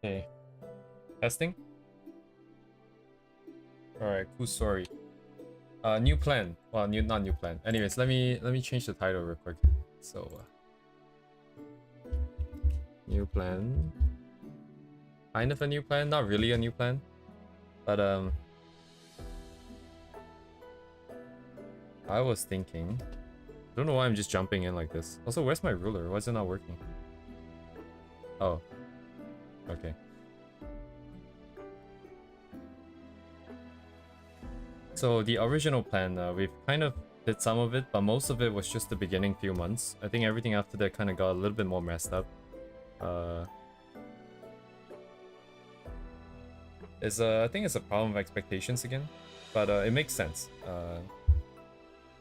Okay. Testing? Alright, cool story. New plan. Well, not new plan. Anyways, let me change the title real quick. So new plan. Kind of a new plan, not really a new plan. But I was thinking. I don't know why I'm just jumping in like this. Also, where's my ruler? Why is it not working? Oh. Okay. So the original plan, we've kind of did some of it, but most of it was just the beginning few months. I think everything after that kind of got a little bit more messed up. I think it's a problem of expectations again, but it makes sense.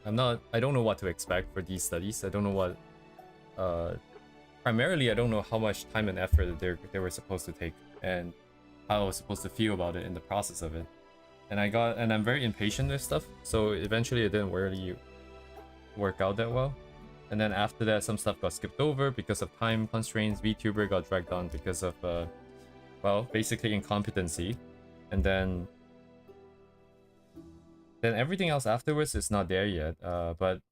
I don't know what to expect for these studies. I don't know what, primarily I don't know how much time and effort they were supposed to take and how I was supposed to feel about it in the process of it. And I'm very impatient with stuff, so eventually it didn't really work out that well. And then after that, some stuff got skipped over because of time constraints. VTuber got dragged on because of, well, basically incompetency. And then everything else afterwards is not there yet. But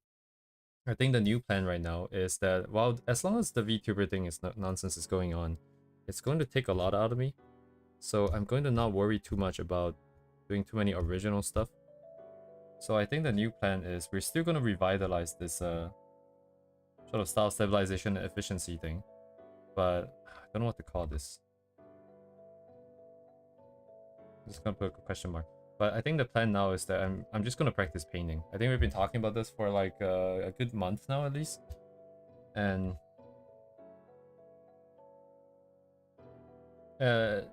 I think the new plan right now is that, well, as long as the VTuber thing is nonsense is going on, it's going to take a lot out of me. So I'm going to not worry too much about doing too many original stuff. So I think the new plan is we're still going to revitalize this sort of style stabilization and efficiency thing. But I don't know what to call this. I'm just going to put a question mark. But I think the plan now is that I'm just going to practice painting. I think we've been talking about this for like a good month now at least. And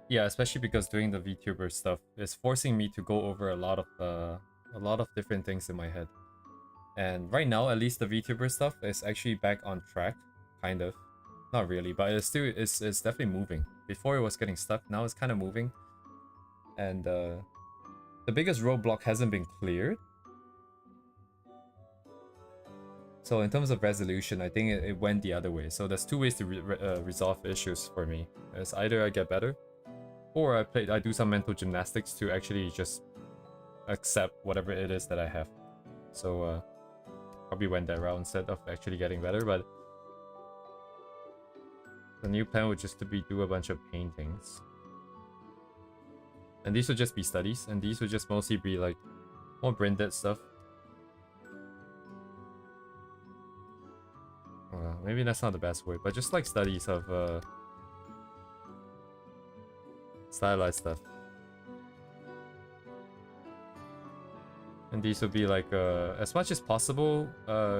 yeah, especially because doing the VTuber stuff is forcing me to go over a lot of different things in my head. And right now, at least the VTuber stuff is actually back on track, kind of. Not really, but it's definitely moving. Before it was getting stuck, now it's kind of moving. And the biggest roadblock hasn't been cleared. So in terms of resolution, I think it went the other way. So there's two ways to resolve issues for me. It's either I get better, or I do some mental gymnastics to actually just accept whatever it is that I have. So probably went that route instead of actually getting better, but the new plan would just to be do a bunch of paintings. And these would just be studies, and these would just mostly be like more brain dead stuff. Maybe that's not the best way, but just like studies of stylized stuff. And these would be like as much as possible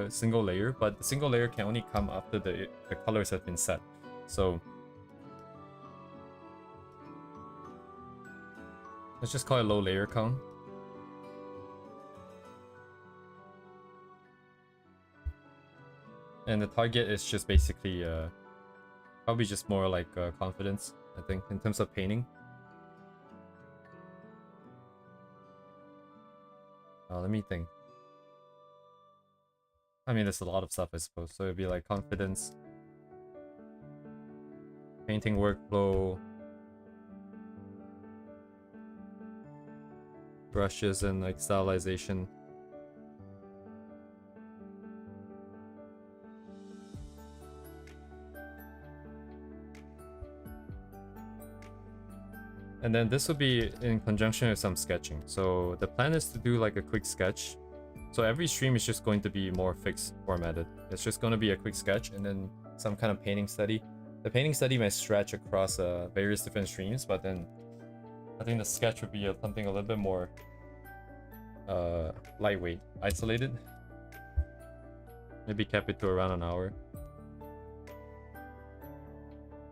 single layer, but the single layer can only come after the colors have been set. So let's just call it low layer count. And the target is just basically probably just more like confidence, I think, in terms of painting. Let me think. I mean, there's a lot of stuff, I suppose. So it'd be like confidence, painting workflow, brushes, and like stylization. And then this would be in conjunction with some sketching. So the plan is to do like a quick sketch. So every stream is just going to be more fixed formatted. It's just going to be a quick sketch and then some kind of painting study. The painting study may stretch across various different streams, but then I think the sketch would be something a little bit more lightweight, isolated. Maybe cap it to around an hour.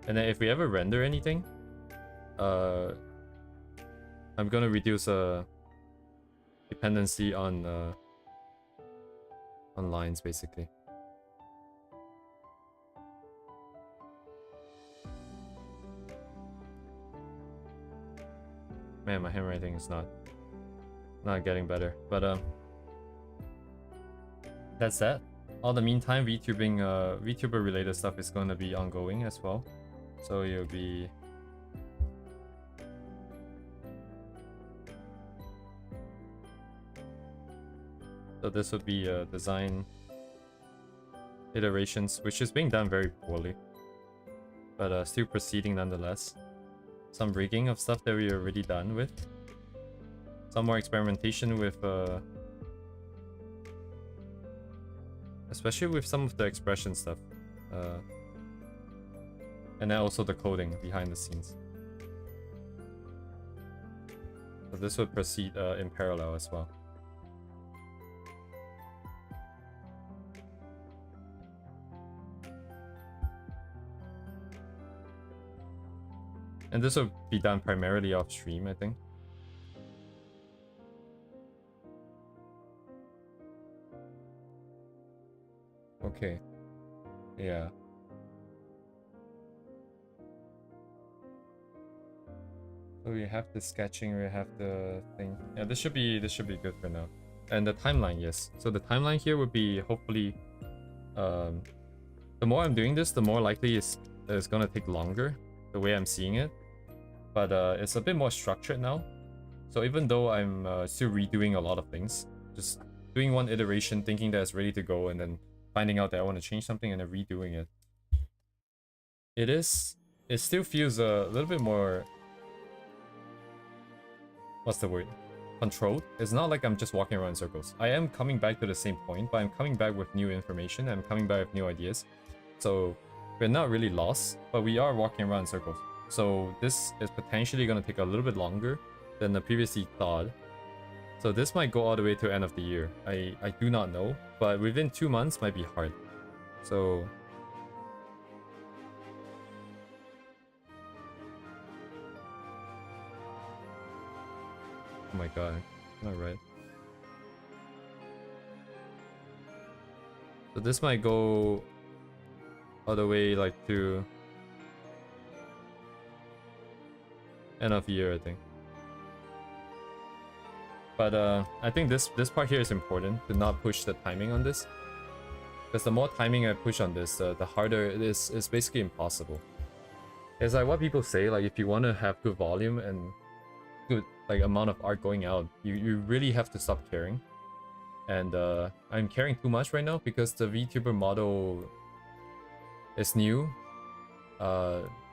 And then if we ever render anything, I'm gonna reduce dependency on lines, basically. Man, my handwriting is not getting better, but that's that. All the meantime, VTuber related stuff is going to be ongoing as well. So you'll be So this would be design iterations, which is being done very poorly, but still proceeding nonetheless. Some rigging of stuff that we are already done with. Some more experimentation with especially with some of the expression stuff. And then also the coding behind the scenes. So this would proceed in parallel as well. And this will be done primarily off stream, I think. Okay. Yeah. So we have the sketching, we have the thing. Yeah, this should be good for now. And the timeline, yes. So the timeline here would be hopefully the more I'm doing this, the more likely it's gonna take longer, the way I'm seeing it. But it's a bit more structured now. So even though I'm still redoing a lot of things, just doing one iteration, thinking that it's ready to go, and then finding out that I want to change something and then redoing it. It still feels a little bit more, what's the word? Controlled. It's not like I'm just walking around in circles. I am coming back to the same point, but I'm coming back with new information. I'm coming back with new ideas. So we're not really lost, but we are walking around in circles. So this is potentially going to take a little bit longer than the previously thought. So this might go all the way to end of the year. I do not know, but within 2 months might be hard. So oh my god, not right. So this might go all the way like to end of year, I think. But I think this part here is important to not push the timing on this, because the more timing I push on this, the harder it is. It's basically impossible. It's like what people say, like if you want to have good volume and good like amount of art going out, you really have to stop caring. And I'm caring too much right now because the VTuber model is new.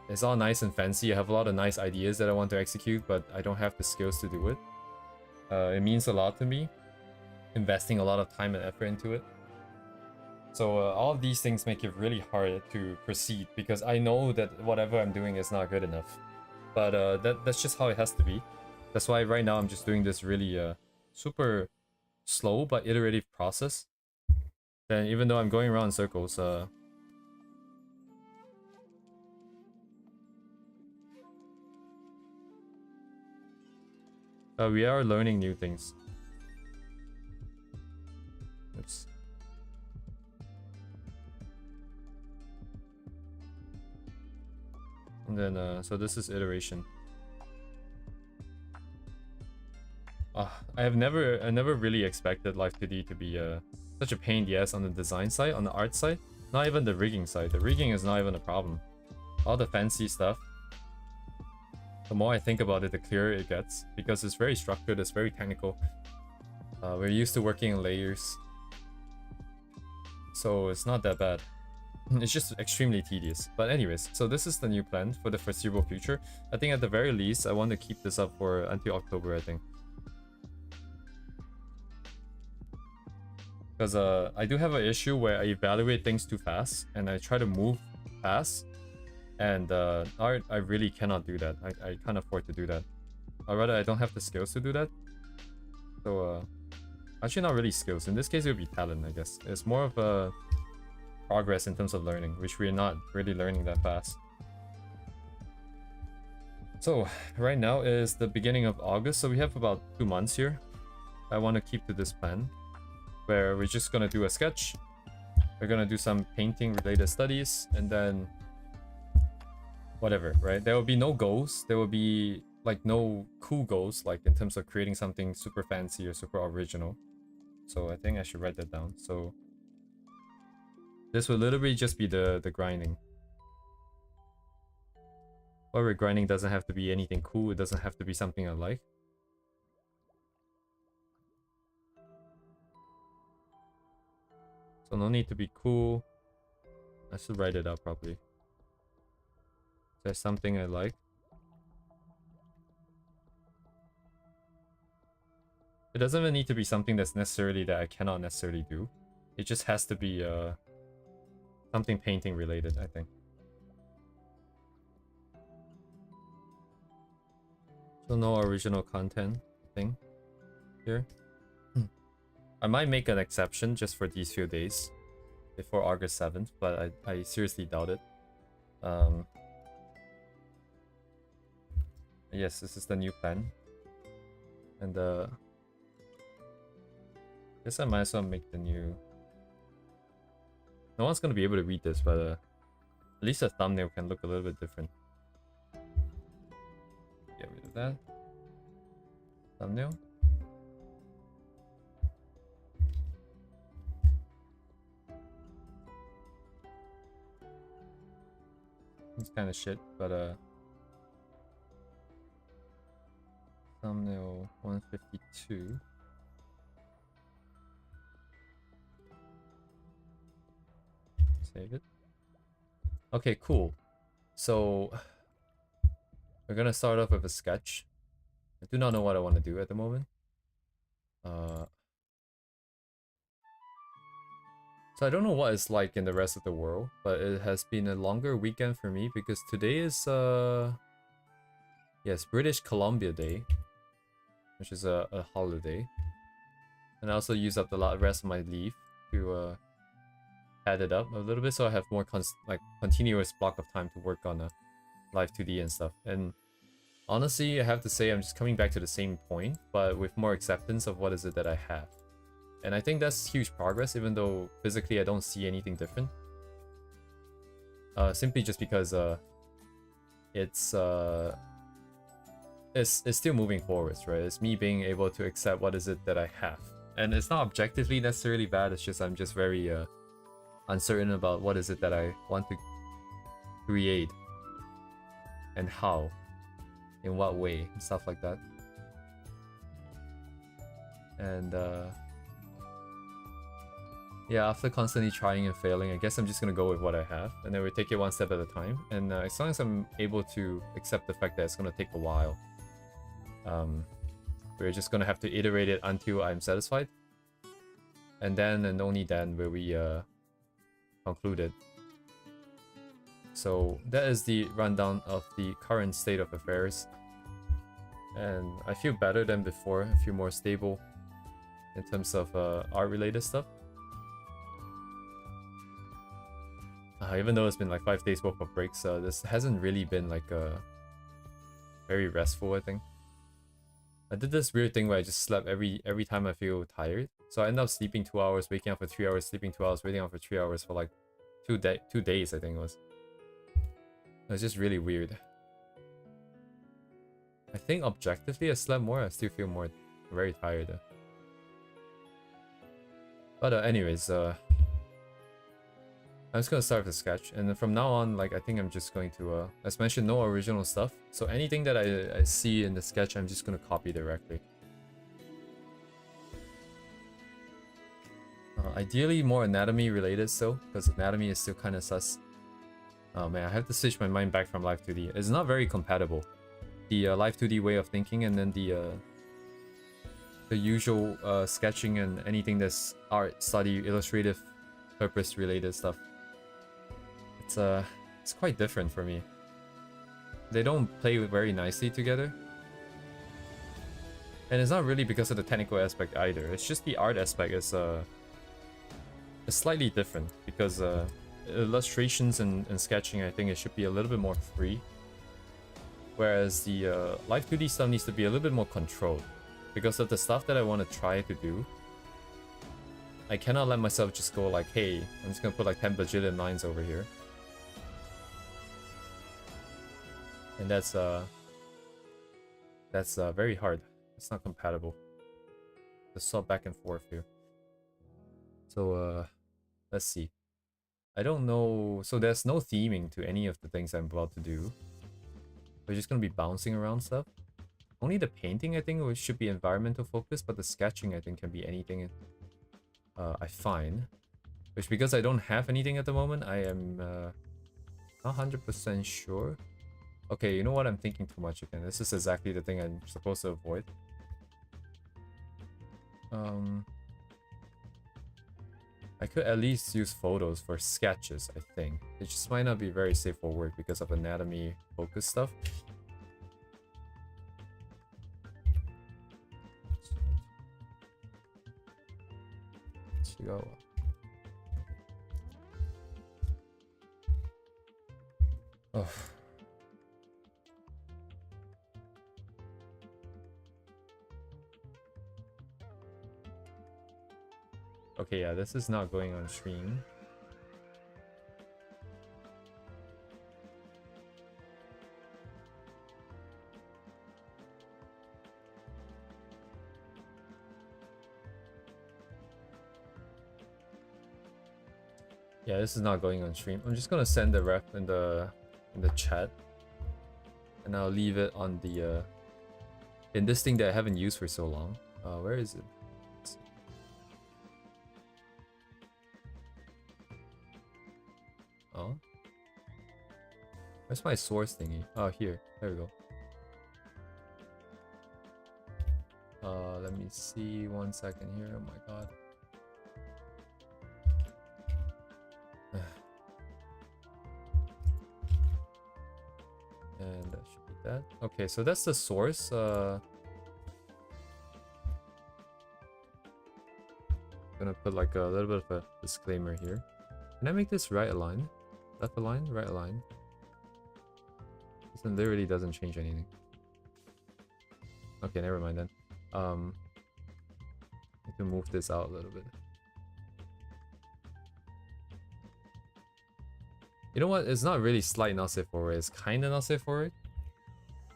It's all nice and fancy. I have a lot of nice ideas that I want to execute, but I don't have the skills to do it. It means a lot to me, investing a lot of time and effort into it. So all of these things make it really hard to proceed because I know that whatever I'm doing is not good enough. But that's just how it has to be. That's why right now I'm just doing this really super slow but iterative process. Then even though I'm going around in circles, we are learning new things. Oops. And then, so this is iteration. I never really expected Live 2D to be such a pain in the ass on the design side, on the art side. Not even the rigging side. The rigging is not even a problem. All the fancy stuff, the more I think about it, the clearer it gets, because it's very structured, it's very technical. We're used to working in layers, so it's not that bad. It's just extremely tedious. But anyways, so this is the new plan for the foreseeable future. I think at the very least, I want to keep this up for until October, I think. Because I do have an issue where I evaluate things too fast, and I try to move fast. And art, I really cannot do that. I can't afford to do that. Or rather, I don't have the skills to do that. So, actually not really skills. In this case, it would be talent, I guess. It's more of a progress in terms of learning, which we're not really learning that fast. So, right now is the beginning of August, so we have about 2 months here. I want to keep to this plan, where we're just going to do a sketch. We're going to do some painting related studies, and then whatever, right? There will be no goals. There will be like no cool goals, like in terms of creating something super fancy or super original. So I think I should write that down. So this will literally just be the grinding. However, grinding doesn't have to be anything cool. It doesn't have to be something I like. So no need to be cool. I should write it out properly. Is there something I like? It doesn't even need to be something that's necessarily that I cannot necessarily do. It just has to be something painting related, I think. So no original content thing here. I might make an exception just for these few days before August 7th, but I seriously doubt it. Yes, this is the new plan. And I guess I might as well make the new... No one's gonna be able to read this, but at least the thumbnail can look a little bit different. Get rid of that. Thumbnail. It's kind of shit, but thumbnail 152. Save it. Okay, cool. So we're gonna start off with a sketch. I do not know what I want to do at the moment. So I don't know what it's like in the rest of the world, but it has been a longer weekend for me because today is yes, British Columbia Day, which is a holiday. And I also use up the rest of my leave to add it up a little bit, so I have more continuous block of time to work on Live 2D and stuff. And honestly, I have to say I'm just coming back to the same point, but with more acceptance of what is it that I have. And I think that's huge progress, even though physically I don't see anything different. Simply just because it's still moving forwards, right? It's me being able to accept what is it that I have. And it's not objectively necessarily bad, it's just I'm just very uncertain about what is it that I want to create and how, in what way, and stuff like that. And yeah, after constantly trying and failing, I guess I'm just gonna go with what I have, and then we take it one step at a time. And as long as I'm able to accept the fact that it's gonna take a while, we're just gonna have to iterate it until I'm satisfied, and then and only then will we conclude it. So that is the rundown of the current state of affairs, and I feel better than before. I feel more stable in terms of art related stuff. Even though it's been like 5 days worth of breaks, this hasn't really been like very restful, I think. I did this weird thing where I just slept every time I feel tired. So I end up sleeping 2 hours, waking up for 3 hours, sleeping 2 hours, waking up for 3 hours for like 2 days, I think it was. It was just really weird. I think objectively I slept more, I still feel very tired though. But anyways, I'm just gonna start with a sketch, and then from now on, like, I think I'm just going to, as mentioned, no original stuff. So anything that I see in the sketch, I'm just gonna copy directly. Ideally, more anatomy related still, because anatomy is still kind of sus. Oh man, I have to switch my mind back from Live 2D. It's not very compatible. The Live 2D way of thinking, and then the usual sketching and anything that's art, study, illustrative purpose related stuff. It's quite different for me. They don't play very nicely together. And it's not really because of the technical aspect either. It's just the art aspect is slightly different, because illustrations and sketching, I think it should be a little bit more free. Whereas the Live 2D stuff needs to be a little bit more controlled. Because of the stuff that I want to try to do, I cannot let myself just go like, hey, I'm just gonna put like 10 bajillion lines over here. And that's very hard. It's not compatible. Just swap back and forth here. So let's see. I don't know. So there's no theming to any of the things I'm about to do. We're just gonna be bouncing around stuff. Only the painting, I think, should be environmental focus, but the sketching, I think, can be anything I find. Which, because I don't have anything at the moment, I am not 100% sure. Okay, you know what? I'm thinking too much again. This is exactly the thing I'm supposed to avoid. I could at least use photos for sketches, I think. It just might not be very safe for work because of anatomy focus stuff. Chihuahua. Oh. Okay, yeah, this is not going on stream. Yeah, this is not going on stream. I'm just gonna send the ref in the chat, and I'll leave it on the in this thing that I haven't used for so long. Where is it? Oh, where's my source thingy? Oh, here. There we go. Let me see 1 second here. Oh my god. And that should be that. Okay, so that's the source. Gonna put like a little bit of a disclaimer here. Can I make this right align? Left align? Right align? This one literally doesn't change anything. Okay, never mind then. Need to move this out a little bit. You know what? It's not really slight not safe for work. It's kind of not safe for work.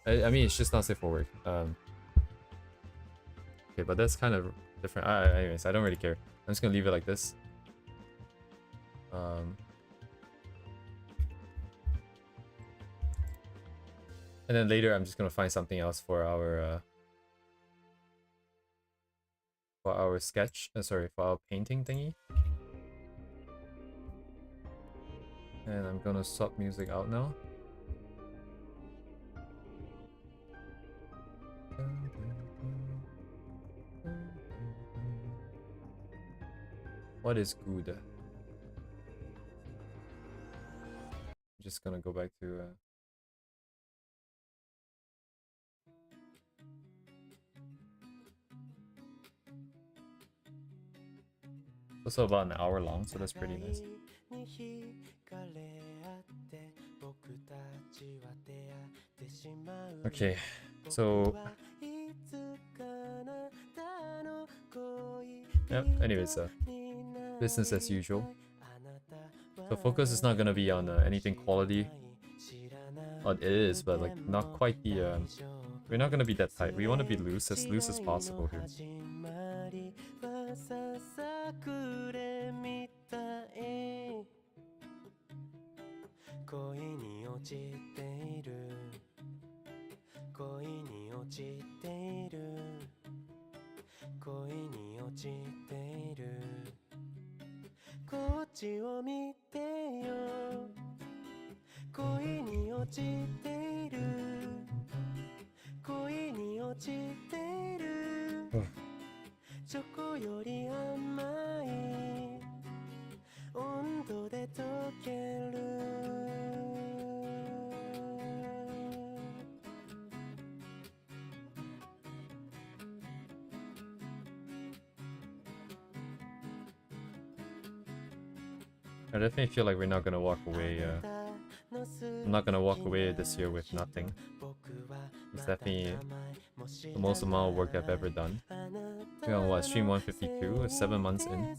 I mean, it's just not safe for work. Okay, but that's kind of different. Anyways, I don't really care. I'm just gonna leave it like this. And then later, I'm just gonna find something else for our sketch. Sorry, for our painting thingy. And I'm gonna swap music out now. What is good? I'm just gonna go back to also about an hour long, so that's pretty nice. Okay, so yep, anyways, business as usual. So focus is not gonna be on anything quality. Well, it is, but like not quite the we're not gonna be that tight. We want to be loose as possible here. I definitely feel like we're not gonna walk away. I'm not gonna walk away this year with nothing. It's definitely the most amount of work I've ever done. We're on what, stream 152? It's 7 months in.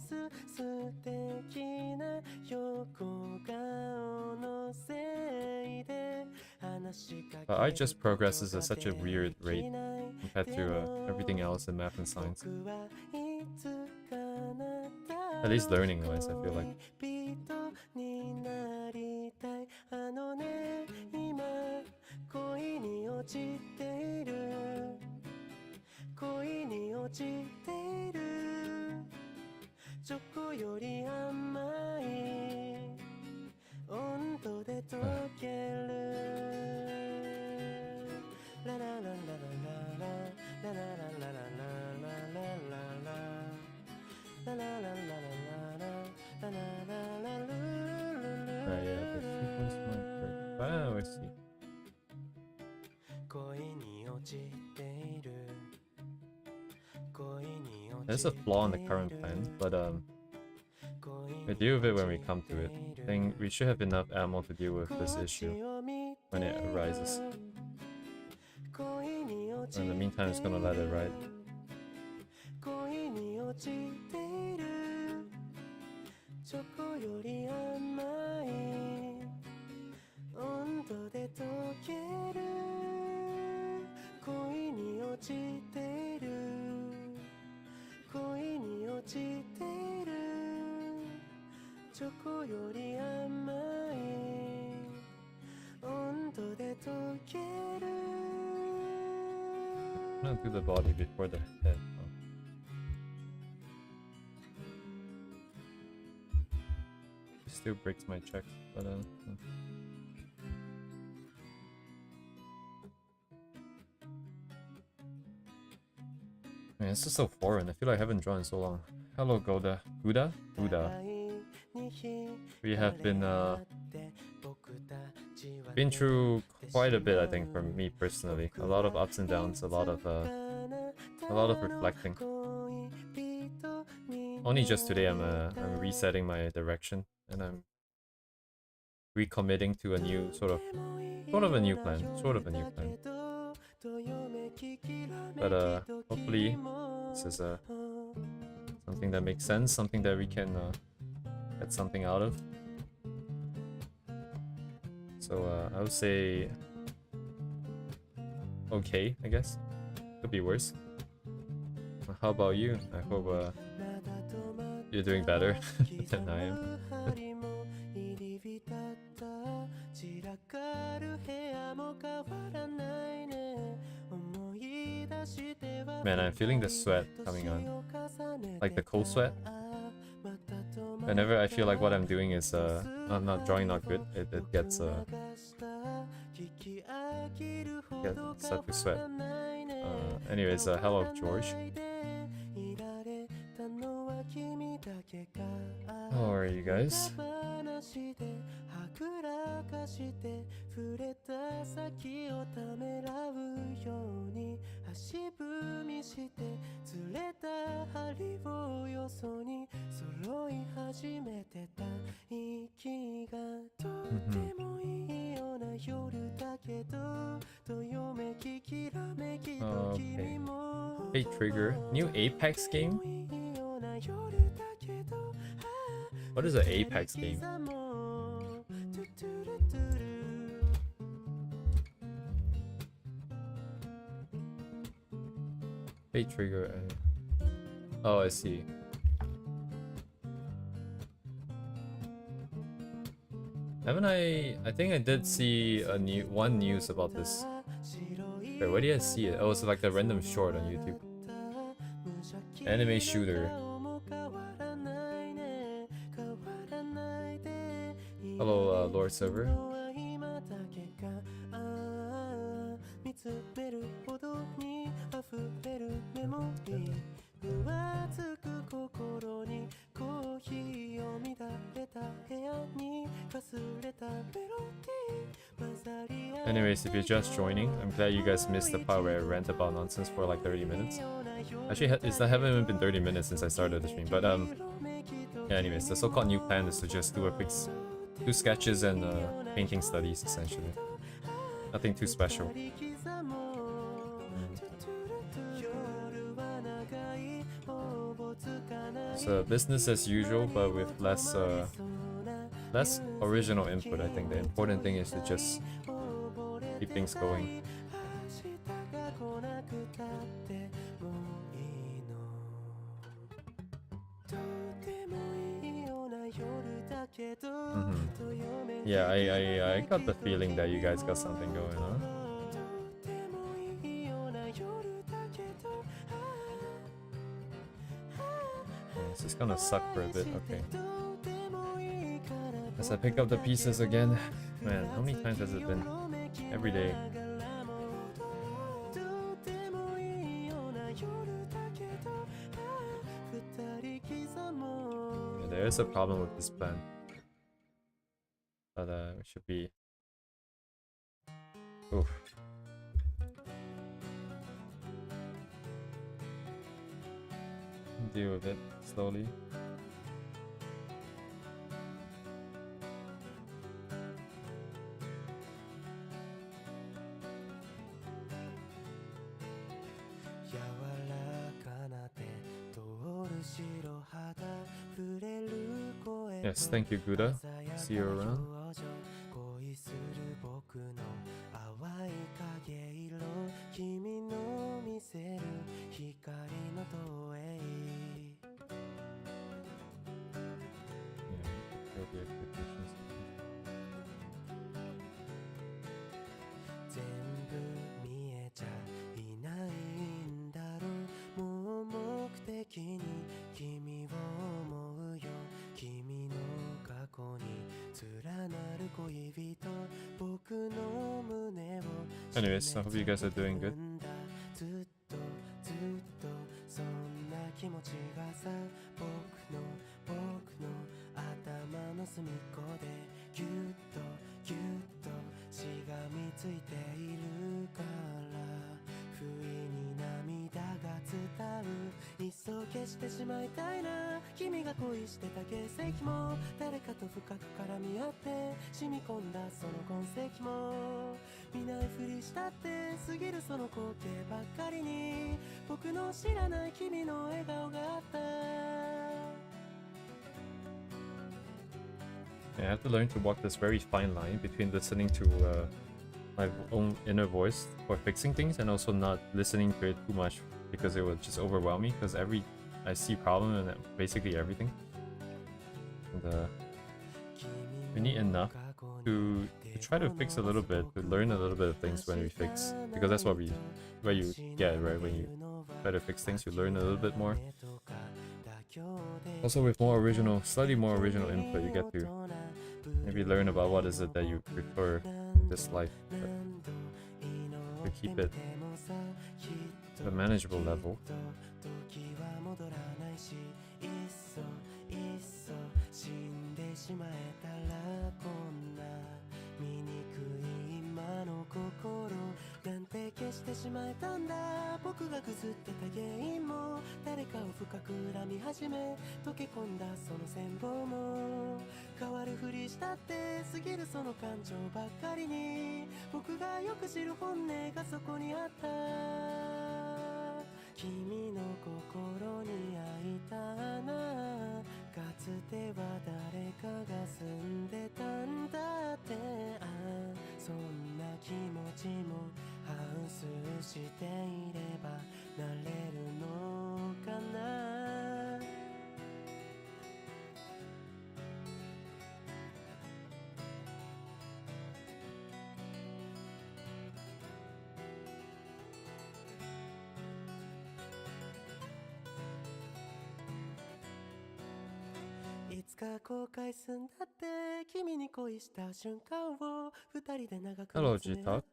But I just progresses at such a weird rate compared to everything else in math and science. At least learning wise, I feel like. Oh, I see. There's a flaw in the current plan, but we'll deal with it when we come to it. I think we should have enough ammo to deal with this issue when it arises. In the meantime, it's gonna let it ride. I'm gonna do the body before the head. It still breaks my checks, but Man, it's just so foreign. I feel like I haven't drawn in so long. Hello, Goda. Buddha? Buddha. We have been through quite a bit, I think, for me personally. A lot of ups and downs, a lot of reflecting. Only just today I'm resetting my direction and I'm recommitting to a new sort of a new plan. But hopefully this is something that makes sense, something that we can get something out of. So I would say okay, I guess. Could be worse. How about you? I hope you're doing better than I am. Man, I'm feeling the sweat coming on. Like the cold sweat. Whenever I feel like what I'm doing is not drawing not good, it gets start to sweat. Anyways, hello George. How are you guys? Okay. Fate Trigger. New Apex game? What is an Apex game? Fate Trigger. Oh, I see. Haven't I think I did see a one news about this. Wait, where did I see it? Oh, it's like a random short on YouTube. Anime shooter. Hello, Lord Server. Anyways, if you're just joining, I'm glad you guys missed the part where I rant about nonsense for like 30 minutes. Actually, it haven't even been 30 minutes since I started the stream, but yeah, anyways, the so-called new plan is to just do a quick 2 sketches and painting studies, essentially. Nothing too special. So business as usual, but with less original input. I think the important thing is to just keep things going. Yeah, I got the feeling that you guys got something going on. Yeah, let's just gonna suck for a bit. Okay. As I pick up the pieces again. Man, how many times has it been? Every day. Yeah, there is a problem with this plan. But it should be... Oof. Deal with it slowly. Yes, thank you, Guda. See you around. Anyways, I hope you guys are doing good. Yeah, I have to learn to walk this very fine line between listening to my own inner voice for fixing things and also not listening to it too much because it would just overwhelm me because I see problem in basically everything. And we need enough to try to fix a little bit, to learn a little bit of things when we fix, because that's what you get, right? When you try to fix things, you learn a little bit more. Also with slightly more original input, you get to maybe learn about what is it that you prefer in this life, to keep it at a manageable level. Hello, G-Talk.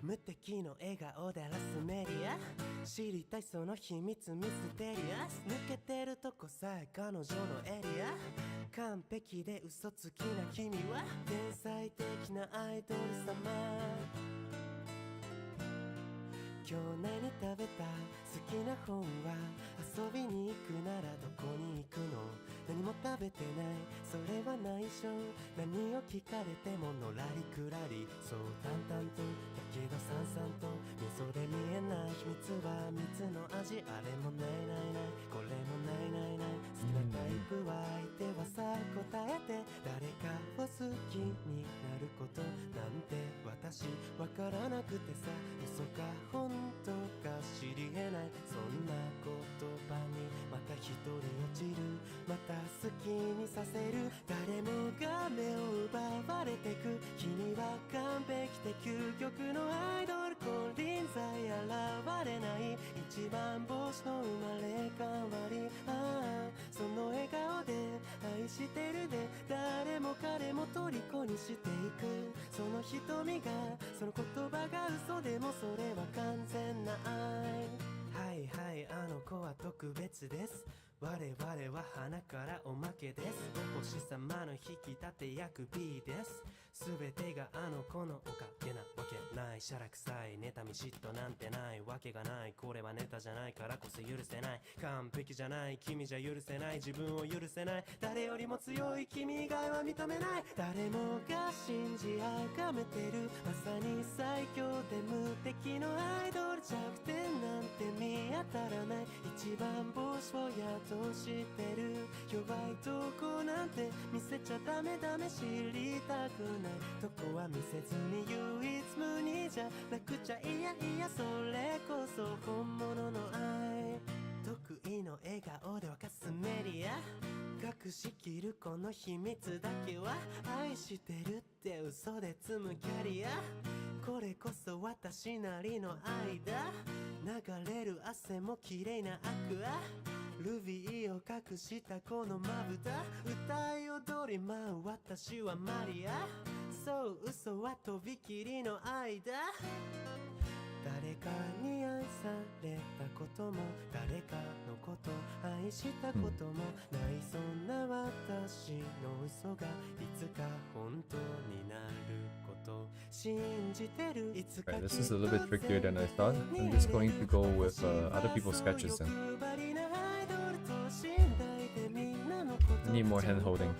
無敵の笑顔でラスメリア知りたいその秘密ミステリアス抜けてるとこさえ彼女のエリア完璧で嘘つきな君は天才的なアイドル様今日何食べた好きな本は遊びに行くならどこに行くの何も食べてないそれは内緒何を聞かれてものらりくらりそう淡々とだけどさんさんと味噌で見えない秘密は蜜の味あれもないないないこれもないないない好きなタイプは相手はさ答えて誰かを好きになることなんて私わからなくてさ嘘か本当か知り得ないそんな言葉にまた一人落ちるまた好きにさせる誰もが目を奪われてく君は完璧で究極のアイドル金輪際現れない一番星の生まれ変わりその笑顔で愛してるで誰も彼も虜にしていくその瞳がその言葉が嘘でもそれは完全な愛はいはいあの子は特別です我々は花からおまけですお星様の引き立て役 B です全てがあの子のおかげなわけないしゃらくさい妬み嫉妬なんてないわけがないこれはネタじゃないからこそ許せない完璧じゃない君じゃ許せない自分を許せない誰よりも強い君以外は認めない誰もが信じ崇めてるまさに最強で無敵のアイドル弱点なんて見当たらない一番星をやっと知ってる弱いとこなんて見せちゃダメダメ知りたくないとこは見せずに唯一無二じゃなくちゃいやいやそれこそ本物の愛得意の笑顔で沸かすメディア隠しきるこの秘密だけは愛してるって嘘で積むキャリアこれこそ私なりの愛だ流れる汗も綺麗なアクアルビーを隠したこのまぶた歌い踊り舞う私はマリアそう嘘はとびきりの愛だ誰かに愛されたことも誰かのこと愛したこともないそんな私の嘘がいつか本当になること信じてるいつか Right, this is a little bit trickier than I thought. I'm just going to go with other people's sketches then. I need more hand holding.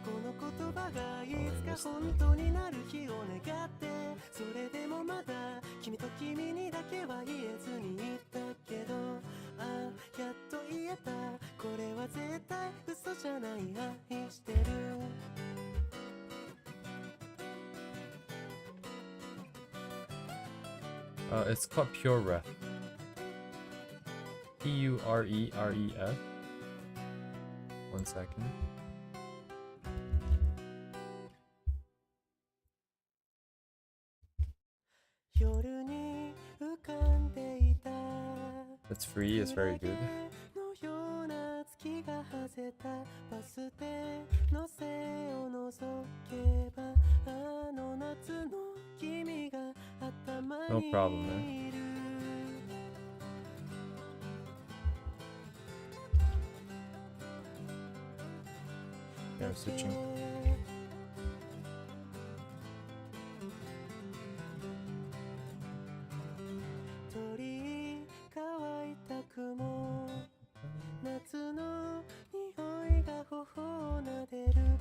この言葉がいつか本当になる日を願ってそれでもまだ君と君にだけは言えずにいたけどやっと言えたこれは絶対嘘じゃない愛してるIt's called Pure Ref. P-U-R-E-R-E-F. 1 second. It's free, it's very good. バス停の背を覗けばあの夏の君が頭にいる No problem, man. Yeah, switching. 鳥乾いた雲夏の匂いが頬を撫でる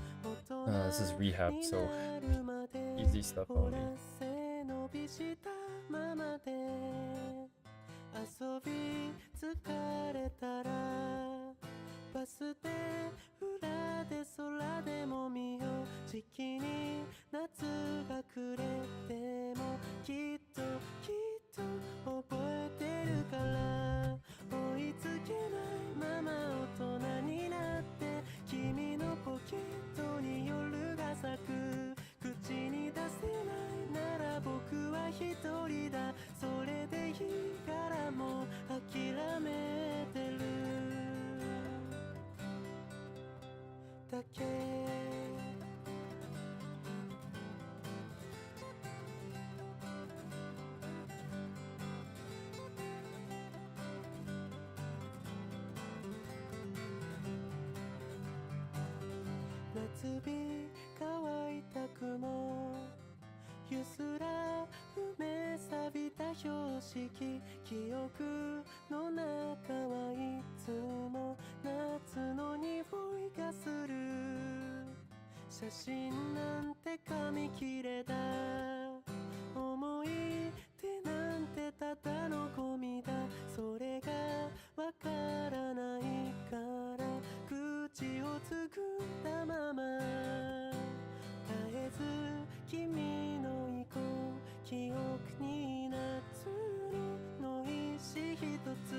This is rehab, so easy stuff only. 伸びしたままで遊び疲れたらバスで裏で空でも見よう時期に夏が暮れてもきっと覚えてるから追いつけないまま大人になって君のポケットに夜が咲く口に出せないなら僕は一人だそれでいいからもう諦めてるだけしき記憶の中はいつも夏の匂いがする。写真なんて紙切れだ、思い出なんてただのゴミだ。それがわからないから口をつぐんだまま、絶えず君の意向、記憶に夏の石一つ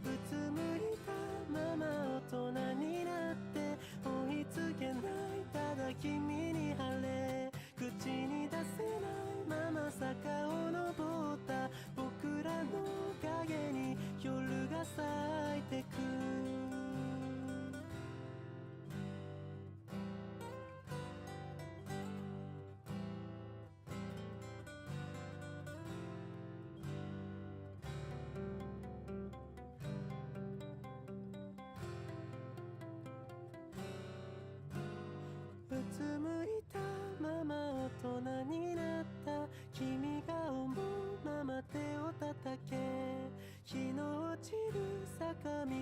うつむいたまま大人になって追いつけない。ただ君に晴れ口に出せないまま坂を登った僕らの影に夜が咲いてく。うつむいたまま大人になった君が思うまま手を叩け。日の落ちる坂道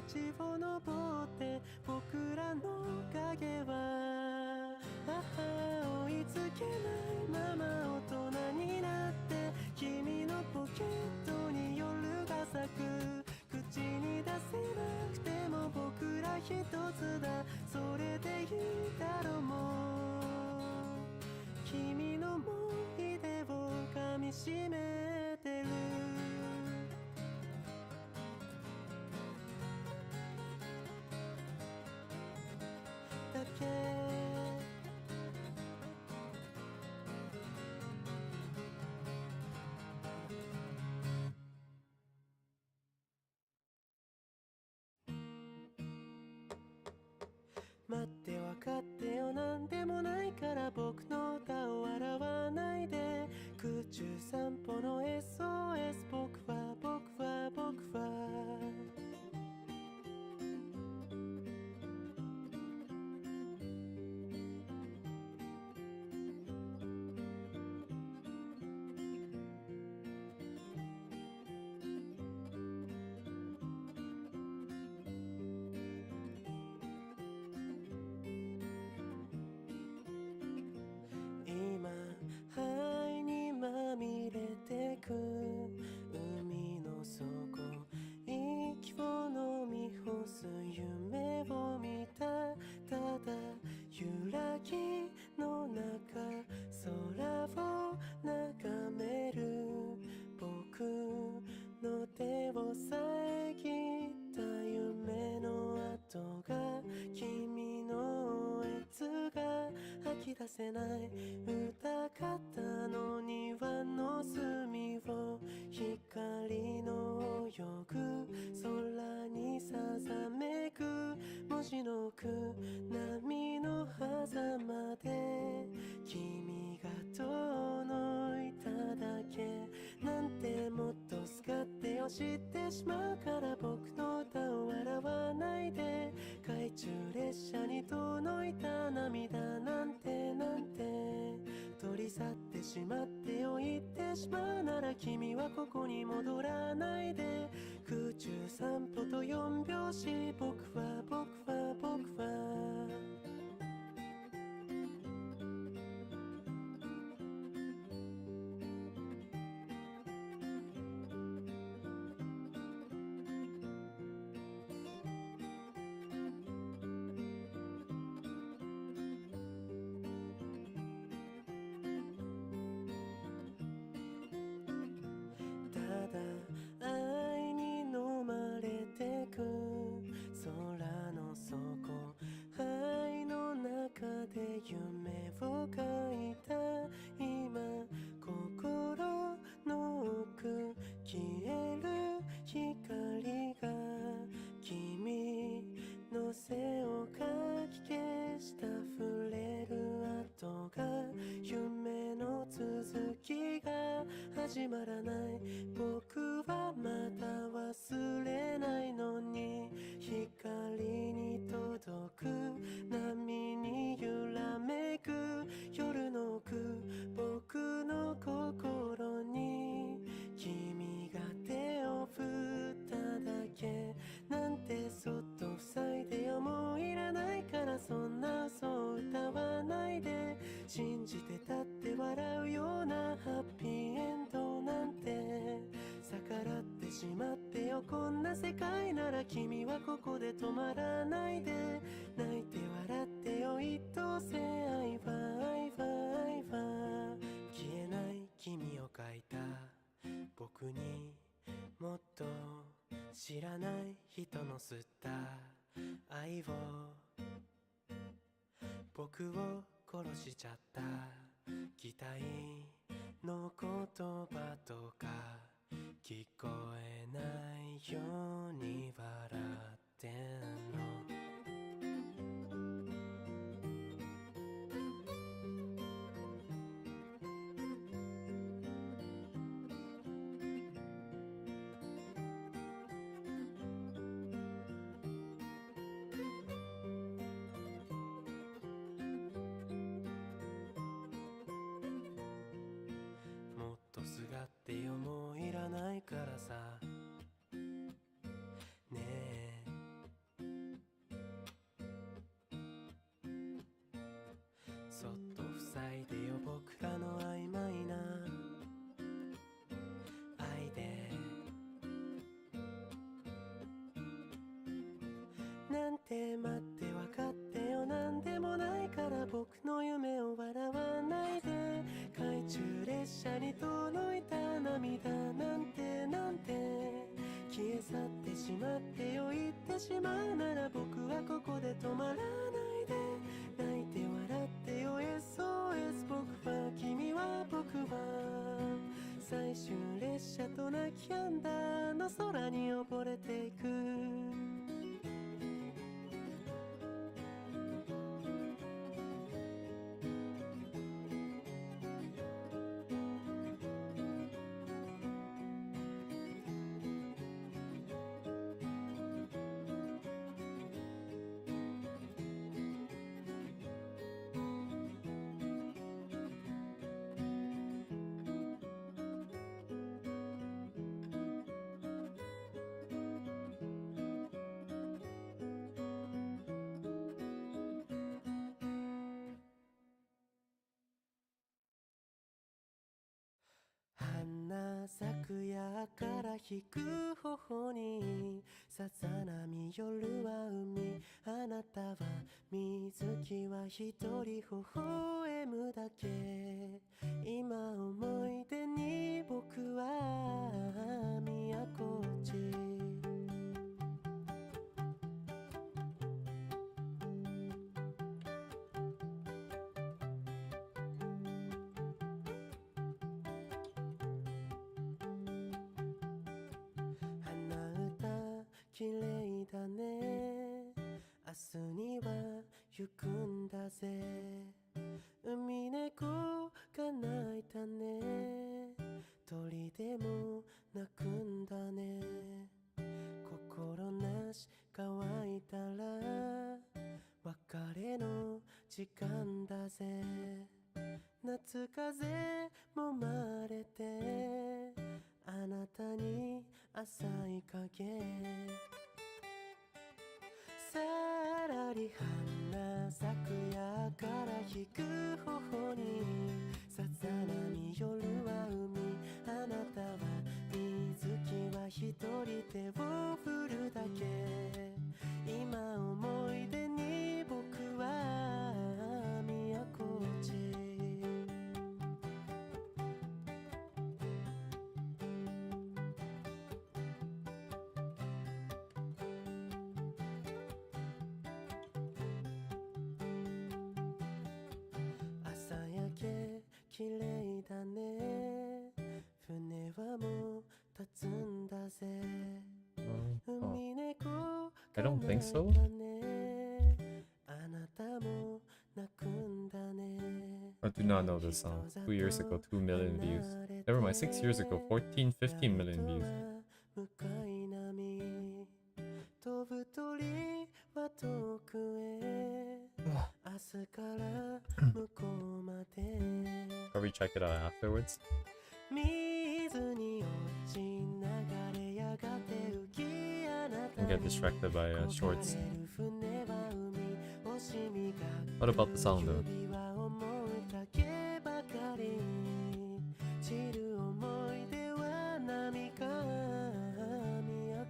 を登って僕らの影は追いつけないまま大人になって、君のポケットに夜が咲く。口に出せなくても僕ら一つだ、それでいいだろう。もう君の思い出を噛みしめてる。だけ待って分かってよ、なんでもないから僕の歌を笑わないで。空中散歩の SOS、 僕は今灰にまみれてく海の底、息を飲み干す夢を見た。ただ揺らぎの中空を眺める僕の手を遮った夢の跡が、君の熱が吐き出せない。疑ったの庭の隅を光の泳ぐ空にさざめく文字の句、波の狭間で君が届いただけなんて、もっとすがってよ知ってしまうから僕の歌を笑わないで。懐中列車に届いた涙なんて取り去ってしまっておいてしまうなら、君はここに戻らないで。空中散歩と4拍子、僕はただ愛に飲まれてく空の底、灰の中で夢を描いた。今心の奥消える光が君の背をかき消した。触れる跡が夢の続きが始まらない。僕はまだ忘れないのに、光に届く波に揺らめく夜の奥、僕の心に君ここで止まらないで泣いて笑ってよ一等星アイバーアイバーアイバー消えない君を描いた僕にもっと知らない人の吸った愛を僕を殺しちゃった期待の言葉とか聞こえないように笑ってんのもっとすがってよもういらないからさねえそっと塞いでよ僕らの曖昧な愛でなんて待って分かってよなんでもないから僕の夢を笑わないで懐中列車に届いた涙なんてなんて消え去ってしまってよ言ってしまうなら僕はここで止まらないで泣いて笑ってよ SOS 僕は君は僕は最終列車と泣き止んだあの空に溺れていく花咲くやから引く頬にさざ波夜は海あなたは水木は一人微笑むだけ今思い出に僕は宮古地綺麗だね明日には行くんだぜ海猫が鳴いたね鳥でも鳴くんだね心なし乾いたら別れの時間だぜ夏風もまれてあなたに浅い影さらり花咲くやから引く頬にさざ波夜は海あなたは水木は一人手を振るだけ今思い出に僕は宮古地綺麗だね船はもう立つんだぜ 海猫 I don't think so. あなたも泣くんだね I do not know this song. 2 years ago, 2 million views. Never mind, 6 years ago, 14, 15 million views. 向かい波飛ぶ鳥は遠くへ明日から向こうまで Probably check it out afterwards. 水に落ち流れやがて浮きあなた And get distracted by に shorts. 焦がれる船は海惜しみが What about the song though? 指は思うだけばかり散る思い出は波か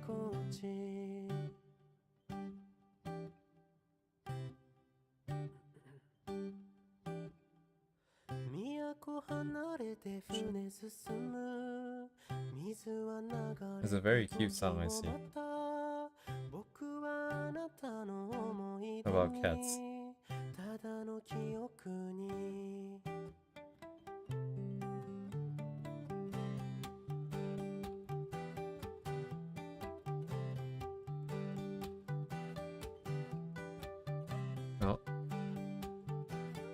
都地 It's a very cute song, I see. About cats. Oh.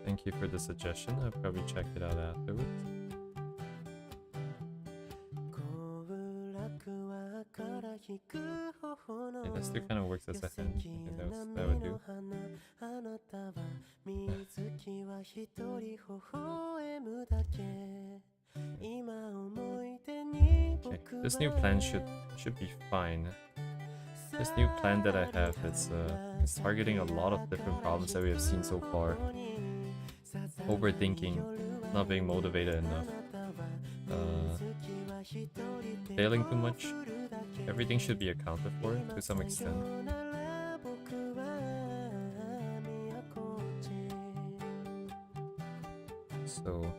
Thank you for the suggestion. I'll probably check it out afterwards. Yeah, that still kind of works as a hint. Okay, that would do. Okay, this new plan should be fine. This new plan that I have is targeting a lot of different problems that we have seen so far. Overthinking, not being motivated enough, failing too much. Everything should be accounted for to some extent. So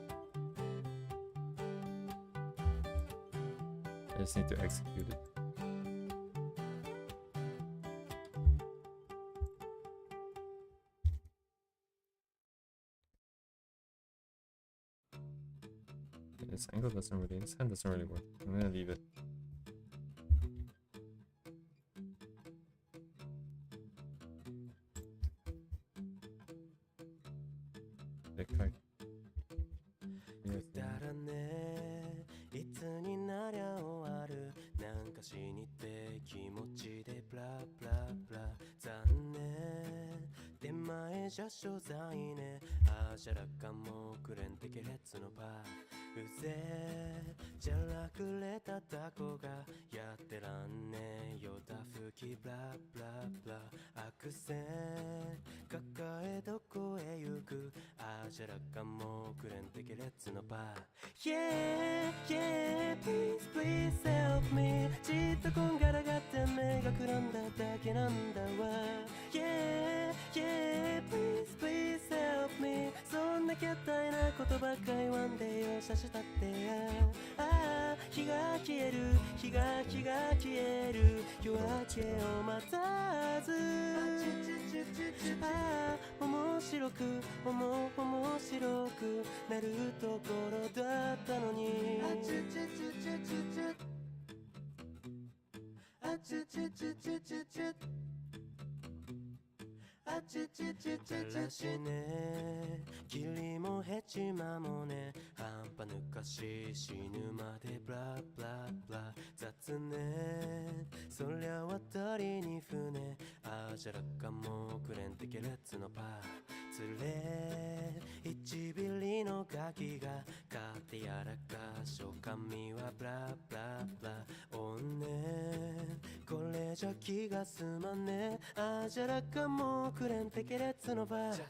I just need to execute it. This angle doesn't really, this hand doesn't really work. I'm gonna leave it. Big card. Yes. しにて気持ちでブラブラブラ残念手前じゃ所在ねあしゃらかもくれんてけれつのパうぜじゃらくれたタコがやってらんねよだ吹きブラブラブラ悪戦抱えどこへ行くあしゃらかもくれんてけれつのパ Yeah, yeah, please, please help me じっとこんがらがって目がくらんだだけなんだわ Yeah, yeah, please, please help me そんなけったいなことばっか言わんでよさしたってやああ日が消える日が消える夜明けを待たずああ面白くなるところだったのにあちゅちゅちゅちゅちゅちゅあちゅちゅちゅちゅちゅちゅあちゅちゅちゅちゅちゅしね霧もヘチマもね半端抜かし死ぬまでブラブラブラ雑ねそりゃ渡りに船あじゃらかもくれんてけれつのパつれ一ビリのガキが買ってやらかしょ髪はブラブラブラおんねこれじゃ気が済まねあじゃらかもくれんてけれつのばさ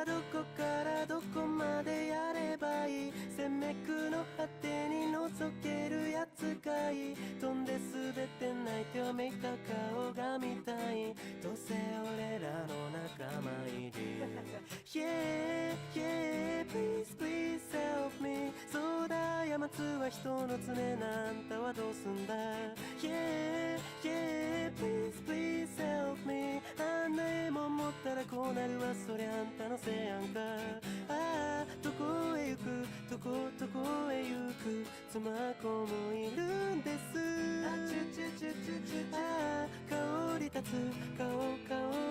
あどこからどこまでやればいいせめくの果てに覗けるやつがいい飛んで滑って泣いてわめいた顔が見たいどうせ俺らの仲間入りYeah, yeah, please, please help me そうだ山津は人の常なあんたはどうすんだ Yeah, yeah, please, please help me あんな絵も持ったらこうなるわそりゃあんたのせいやんかああどこへ行くどこへ行く妻子もいるんですあちゅちゅちゅちゅちゅああ香り立つ香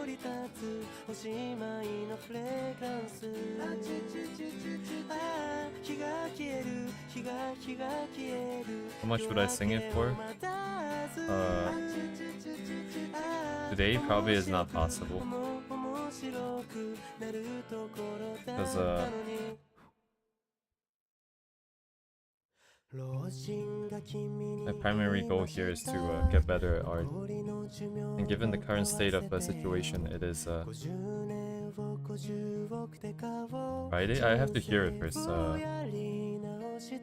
り立つおしまいのフレグランスあちゅちゅちゅちゅちゅああ日が消える日が消える How much would I sing it for? Today probably is not possible because my primary goal here is to get better at art, and given the current state of the situation, it is Friday. I have to hear it first.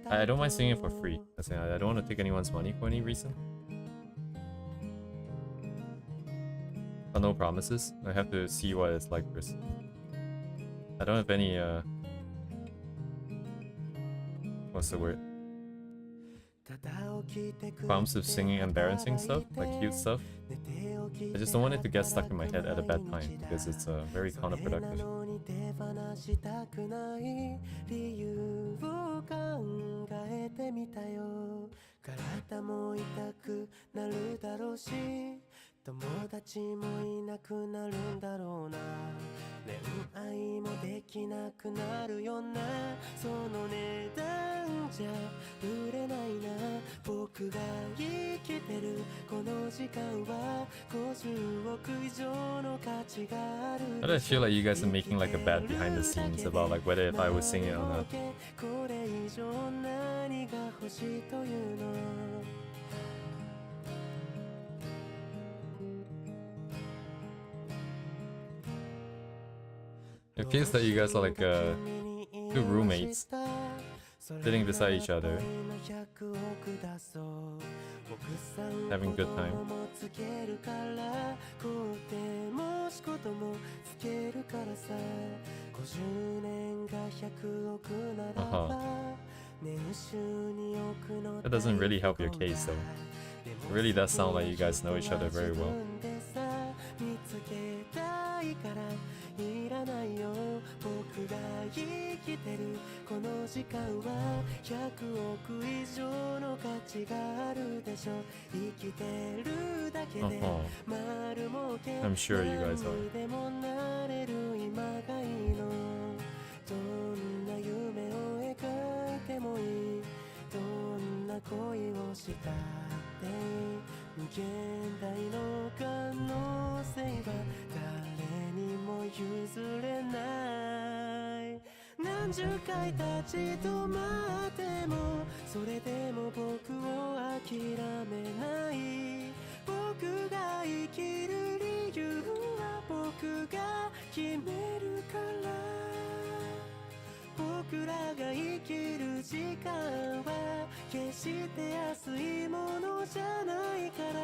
I don't mind singing it for free. I don't want to take anyone's money for any reason. But no promises. I have to see what it's like first. I don't have any what's the word? Problems with singing embarrassing stuff, like cute stuff. I just don't want it to get stuck in my head at a bad time because it's very counterproductive. 体も痛くなるだろうし友達もいなくなるんだろうな恋愛もできなくなるよなその値段じゃ売れないな僕が生きてるこの時間は50億以上の価値がある How do I feel like you guys are making like a bad behind the scenes about like whether if I was singing it or not? これ以上何が欲しいというの It feels that you guys are like two roommates sitting beside each other, having a good time. That doesn't really help your case though. It really does sound like you guys know each other very well. いらないよ僕が生きてるこの時間は100億以上の価値があるでしょ生きてるだけで丸儲け I'm sure you guys are でもなれる今がいいのどんな夢を描いてもいいどんな恋をしたっていい無限大の可能性は誰にも譲れない何十回立ち止まってもそれでも僕を諦めない僕が生きる理由は僕が決めるから僕らが生きる時間は決して安いものじゃないから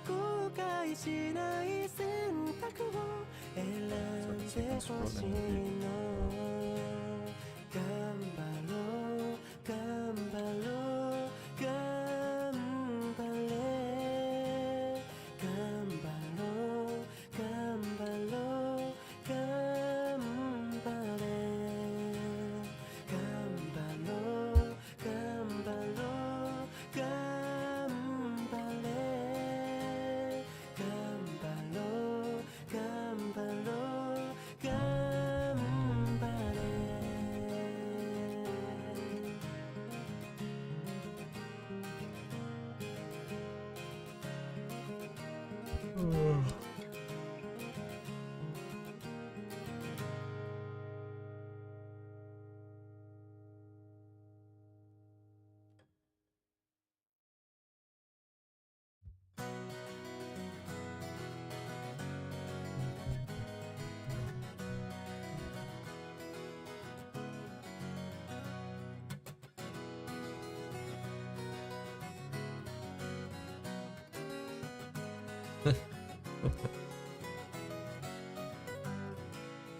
後悔しない選択を選んでほしいの頑張ろう頑張ろう頑張れ頑張ろう頑張ろう頑張れ頑張ろう頑張ろう頑張れ頑張ろう頑張ろう頑張れ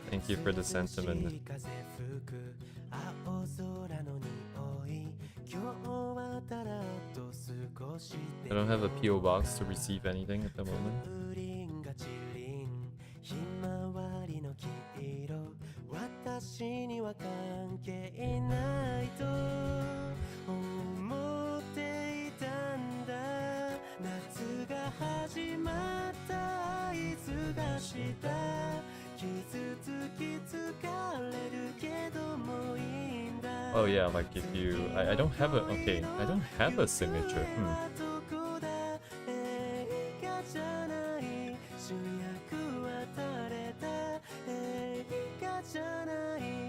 Thank you for the sentiment. I don't have a PO box to receive anything at the moment. 私には関係ないと思っていたんだ夏が始まった合図がした傷つき疲れるけどもいいんだ Oh yeah, like if you I don't have a okay, I don't have a signature.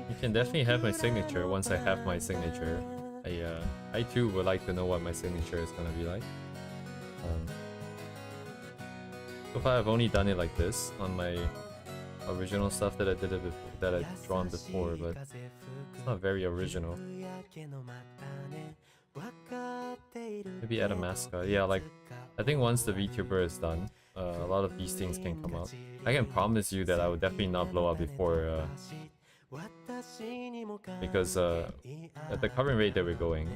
You can definitely have my signature once I have my signature. I too would like to know what my signature is gonna be like. So far I've only done it like this on my original stuff that I did that I've drawn before, but it's not very original. Maybe add a mascot. Yeah, like I think once the VTuber is done, a lot of these things can come out. I can promise you that I will definitely not blow up before Because at the current rate that we're going,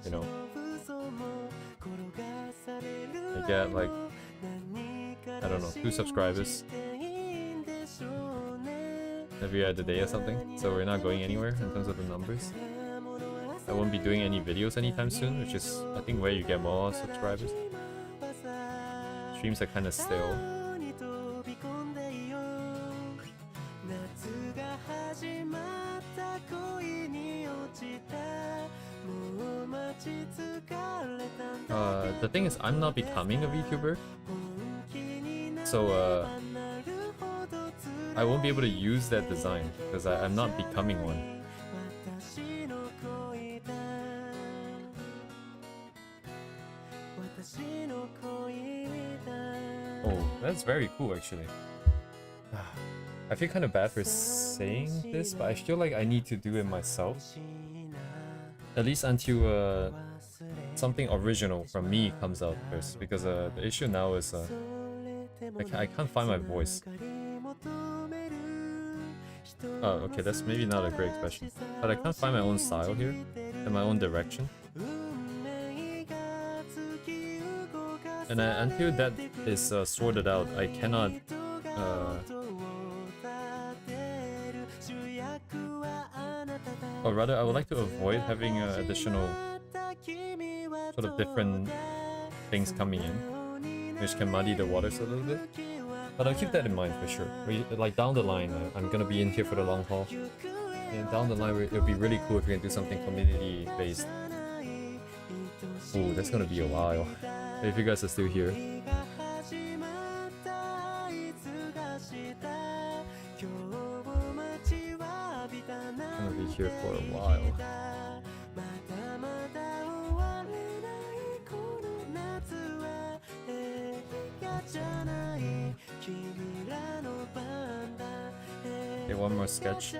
you know, I get like, I don't know, 2 subscribers every other day or something, so we're not going anywhere in terms of the numbers. I won't be doing any videos anytime soon, which is, I think, where you get more subscribers. Streams are kind of stale. The thing is, I'm not becoming a VTuber, so I won't be able to use that design because I'm not becoming one. Oh, that's very cool actually. I feel kind of bad for saying this, but I feel like I need to do it myself. At least until something original from me comes out first, because the issue now is I can't find my voice. Oh, okay, that's maybe not a great expression, but I can't find my own style here and my own direction. And until that is sorted out, I cannot or rather, I would like to avoid having additional sort of different things coming in, which can muddy the waters a little bit. But I'll keep that in mind for sure. Like down the line, I'm gonna be in here for the long haul, and down the line it'll be really cool if we can do something community based. Ooh, that's gonna be a while. If you guys are still here. I'm gonna be here for a while. Okay, one more sketch.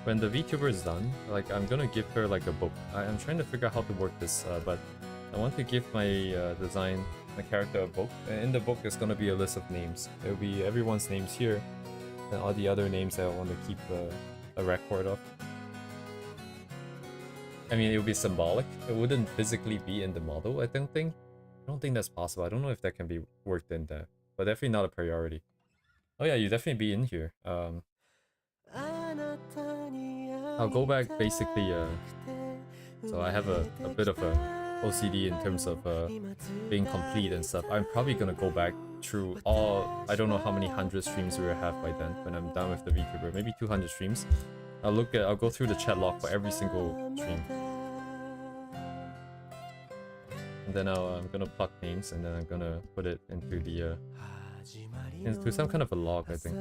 When the VTuber is done, like I'm gonna give her like a book. I'm trying to figure out how to work this, but I want to give my design, my character a book. And in the book, there's gonna be a list of names. There'll be everyone's names here, and all the other names that I want to keep a record of. I mean, it would be symbolic. It wouldn't physically be in the model, I don't think. I don't think that's possible. I don't know if that can be worked in there, but definitely not a priority. Oh yeah, you definitely be in here. I'll go back basically, so I have a bit of a OCD in terms of being complete and stuff. I'm probably gonna go back through all, I don't know how many 100 streams we will have by then when I'm done with the VTuber, maybe 200 streams. I'll go through the chat log for every single stream. And then I'm gonna pluck names and then I'm gonna put it into some kind of a log, I think.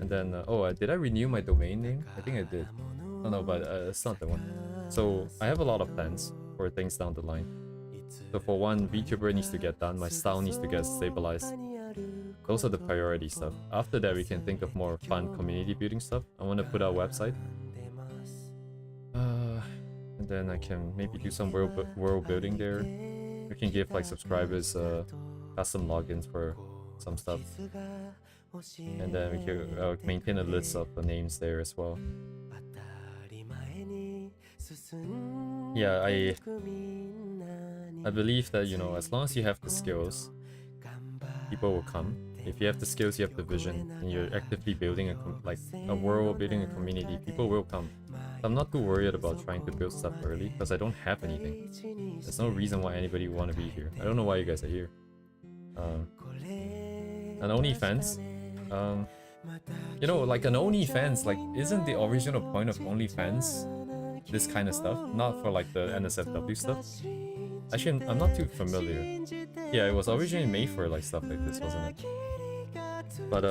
And then, did I renew my domain name? I think I did. Oh no, but it's not the one. So I have a lot of plans for things down the line. So for one, VTuber needs to get done, my style needs to get stabilized. Those are the priority stuff. After that, we can think of more fun community building stuff. I want to put out a website. And then I can maybe do some world building there. We can give like subscribers custom logins for some stuff. And then we can maintain a list of the names there as well. Yeah, I believe that, you know, as long as you have the skills, people will come. If you have the skills, you have the vision, and you're actively building a world, building a community, people will come. I'm not too worried about trying to build stuff early, because I don't have anything. There's no reason why anybody would want to be here. I don't know why you guys are here. An OnlyFans, you know, like an OnlyFans, like, isn't the original point of OnlyFans this kind of stuff? Not for like the NSFW stuff? Actually, I'm not too familiar. Yeah, it was originally made for like stuff like this, wasn't it? But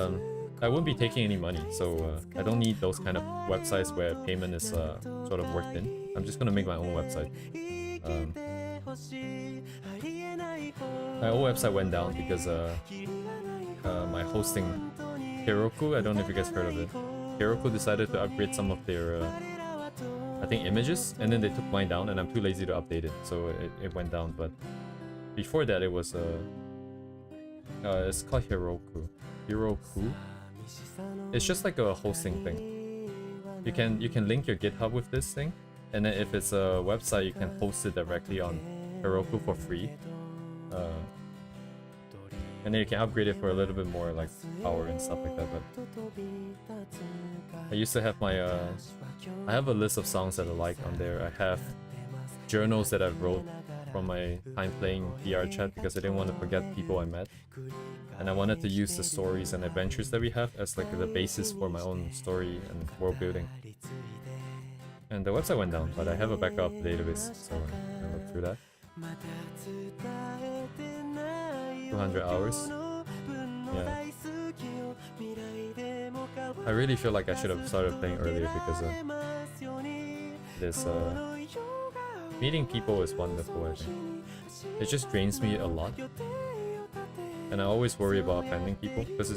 I wouldn't be taking any money, so I don't need those kind of websites where payment is sort of worked in. I'm just gonna make my own website. My old website went down because my hosting, Heroku, I don't know if you guys heard of it. Heroku decided to upgrade some of their I think images, and then they took mine down, and I'm too lazy to update it, so it went down. But before that, it was it's called Heroku. Heroku. It's just like a hosting thing. You can link your GitHub with this thing, and then if it's a website, you can host it directly on Heroku for free. And then you can upgrade it for a little bit more like power and stuff like that. But I used to have my I have a list of songs that I like on there. I have journals that I wrote from my time playing VR chat because I didn't want to forget people I met. And I wanted to use the stories and adventures that we have as like the basis for my own story and world building. And the website went down, but I have a backup database, so I can look through that. 200 hours. Yeah. I really feel like I should have started playing earlier because this meeting people is wonderful, I think. It just drains me a lot. And I always worry about offending people because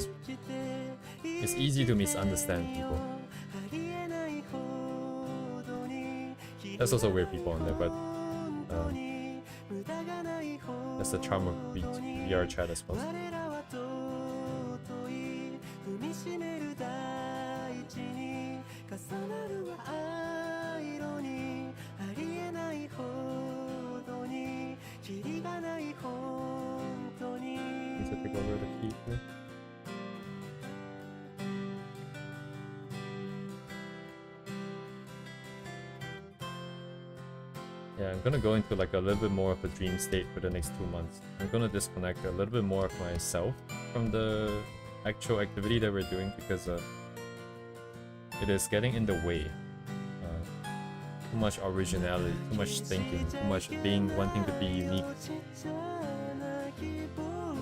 it's easy to misunderstand people. There's also weird people on there, but that's the charm of VR chat, I suppose. Needs to take over the key here. Yeah, I'm gonna go into like a little bit more of a dream state for the next 2 months. I'm gonna disconnect a little bit more of myself from the actual activity that we're doing because it is getting in the way. Too much originality, too much thinking, too much wanting to be unique.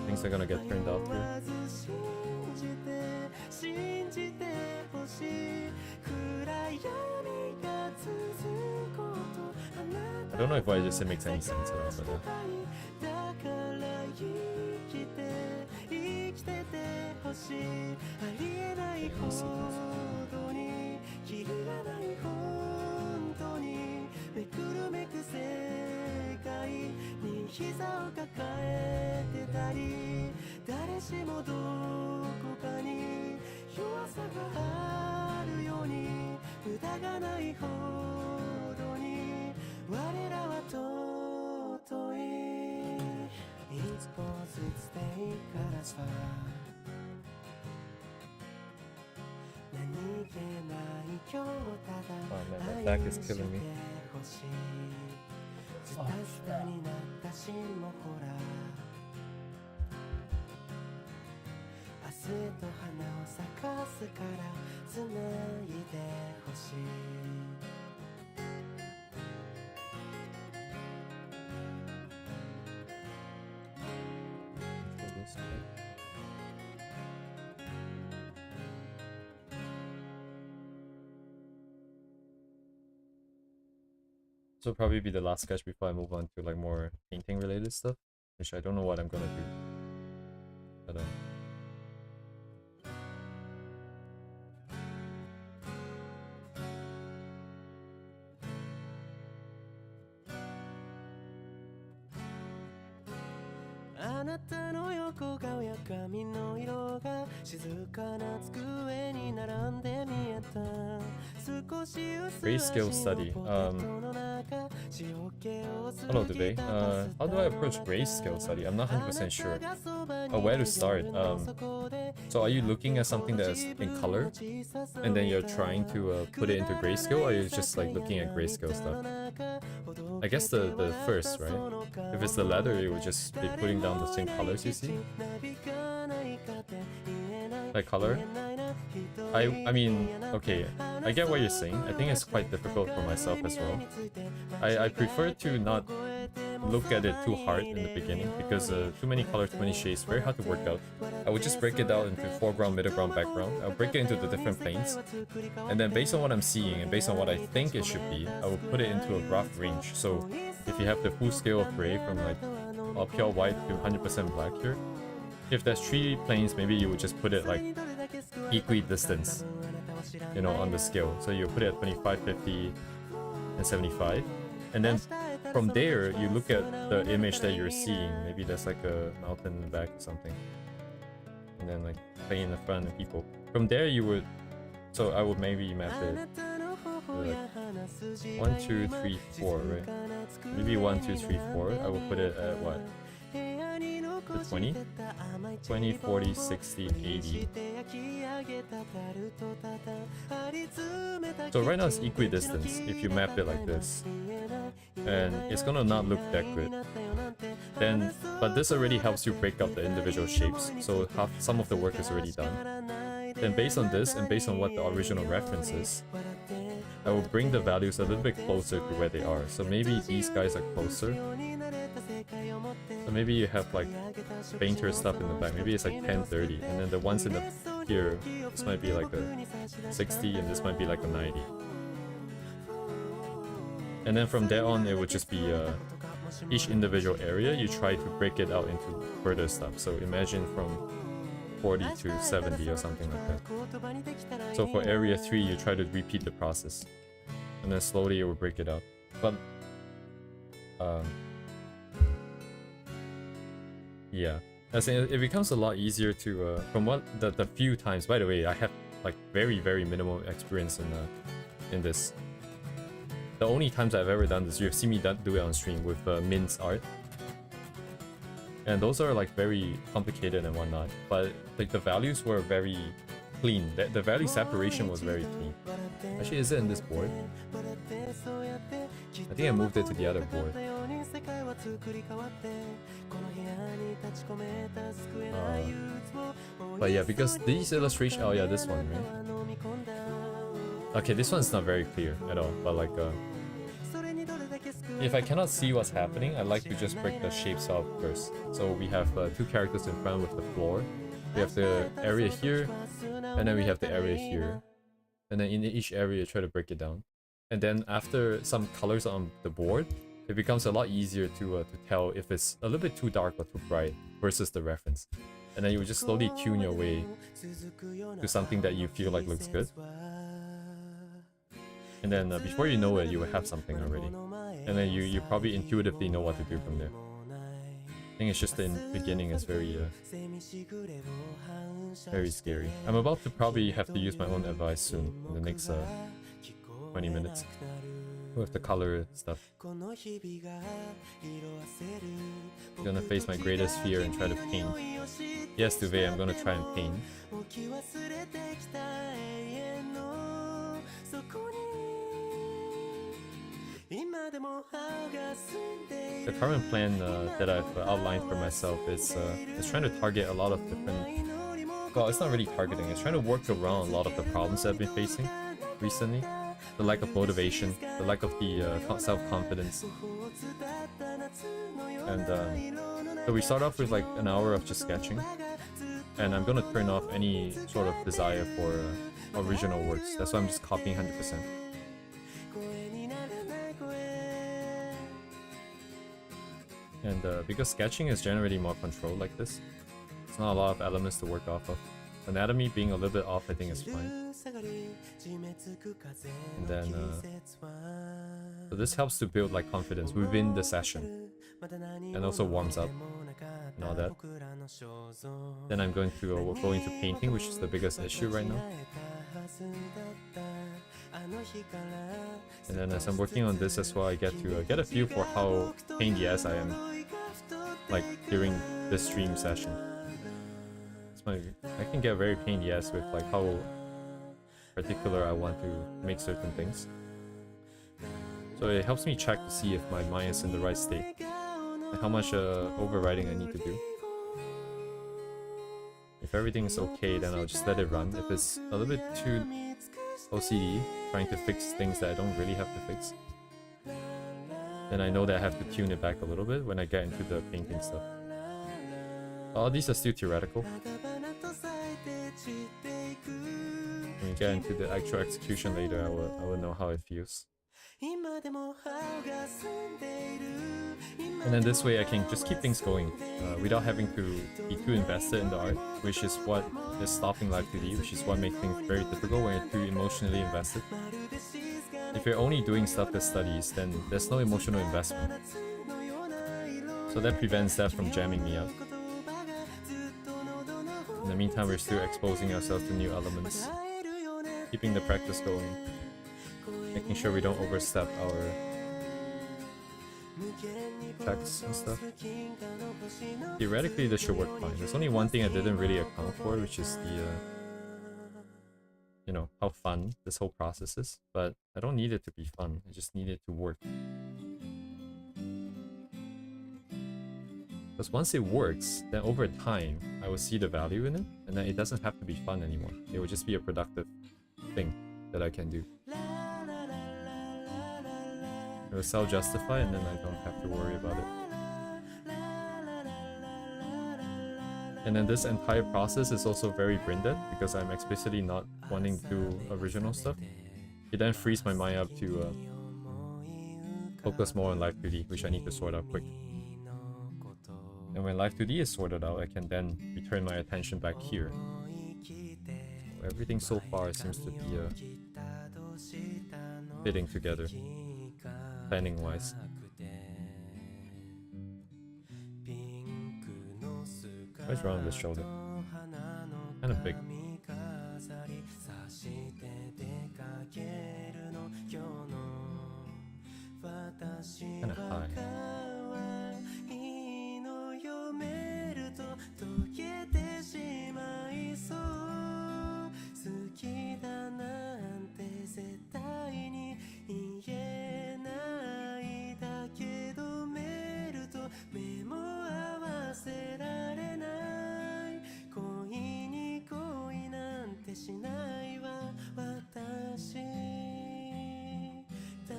Things are gonna get turned off here. I don't know if what I just said makes any sense at all, but oh man, my back is killing me. Oh, this will probably be the last sketch before I move on to like more painting related stuff, which I don't know what I'm gonna do. But grayscale study. Hello today. How do I approach grayscale study? I'm not 100% sure. Where to start? So are you looking at something that's in color, and then you're trying to put it into grayscale, or are you just like looking at grayscale stuff? I guess the first, right? If it's the latter, you would just be putting down the same colors you see. Like color? I mean, okay, I get what you're saying. I think it's quite difficult for myself as well. I prefer to not look at it too hard in the beginning because too many colors, too many shades, very hard to work out. I would just break it out into foreground, middle ground, background. I'll break it into the different planes, and then based on what I'm seeing and based on what I think it should be, I will put it into a rough range. So if you have the full scale of gray from like pure white to 100% black here, if there's 3 planes, maybe you would just put it like equidistance, you know, on the scale. So you put it at 25, 50, and 75. And then from there, you look at the image that you're seeing. Maybe there's like a mountain in the back or something. And then like play in the front and people. From there, you would. So I would maybe map it like 1, 2, 3, 4, right? Maybe 1, 2, 3, 4. I will put it at what? The 20? 20, 40, 60, 80. So right now it's equidistance if you map it like this. And it's gonna not look that good. Then, but this already helps you break up the individual shapes. So some of the work is already done. Then based on this and based on what the original reference is, I will bring the values a little bit closer to where they are. So maybe these guys are closer. So maybe you have like painter stuff in the back. Maybe it's like 10, 30. And then the ones in the here, this might be like a 60 and this might be like a 90. And then from there on, it would just be each individual area, you try to break it out into further stuff. So imagine from 40 to 70 or something like that. So for area 3, you try to repeat the process. And then slowly you will break it out. But yeah, as in, it becomes a lot easier to from what the few times. By the way, I have like very minimal experience in this. The only times I've ever done this, you've seen me do it on stream with Min's art, and those are like very complicated and whatnot. But like the values were very clean. The value separation was very clean. Actually, is it in this board? I think I moved it to the other board. But yeah, because these illustrations. Oh yeah, this one, right? Okay, this one's not very clear at all. But like, if I cannot see what's happening, I like to just break the shapes out first. So we have two characters in front with the floor. We have the area here, and then we have the area here. And then in each area, try to break it down. And then after some colors on the board, it becomes a lot easier to tell if it's a little bit too dark or too bright versus the reference. And then you just slowly tune your way to something that you feel like looks good. And then before you know it, you will have something already. And then you probably intuitively know what to do from there. I think it's just the beginning is very scary. I'm about to probably have to use my own advice soon in the next 20 minutes with the color stuff. I'm gonna face my greatest fear and try to paint. Yes, Duvet, I'm gonna try and paint. The current plan that I've outlined for myself is trying to target a lot of different... Well, it's not really targeting, it's trying to work around a lot of the problems I've been facing recently. The lack of motivation, the lack of the self-confidence. And so we start off with like an hour of just sketching. And I'm gonna turn off any sort of desire for original works. That's why I'm just copying 100%. And because sketching is generally more controlled like this, it's not a lot of elements to work off of. Anatomy being a little bit off, I think is fine. And then, so this helps to build like confidence within the session, and also warms up and all that. Then I'm going to go into painting, which is the biggest issue right now. And then as I'm working on this as well, I get to get a feel for how pain in the ass I am, like during this stream session. I can get very pain in the ass with like how particular I want to make certain things. So it helps me check to see if my mind is in the right state and how much overriding I need to do. If everything is okay, then I'll just let it run. If it's a little bit too OCD, trying to fix things that I don't really have to fix, then I know that I have to tune it back a little bit when I get into the painting stuff. All these are still theoretical. When we get into the actual execution later, I will know how it feels. And then this way I can just keep things going without having to be too invested in the art, which is what is stopping Live 2D, which is what makes things very difficult when you're too emotionally invested. if you're only doing stuff as studies, then there's no emotional investment. So that prevents that from jamming me up. In the meantime, we're still exposing ourselves to new elements, keeping the practice going, making sure we don't overstep our checks and stuff. Theoretically, this should work fine. There's only one thing I didn't really account for, which is the, you know, how fun this whole process is. But I don't need it to be fun. I just need it to work. Because once it works, then over time, I will see the value in it, and then it doesn't have to be fun anymore. It will just be a productive thing that I can do. It will self-justify, and then I don't have to worry about it. And then this entire process is also very brain-dead, because I'm explicitly not wanting to do original stuff. It then frees my mind up to focus more on Live 2D, which I need to sort out quick. And when Live 2D is sorted out, I can then return my attention back here. So everything so far seems to be fitting together, planning-wise. What's wrong with this shoulder? Kind of big. Kind of high.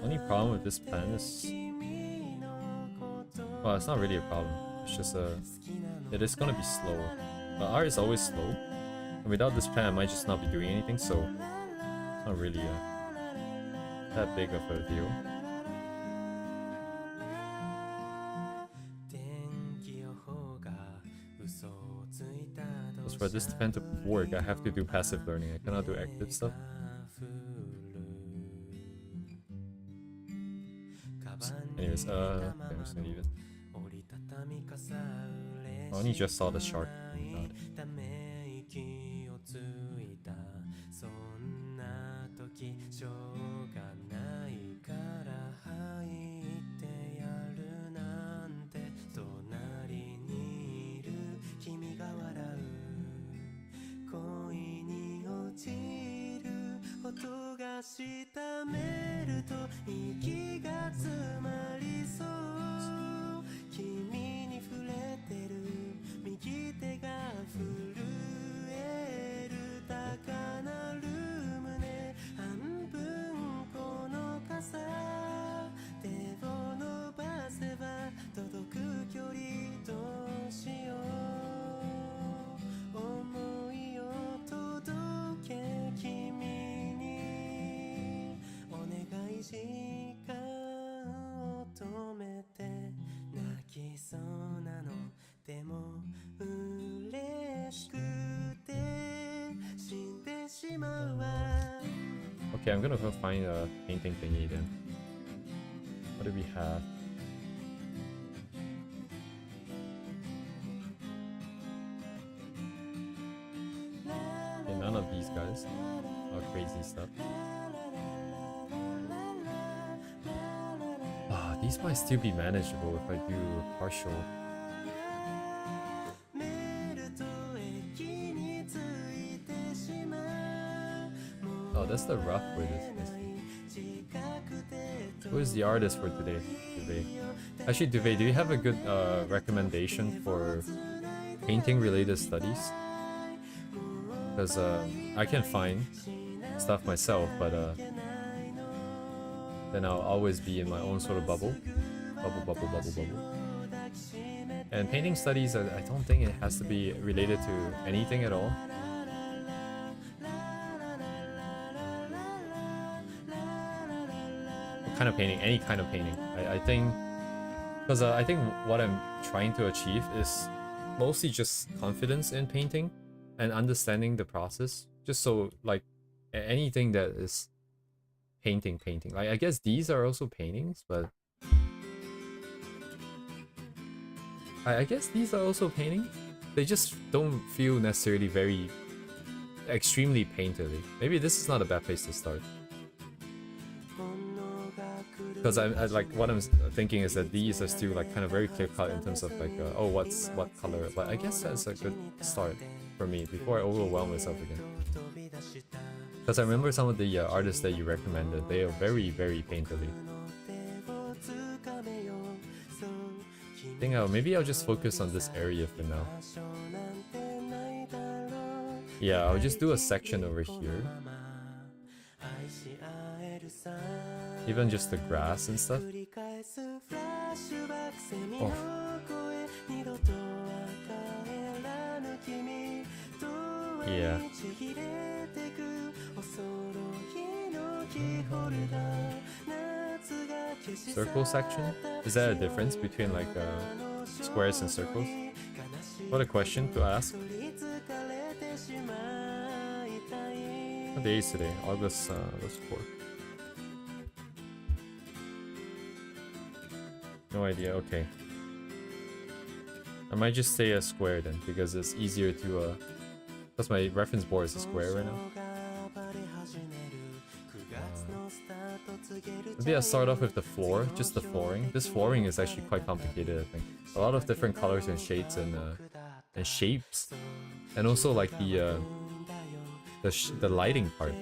Only problem with this plan is, well, it's not really a problem. It's just it is gonna be slow. Art is always slow, and without this plan, I might just not be doing anything. So it's not really that big of a deal. Because for this plan to work, I have to do passive learning. I cannot do active stuff. Anyways, okay, I'm just gonna leave it. I only just saw the shark. Okay, I'm gonna go find a painting thingy then. What do we have? Okay, none of these guys are crazy stuff. These might still be manageable if I do partial. Oh, that's the rough way this is. Who is the artist for today? Duvet. Actually, Duvet, do you have a good recommendation for painting related studies? Because I can find stuff myself, but then I'll always be in my own sort of bubble. Bubble. And painting studies, I don't think it has to be related to anything at all. What kind of painting? Any kind of painting. I think... Because I think what I'm trying to achieve is mostly just confidence in painting and understanding the process. Just so, like, anything that is painting. Like, I guess these are also paintings, but I guess these are also paintings. They just don't feel necessarily very extremely painterly. Maybe this is not a bad place to start. Because I like what I'm thinking is that these are still like kind of very clear cut in terms of like oh what color, but I guess that's a good start for me before I overwhelm myself again. Because I remember some of the artists that you recommended, they are very painterly. I think maybe I'll just focus on this area for now. Yeah, I'll just do a section over here. Even just the grass and stuff. Oh. Yeah. Circle section? Is that a difference between like squares and circles? What a question to ask. What day is today? August 4th. No idea, okay. I might just say a square then, because it's easier to plus my reference board is a square right now. Maybe I'll start off with the floor, just the flooring. This flooring is actually quite complicated, I think. A lot of different colors and shades and shapes. And also like the lighting part.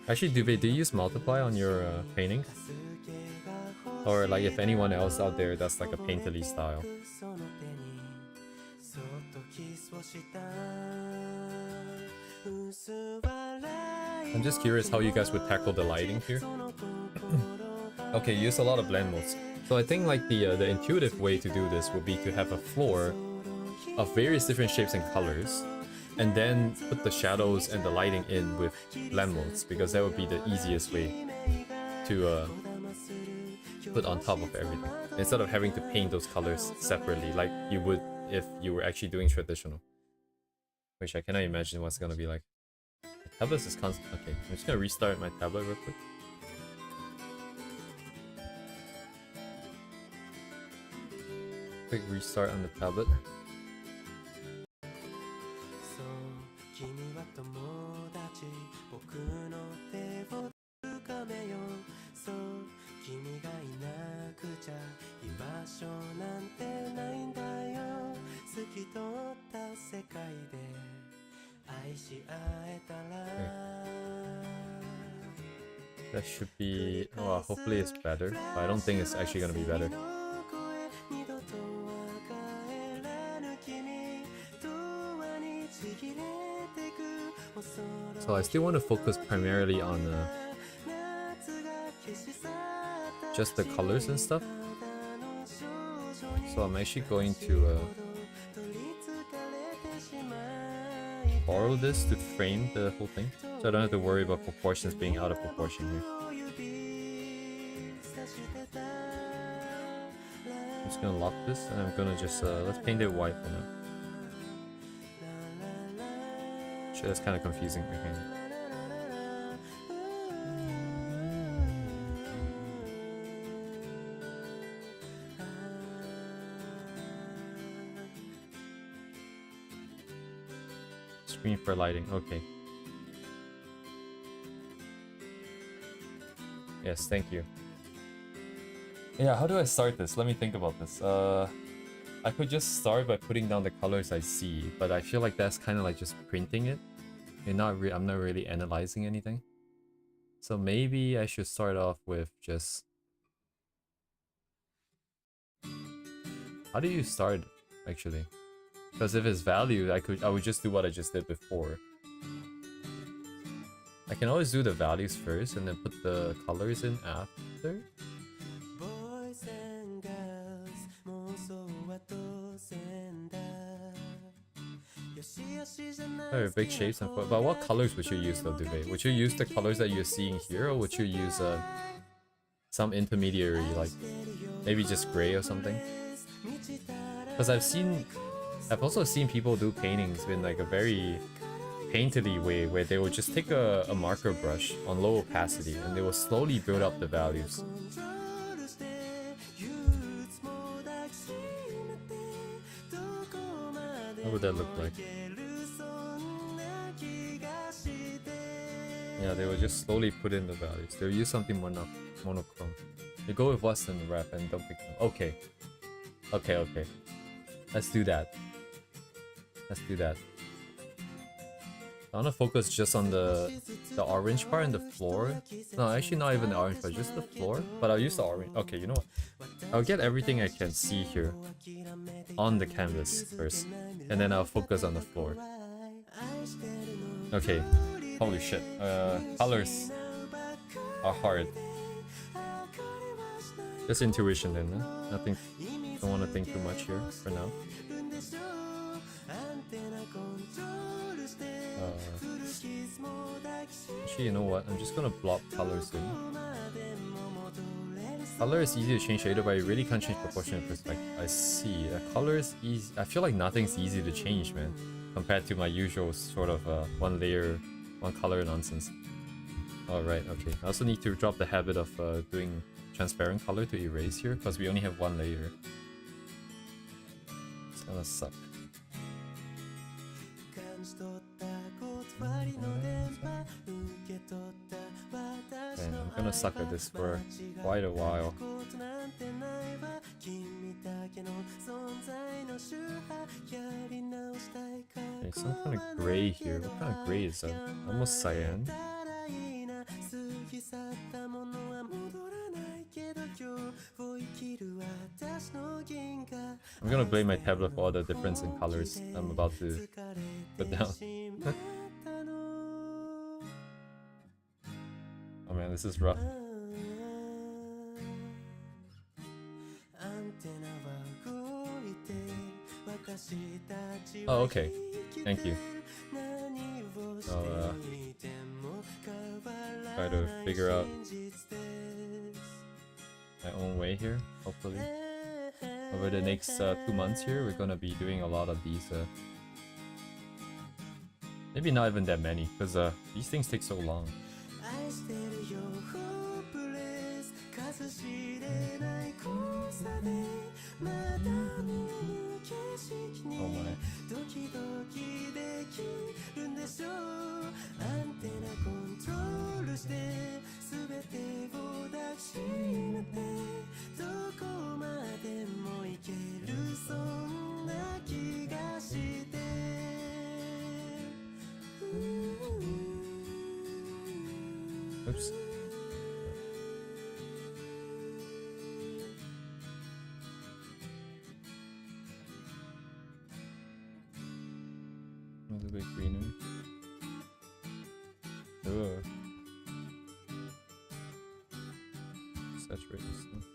Actually, do you use multiply on your paintings? Or like if anyone else out there that's like a painterly style. I'm just curious how you guys would tackle the lighting here. Okay, use a lot of blend modes. So I think like the intuitive way to do this would be to have a floor of various different shapes and colors, and then put the shadows and the lighting in with blend modes, because that would be the easiest way to put on top of everything, instead of having to paint those colors separately like you would if you were actually doing traditional. Which I cannot imagine what's gonna be like. My tablet is constant. Okay, I'm just gonna restart my tablet real quick. Quick restart on the tablet. That should be... well, hopefully it's better, but I don't think it's actually gonna be better. So I still want to focus primarily on just the colors and stuff. So I'm actually going to borrow this to frame the whole thing, so I don't have to worry about proportions being out of proportion here. I'm just gonna lock this, and I'm gonna just let's paint it white for now. Shit, that's kind of confusing. Okay. Screen for lighting, okay. Yes, thank you. Yeah, how do I start this? Let me think about this. I could just start by putting down the colors I see, but I feel like that's kind of like just printing it. And I'm not really analyzing anything. So maybe I should start off with just... how do you start, actually? Because if it's value, I would just do what I just did before. I can always do the values first and then put the colors in after. Very big shapes, but what colors would you use though, Duvay? Would you use the colors that you're seeing here, or would you use some intermediary, like maybe just gray or something? Because I've also seen people do paintings in like a very painterly way where they will just take a marker brush on low opacity and they will slowly build up the values. What would that look like? Yeah, they will just slowly put in the values. They'll use something monochrome. They go with Western rep and don't pick them. Okay. Okay. Let's do that. I want to focus just on the orange part and the floor. No, actually not even the orange part, just the floor. But I'll use the orange. Okay, you know what? I'll get everything I can see here on the canvas first. And then I'll focus on the floor. Okay. Holy shit. Colors are hard. Just intuition then, huh? Nothing. Don't want to think too much here for now. Actually, you know what? I'm just gonna block colors in. Color is easy to change shader, but you really can't change proportion and perspective. I see. Color is easy. I feel like nothing's easy to change, man, compared to my usual sort of one layer, one color nonsense. Alright, okay. I also need to drop the habit of doing transparent color to erase here, because we only have one layer. It's gonna suck. Man, I'm gonna suck at this for quite a while. Okay, some kind of gray here. What kind of gray is that? Almost cyan. I'm gonna blame my tablet for all the difference in colors I'm about to put down. Oh man, this is rough. Oh, okay. Thank you. I'll try to figure out my own way here, hopefully. Over the next 2 months here, we're gonna be doing a lot of these. Maybe not even that many, because these things take so long. Oh my. Oops. A little bit greener. Ugh. Saturate this stuff.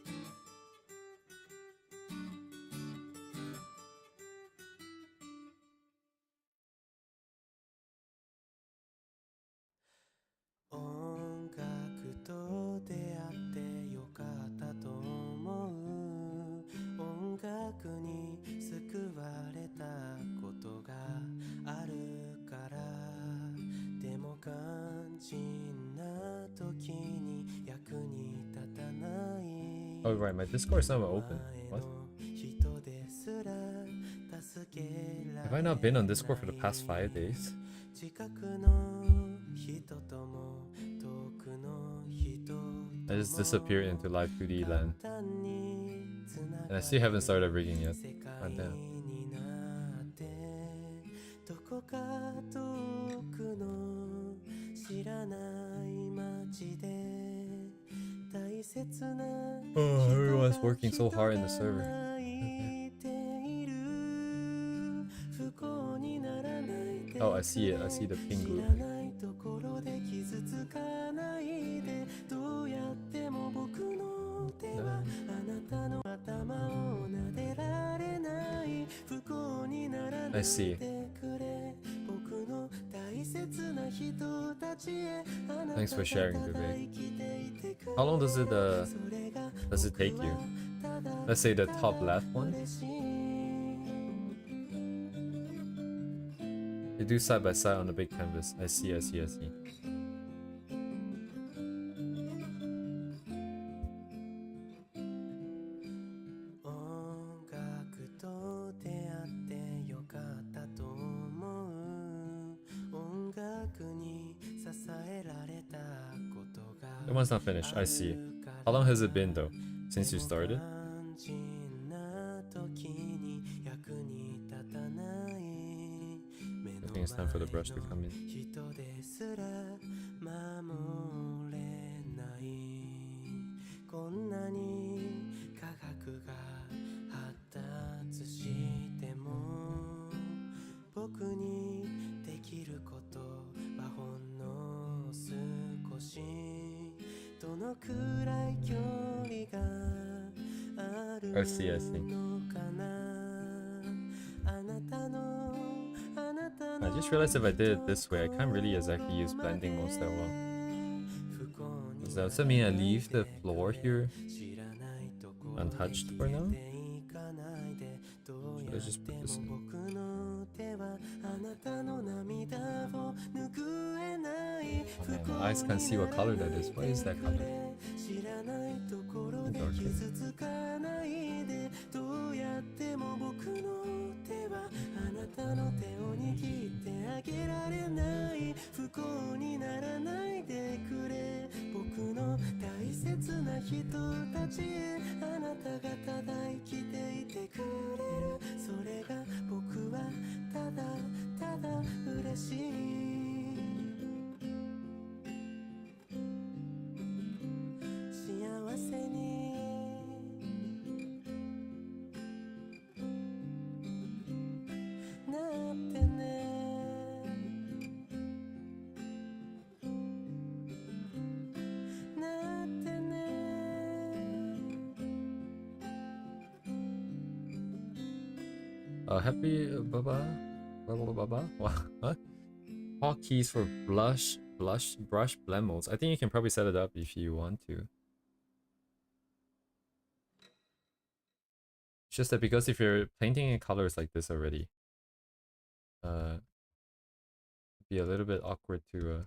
Oh right, my Discord is not open. What? Have I not been on Discord for the past 5 days? I just disappeared into live 2D land. And I still haven't started rigging yet. God damn. Oh, everyone's working so hard in the server. Okay. Oh, I see it. I see the pink group. I see. Thanks for sharing, Vivek. How long does it take you? Let's say the top left one. They do side by side on the big canvas. I see, I see, I see. 音楽と出会ってよかったと思う音楽に支えられたことが That one's not finished. I see. How long has it been though? Since you started? I think it's time for the brush to come in. 人ですら守れないこんなに科学が発達しても僕にできることはほんの少しどのくらい距離がある I see, I see. のかなあなたの I just realized if I did it this way, I can't really exactly use blending modes that well. Does that also mean I leave the floor here untouched for now? Should I just put this in? Oh man, my eyes can't see what color that is. What is that color? Happy Baba? What? Hotkeys for brush blend modes. I think you can probably set it up if you want to. It's just that because if you're painting in colors like this already, it'd be a little bit awkward to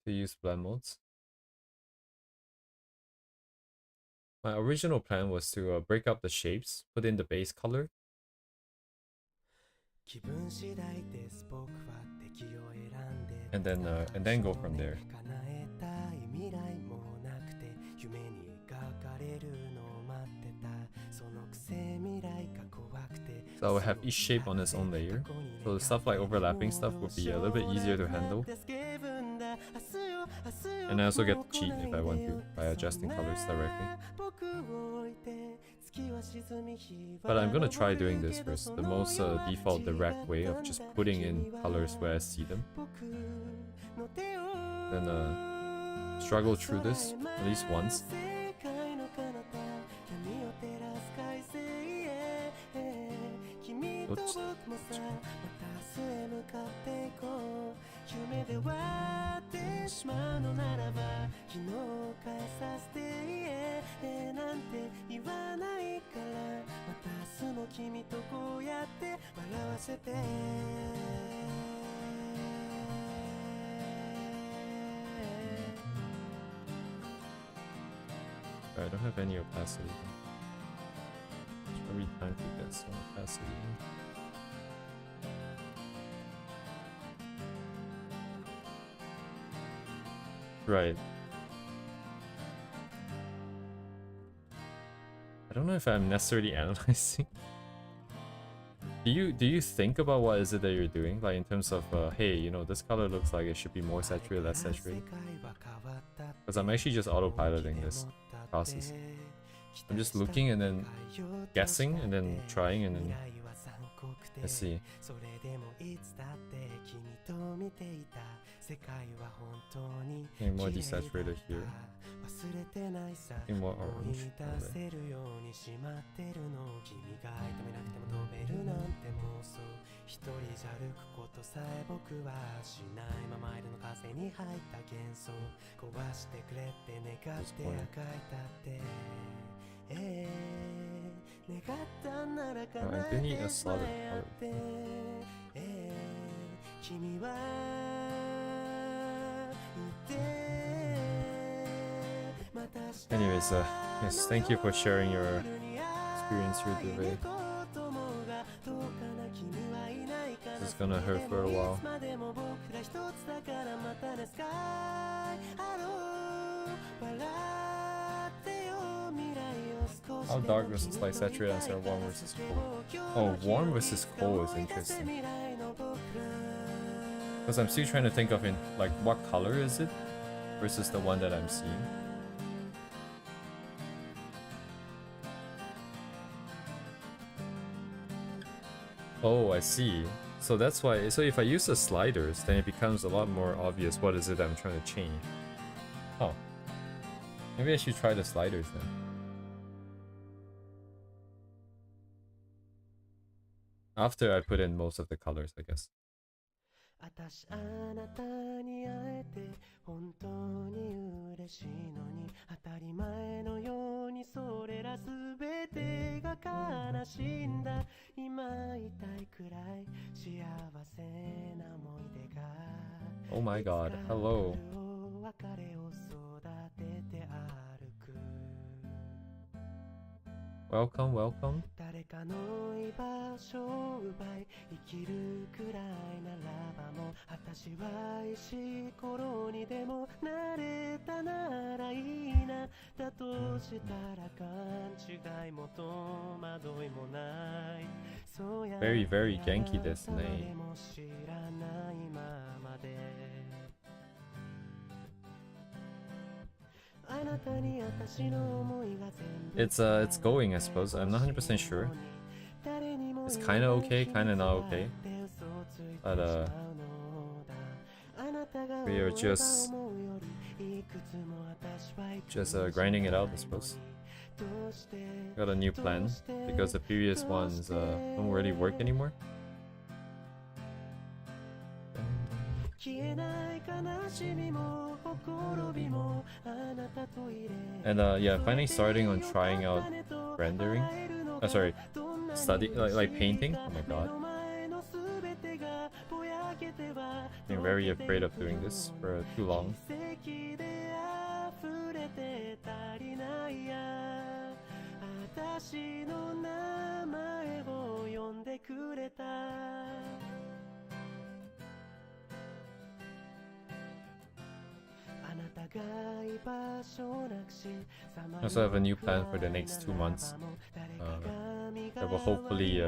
use blend modes. My original plan was to break up the shapes, put in the base color, and then go from there. So I will have each shape on its own layer, so the stuff like overlapping stuff would be a little bit easier to handle. And I also get to cheat if I want to by adjusting colors directly. But I'm gonna try doing this first, the most default direct way of just putting in colors where I see them. Then struggle through this at least once. Oops. I don't have any opacity. It's probably time to get some opacity. Right. I don't know if I'm necessarily analyzing. Do you think about what is it that you're doing? Like in terms of, hey, you know, this color looks like it should be more saturated, less saturated? Because I'm actually just autopiloting this process. I'm just looking and then guessing and then trying and then let's see. Getting more desaturated here. Getting more orange. Oh, I do need a solid color. Anyways, yes, thank you for sharing your experience here, Duvet. This is gonna hurt for a while. How dark versus light saturated answer, warm versus cold? Oh, warm versus cold is interesting. Because I'm still trying to think of in like what color is it versus the one that I'm seeing. Oh, I see. So that's why. So if I use the sliders, then it becomes a lot more obvious what is it I'm trying to change. Oh, maybe I should try the sliders then. After I put in most of the colors, I guess. 私あなたに会えて本当に嬉しいのに当たり前のようにそれらすべてが悲しいんだ今痛いくらい幸せな思い出が Oh my god, hello. 別れを育てて歩く Welcome, welcome. 誰かの居場所を奪い生きるくらいならばもう私は石ころにでもなれたならいいなだとしたら勘違いも戸惑いもない Very, very Genki ですね。知らないままで It's going, I suppose. I'm not 100% sure. It's kind of okay, kind of not okay. But we are just grinding it out, I suppose. Got a new plan because the previous ones don't really work anymore. And yeah, finally starting on trying out rendering. Sorry, like painting. Oh my god. Being very afraid of doing this for too long. I also have a new plan for the next 2 months that will hopefully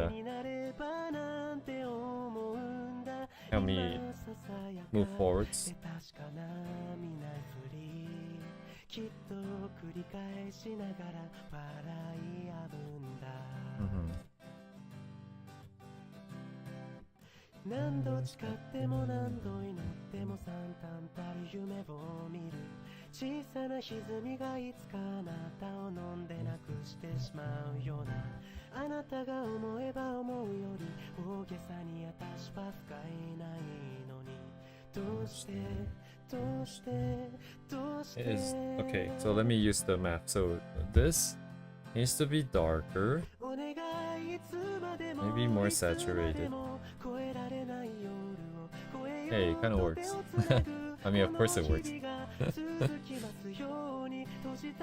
help me move forwards. Mm-hmm. 何度誓っても何度祈っても惨憺たる夢を見る小さな歪みがいつかあなたを飲んでなくしてしまうようなあなたが思えば思うより大げさに私は不甲斐ないのにどうしてどうしてどうして Okay, so let me use the map. So this needs to be darker, maybe more saturated. Hey, it kind of works. I mean, of course it works.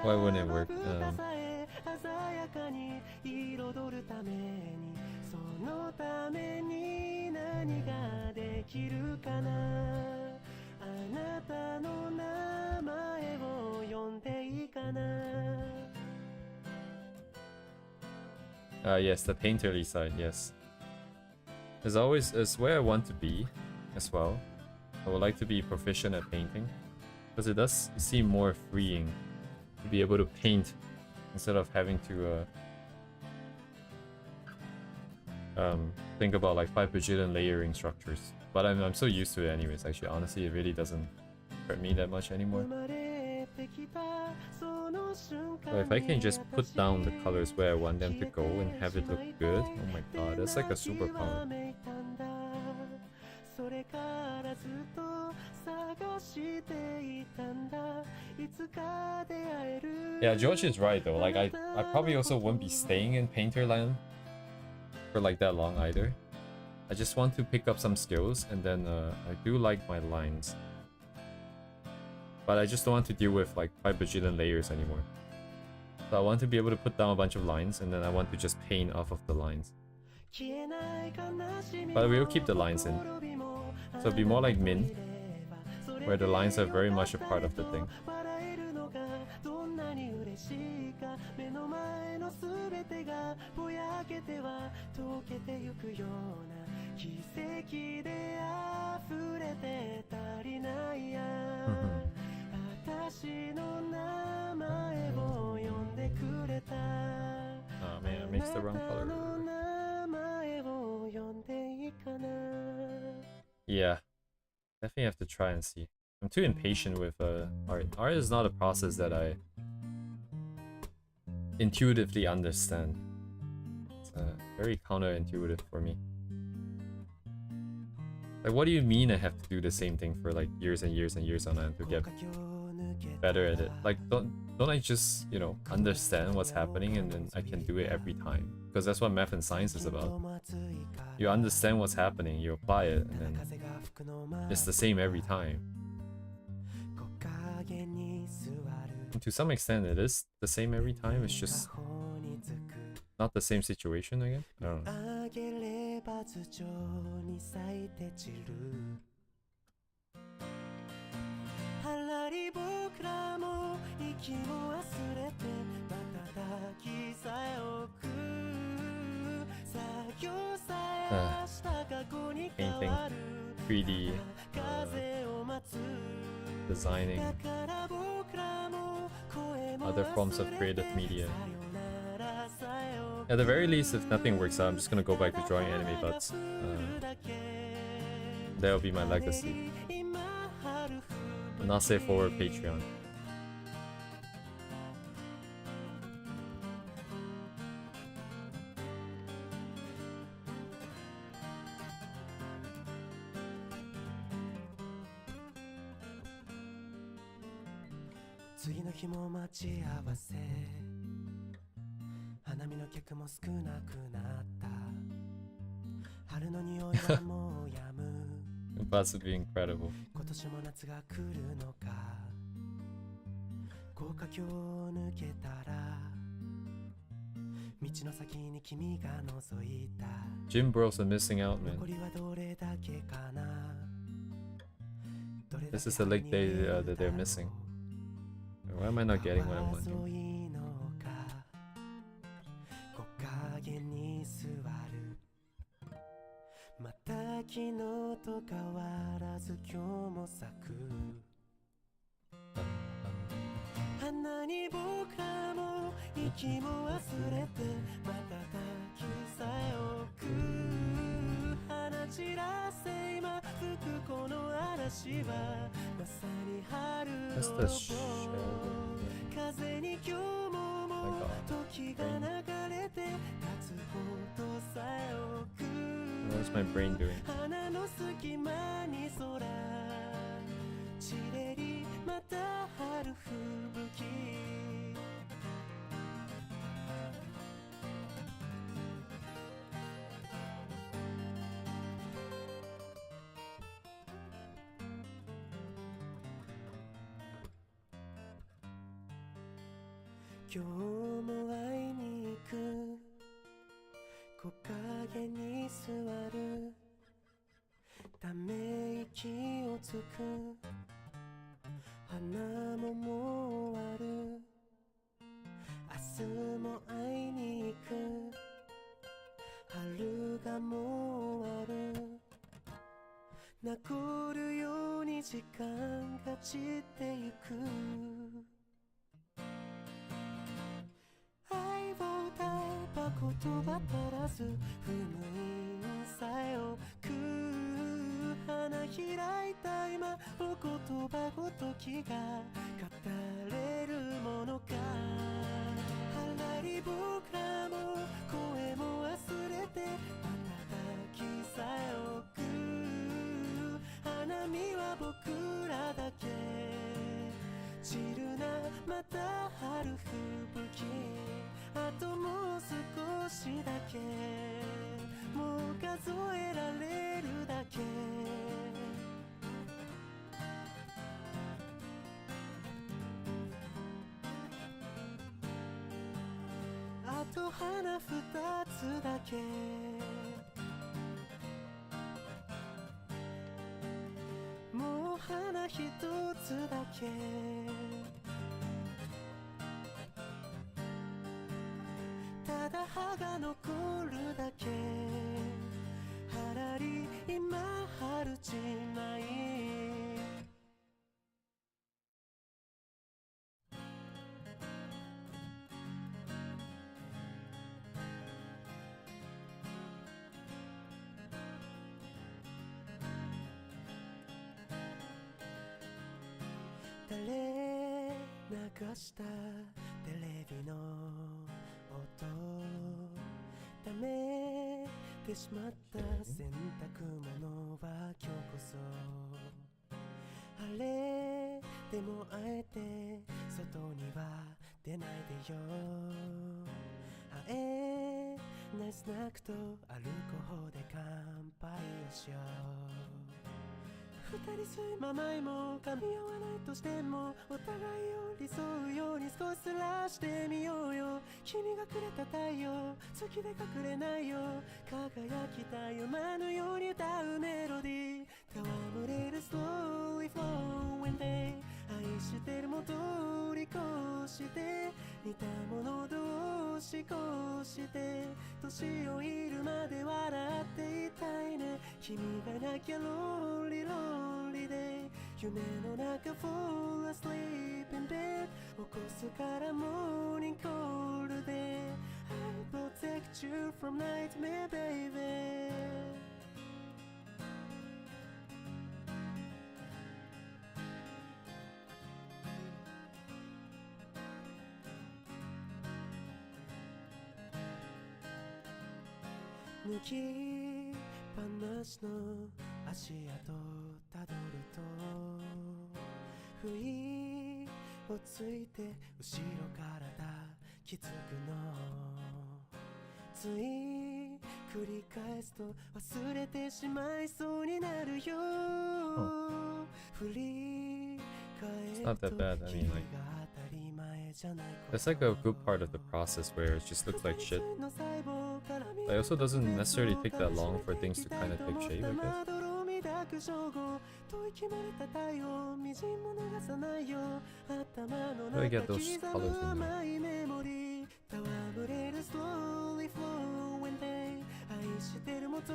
Why wouldn't it work? Yes, the painterly side, yes. It's where I want to be as well. I would like to be proficient at painting because it does seem more freeing to be able to paint instead of having to think about like 5 bajillion layering structures. But I'm so used to it anyways. Actually, honestly, it really doesn't hurt me that much anymore. So if I can just put down the colors where I want them to go and have it look good, oh my god, that's like a superpower. Yeah, George is right though. Like I probably also wouldn't be staying in Painterland for like that long either. I just want to pick up some skills, and then I do like my lines. But I just don't want to deal with like 5 bajillion layers anymore. So I want to be able to put down a bunch of lines, and then I want to just paint off of the lines. But we'll keep the lines in. So it'll be more like Min, where the lines are very much a part of the thing. Oh man, I mixed the wrong color. Yeah, definitely have to try and see. I'm too impatient with art. Art is not a process that I intuitively understand. It's very counterintuitive for me. Like, what do you mean I have to do the same thing for like years and years and years on end to get better at it? Like, don't I just, you know, understand what's happening and then I can do it every time? Because that's what math and science is about. You understand what's happening, you apply it, and then it's the same every time. And to some extent it is the same every time, it's just not the same situation again. I don't know. Painting, 3D, designing, other forms of creative media. At the very least, if nothing works out, I'm just gonna go back to drawing anime butts. That'll be my legacy. Not safe for Patreon. Butts would be incredible. Gym bros are missing out, man. This is the leg day that they're missing. Why am I not getting what I'm wanting? That's the shell. Oh my god. What's my brain doing? と花二つだけもう花一つだけただ葉が残るだけはらり今春ちまい垂れ流したテレビの音ためてしまった洗濯物は今日こそ晴れでもあえて外には出ないでよあえないスナックとアルコールで乾杯をしよう二人吸いままいも噛み合わないとしてもお互い寄り添うように少しずらしてみようよ君がくれた太陽月で隠れないよ輝きた夜間のように歌うメロディー戯れる slowly flowing day 愛してるも通り越して似たもの同士越して年老いるまで笑っていたいね君がなきゃローリローリで夢の中 fall asleep in bed 起こすからモーニングコールで I protect you from nightmare baby抜きっぱなしの足跡たどると不意をついて後ろから抱きつくのつい繰り返すと忘れてしまいそうになるよ振り返 It's not that bad. I mean, like, it's like a good part of the process where it just looks like shit. It also doesn't necessarily take that long for things to kind of take shape, I guess. 吐息漏れた太陽みじんも逃さないよ頭の How do I 中 get those 刻 colors む in 甘 there? いメモリー戯れる slowly flowing day 愛してるも通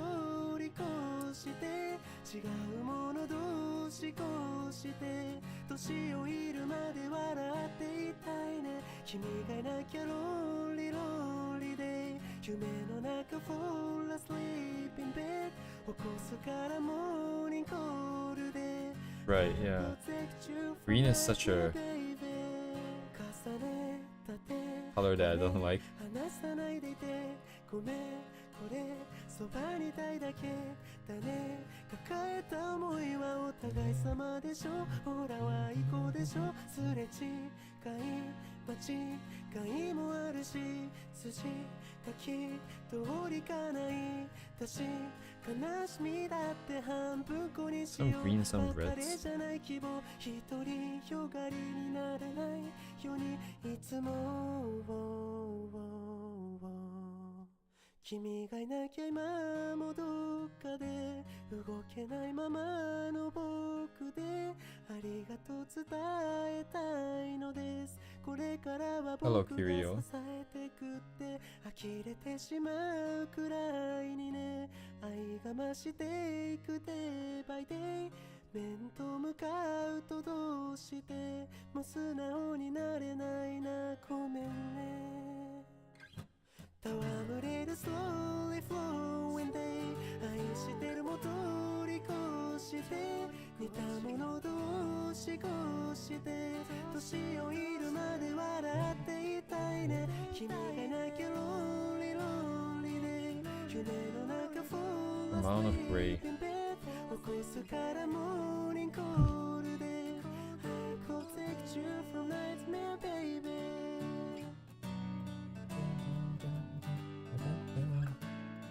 り越して違うもの同士越して年老いるまで笑っていたいね君がいなきゃローリローリで夢の中 fall asleep in bed 起こすからモーニングコールで Right, yeah. Green is such a color that I don't like. 離さないでいてごめんこれそばにいたいだけだね抱えた想いはお互い様でしょほらは行こうでしょすれ違い間違いもあるし筋がき通りかないだし悲しみだって半分こにしよ Some green, some 別 reds. れじゃない希望一人よがりになれないようにいつも君がいなきゃ今もどっかで動けないままの僕でありがとう伝えたいのですこれからは僕が Hello, 支 Kirio. えてくって呆れてしまうくらいにね愛が増していく day by day 面と向かうとどうしてもう素直になれないなごめんね戯れる slowly flowing day 愛してるも通り越して似たもの同士越して年老いるまで笑っていたいね君がいなきゃローリローリで夢の中 fall Amount of gray. asleep in bed 起こすからモーニングコールで I protect you from nightmare baby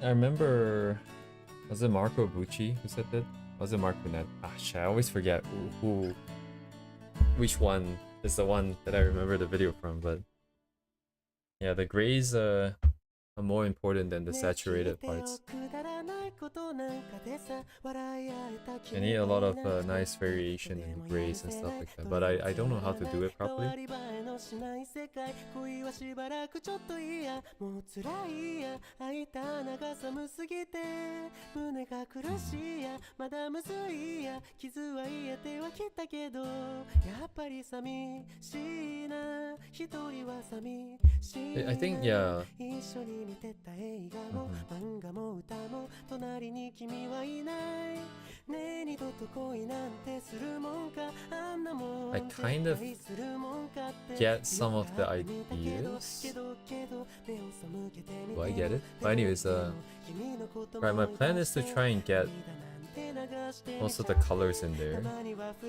I remember, was it Marco Bucci who said that? Was it Mark Burnett? Ah, shit, I always forget which one is the one that I remember the video from, but Yeah, the grays are more important than the saturated parts. I need a lot of nice variation in the grays and stuff like that, but I don't know how to do it properly. I think, yeah. I kind of get some of the ideas. Do I get it? But anyways, right, my plan is to try and get most of the colors in there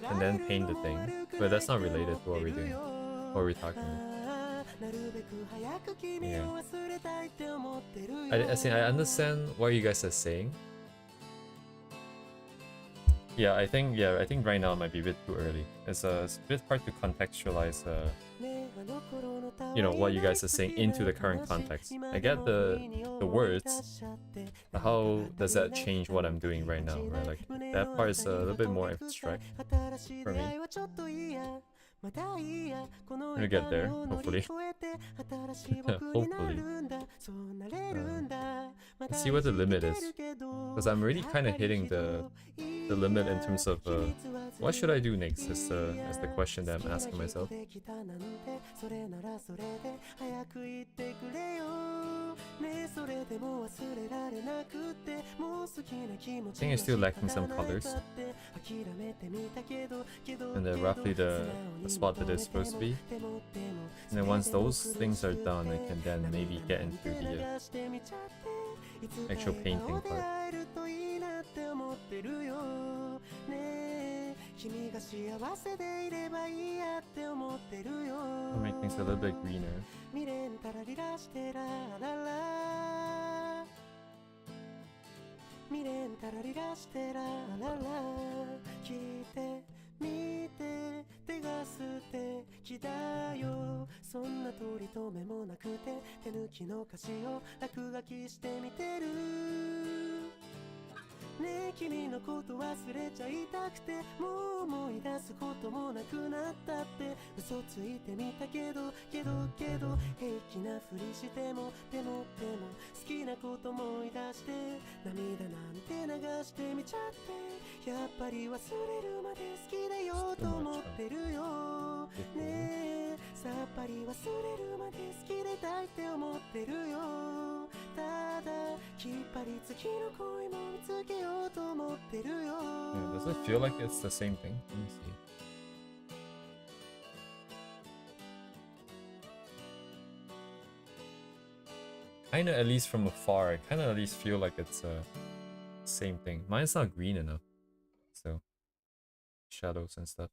and then paint the thing. But that's not related to what we're doing. What we're talking about. Yeah. I understand what you guys are saying. Yeah, I think right now it might be a bit too early. It's a bit hard to contextualize you know, what you guys are saying into the current context. I get the words, but how does that change what I'm doing right now, right? Like that part is a little bit more abstract for me. We'll get there, hopefully. Hopefully. Let's see what the limit is. Because I'm really kind of hitting the limit in terms of what should I do next is the question that I'm asking myself. I think I'm still lacking some colors. And then roughly the spot that it's supposed to be. And then once those things are done, I can then maybe get into the actual painting part. I'll make things a little bit greener. Yeah, does it feel like it's the same thing? Let me see. Kinda, at least from afar, I kinda at least feel like it's same thing. Mine's not green enough, so shadows and stuff.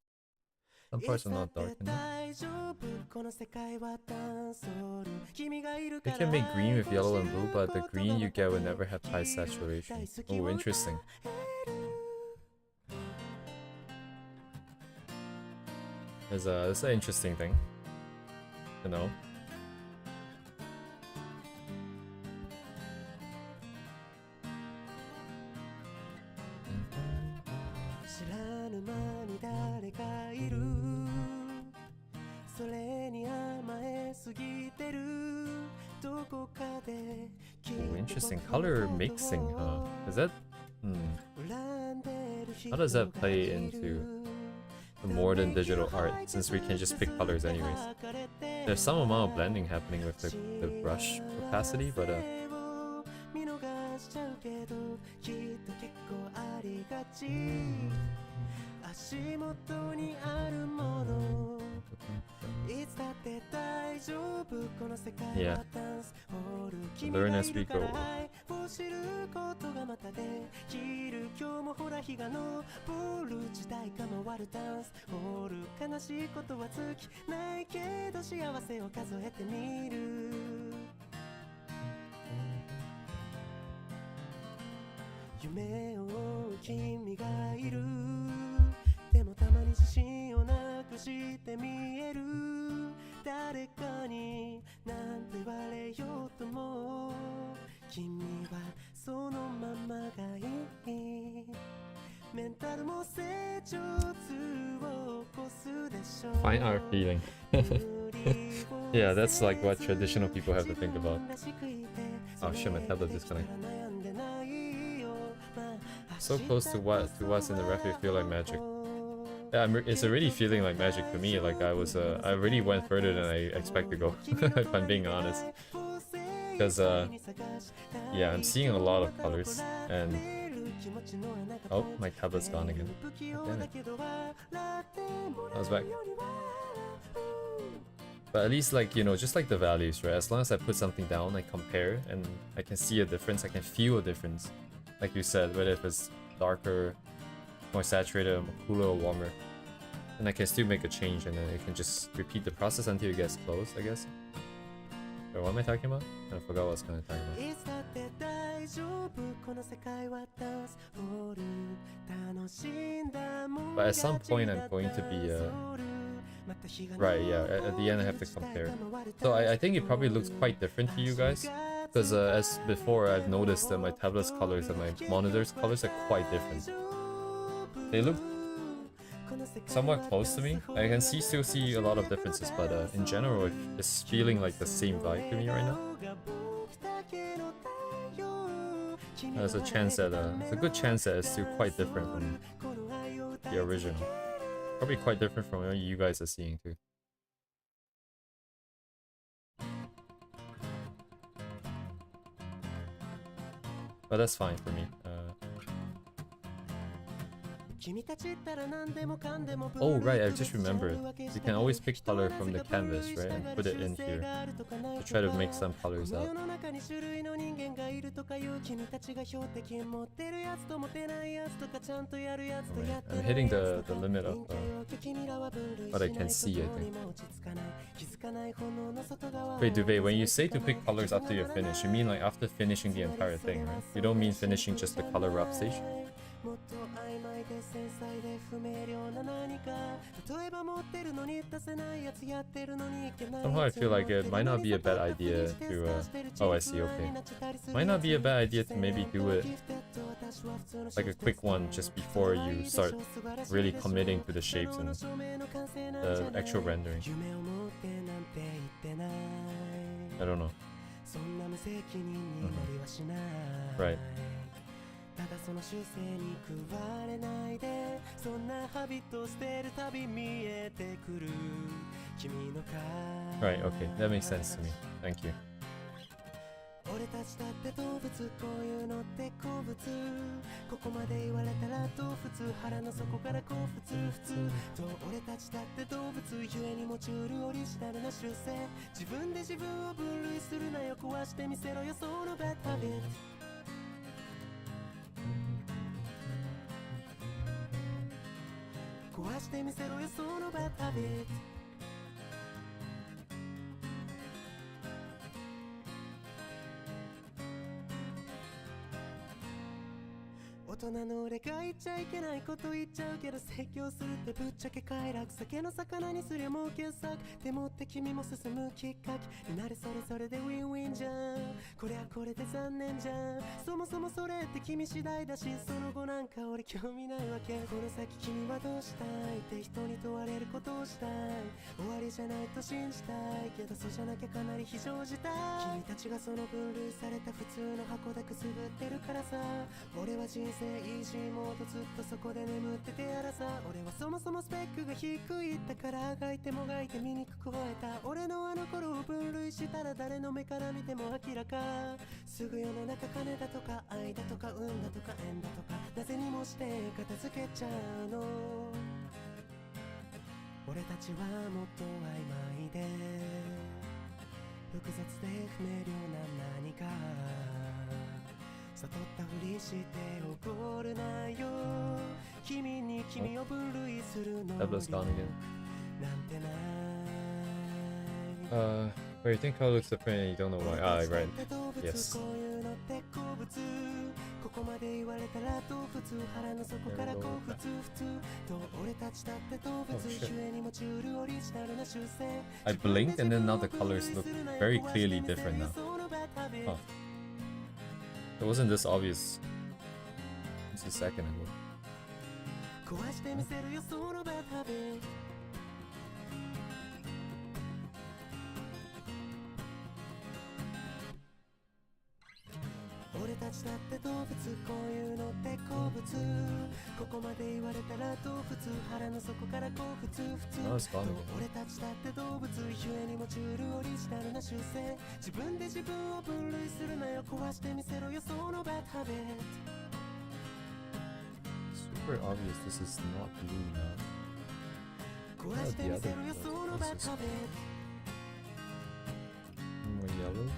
Some parts are not dark enough. They can make green with yellow and blue, but the green you get will never have high saturation. Oh, interesting. That's an interesting thing to know. Oh, interesting. Color mixing, huh? Is that... How does that play into the modern digital art, since we can just pick colors anyways? There's some amount of blending happening with the brush opacity, but yeah, learn as we go. Fine art feeling. Yeah, that's like what traditional people have to think about. Oh shit, my tablet disconnected. So close to what's in the ref, feel like magic. Yeah, it's already feeling like magic to me. Like I already went further than I expect to go, if I'm being honest. Because yeah, I'm seeing a lot of colors, and oh, my tablet's gone again. Damn it. I was back. But at least, like, you know, just like the values, right? As long as I put something down, I compare, and I can see a difference, I can feel a difference. Like you said, whether if it's darker, more saturated, cooler or warmer. And I can still make a change, and then it can just repeat the process until it gets close, I guess. Or what am I talking about? I forgot what I was going to talk about. But at some point I'm going to be right, yeah, at the end I have to compare. So I think it probably looks quite different to you guys. Because as before, I've noticed that my tablet's colors and my monitor's colors are quite different. They look somewhat close to me. I can still see a lot of differences, but in general, it's feeling like the same vibe to me right now. There's a chance that it's a good chance that it's still quite different from the original. Probably quite different from what you guys are seeing too. But that's fine for me. Oh right, I just remembered. You can always pick color from the canvas, right? And put it in here. To try to make some colors out. I'm hitting the limit of what I can see, I think. Wait, Duvet, when you say to pick colors after you're finished, you mean like after finishing the entire thing, right? You don't mean finishing just the color up stage? Somehow I feel like it might not be a bad idea to oh, I see, okay. Might not be a bad idea to maybe do it like a quick one just before you start really committing to the shapes and the actual rendering. I don't know. Right. Right, okay, that makes sense to me. Thank you. Tablet's gone again. Wait, you think color looks different and you don't know why? Ah, right. Yes. Oh shit. I blinked and then now the colors look very clearly different now. Huh. It wasn't this obvious just a second ago. たちだって動物こういうのって好物ここまで言われたらどう普通腹の底からこう普通俺たちだって動物ゆえにもチュールオリジナルな習性自分で自分を分類するなよ壊してみせろよそのバッドハビット Super obvious this is not blue now. 壊してみせろよそのバッドハビット More yellow.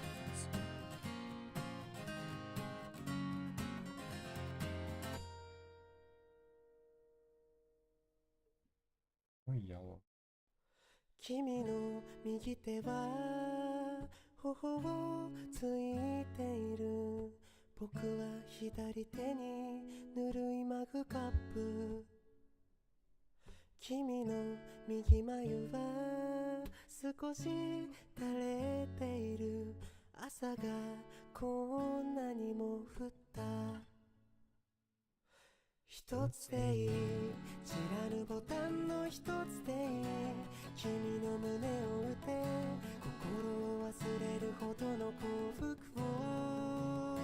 More yellow. 君の右手は頬をついている僕は左手にぬるいマグカップ君の右眉は少し垂れている朝がこんなにも降った一つでいい知らぬボタンの一つでいい君の胸を打て心を忘れるほどの幸福を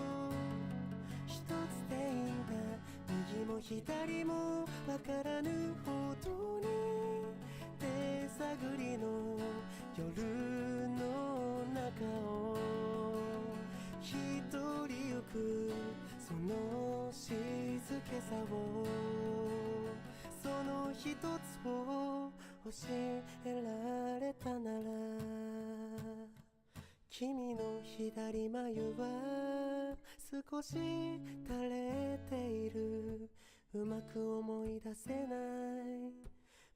一つでいいんだ右も左もわからぬほどに手探りの夜の中を一人行くその静けさをその一つを教えられたなら君の左眉は少し垂れているうまく思い出せない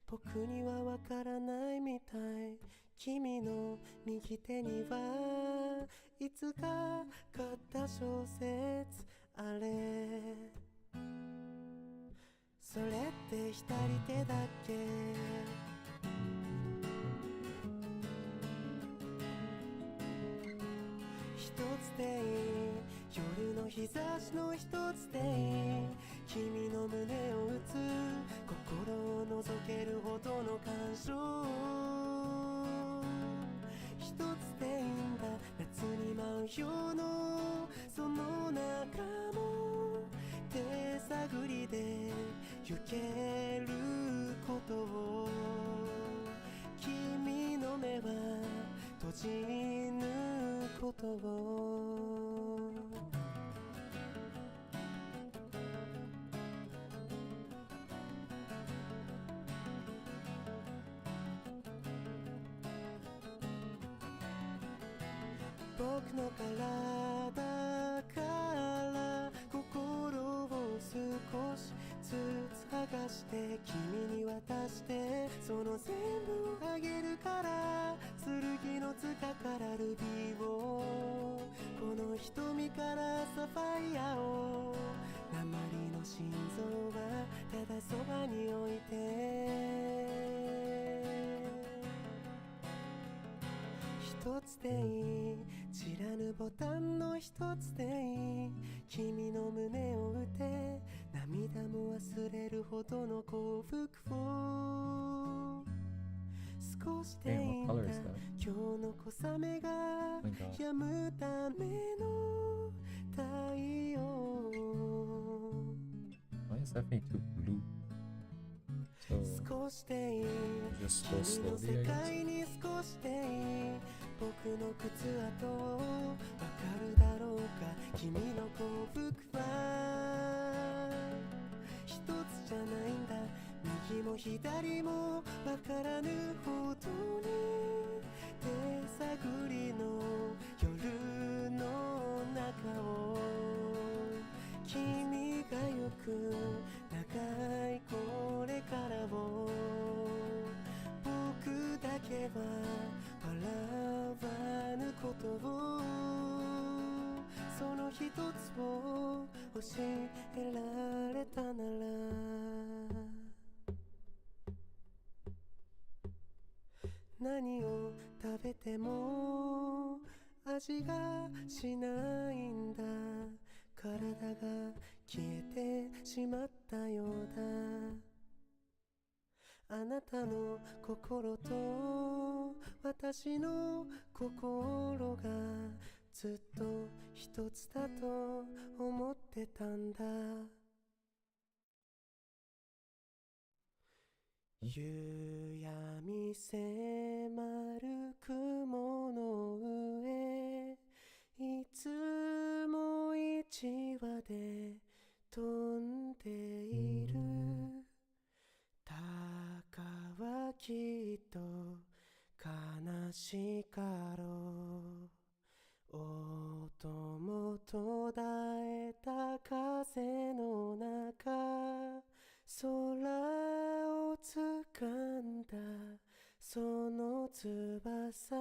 僕にはわからないみたい君の右手にはいつか買った小説あれそれって左手だっけ一つでいい夜の日差しの一つでいい君の胸を打つ心を覗けるほどの感傷一つでいいんだ夏に舞うようのその中も手探りで行けることを君の目は閉じぬことを僕の体から心を少しずつ剥がして君に渡してその全部をあげるから剣の塚からルビーをこの瞳からサファイアを鉛の心臓はただそばに置いて一つでいい知らぬボタンの一つでいい君の胸を打て涙も忘れるほどの幸福を少しでいいんだ今日の小雨が止むための太陽 Why is that thing too blue? So 少しでいい just go 君の slowly, 世 I 界 guess. に少しでいい僕の靴跡わかるだろうか君の幸福は一つじゃないんだ右も左もわからぬほどに手探りの夜の中を君が行く長いこれからを僕だけは笑わぬことをその一つを教えられたなら何を食べても味がしないんだ体が消えてしまったようだあなたの心と私の心がずっと一つだと思ってたんだ。夕闇迫る雲の上、いつも一羽で飛んでいる。たかはきっと悲しかろう。音も途絶えた風の中、空を掴んだその翼、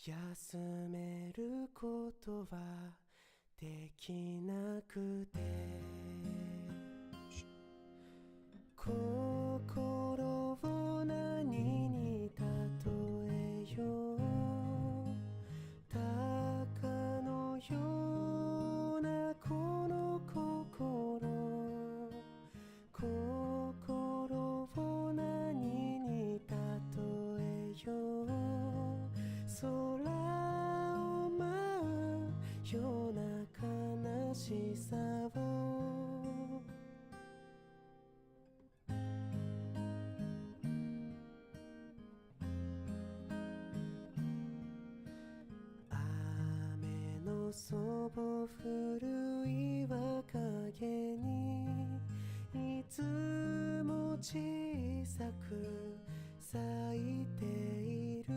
休めることはできなくて、心を何に例えよう。鷹のようなこの心を何に例えよう。空を舞うような悲しさを、雨のそぼ降る岩陰にいつも小さく咲いている。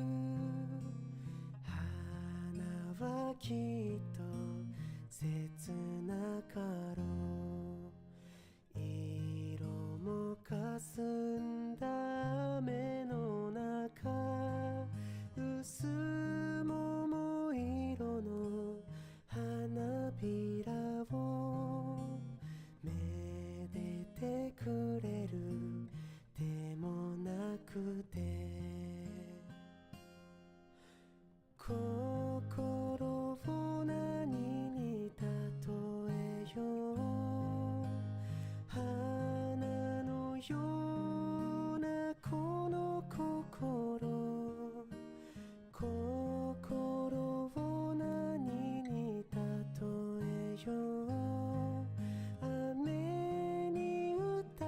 花はきっと切なかろう。色も霞んだ雨の中、薄桃色の花びらをめでてくれるでもなくて、心を何に例えよう。花のようなこの心を何に例えよう。雨に打た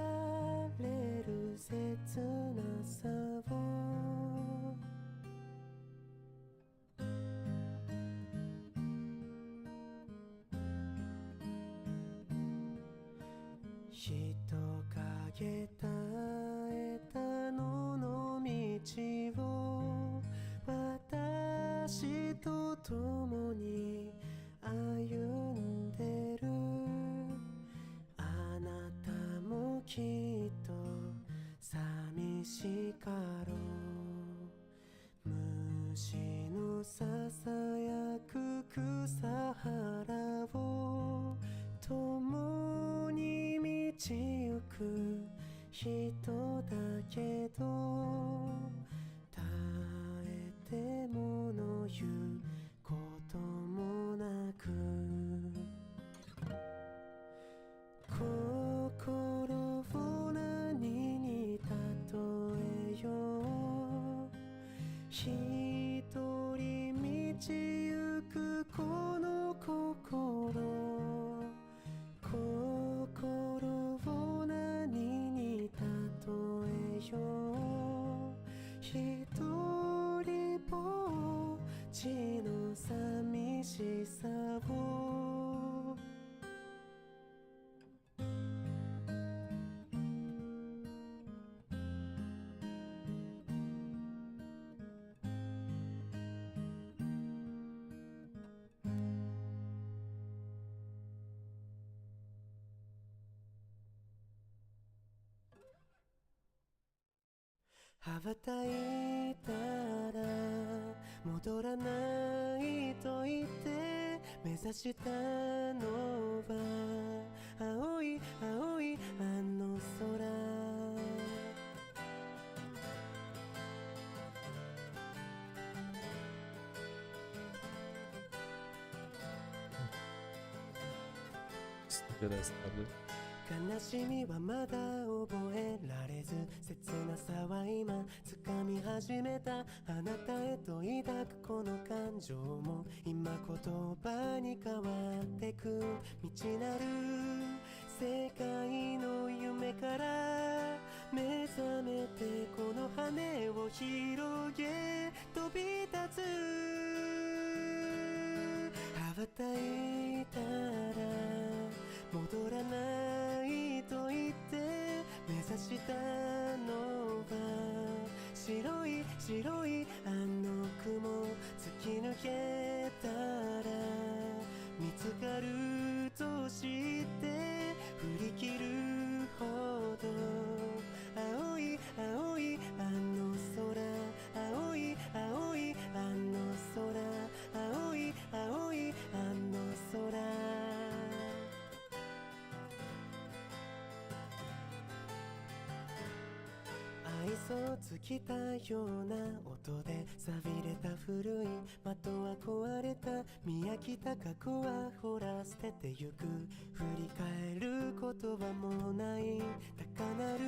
れる切なさを、人影絶えた野の道を私と共に歩んでる。あなたもきっと寂しかろう。虫のささやく草原を共に道行く人だけど、耐えてもの言うこともなく、心を何に例えよう。一人道行くこの心を何に例えよう。一人ぼっちの寂しさを、羽ばたいたら戻らないと言って目指したのは青い青いあの空。Stupid as tablet. 悲しみはまだ覚えられず切なさは今掴み始めたあなたへと抱くこの感情も今言葉に変わってく未知なる世界の夢から目覚めてこの羽を広げ飛び立つ羽ばたいたら戻らないと言って目指したのは白い白いあの雲突き抜けたら見つかると知って振り切るほど青い青いあの空青い青いあの空青い青いあの空愛想尽きたような音で錆びれた古い的は壊れた見飽きた過去はほら捨ててゆく振り返ることはもうない高鳴る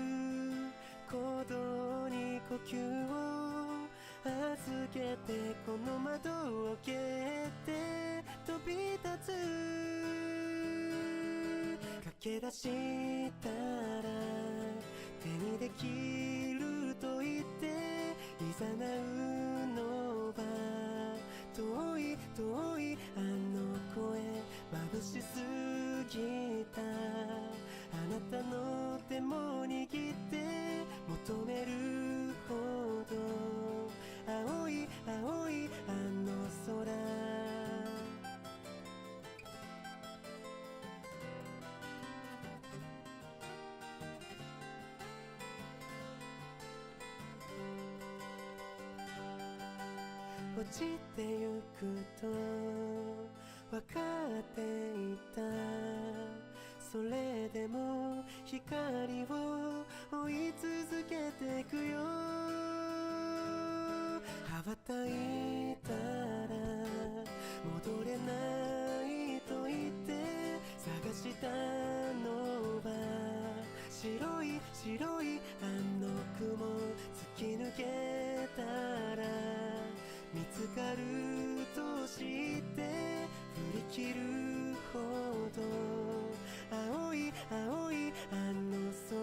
鼓動に呼吸を預けてこの窓を蹴って飛び立つ駆け出したら手にできると言って誘うのは遠い遠いあの声眩しすぎたあなたの手も握って求めるほど青い青いあの空落ちてゆくと分かっていたそれでも光を追い続けてくよ羽ばたいたら戻れないと言って探したのは白い白いあの雲突き抜けたら見つかると知って振り切るほど青い青いあの空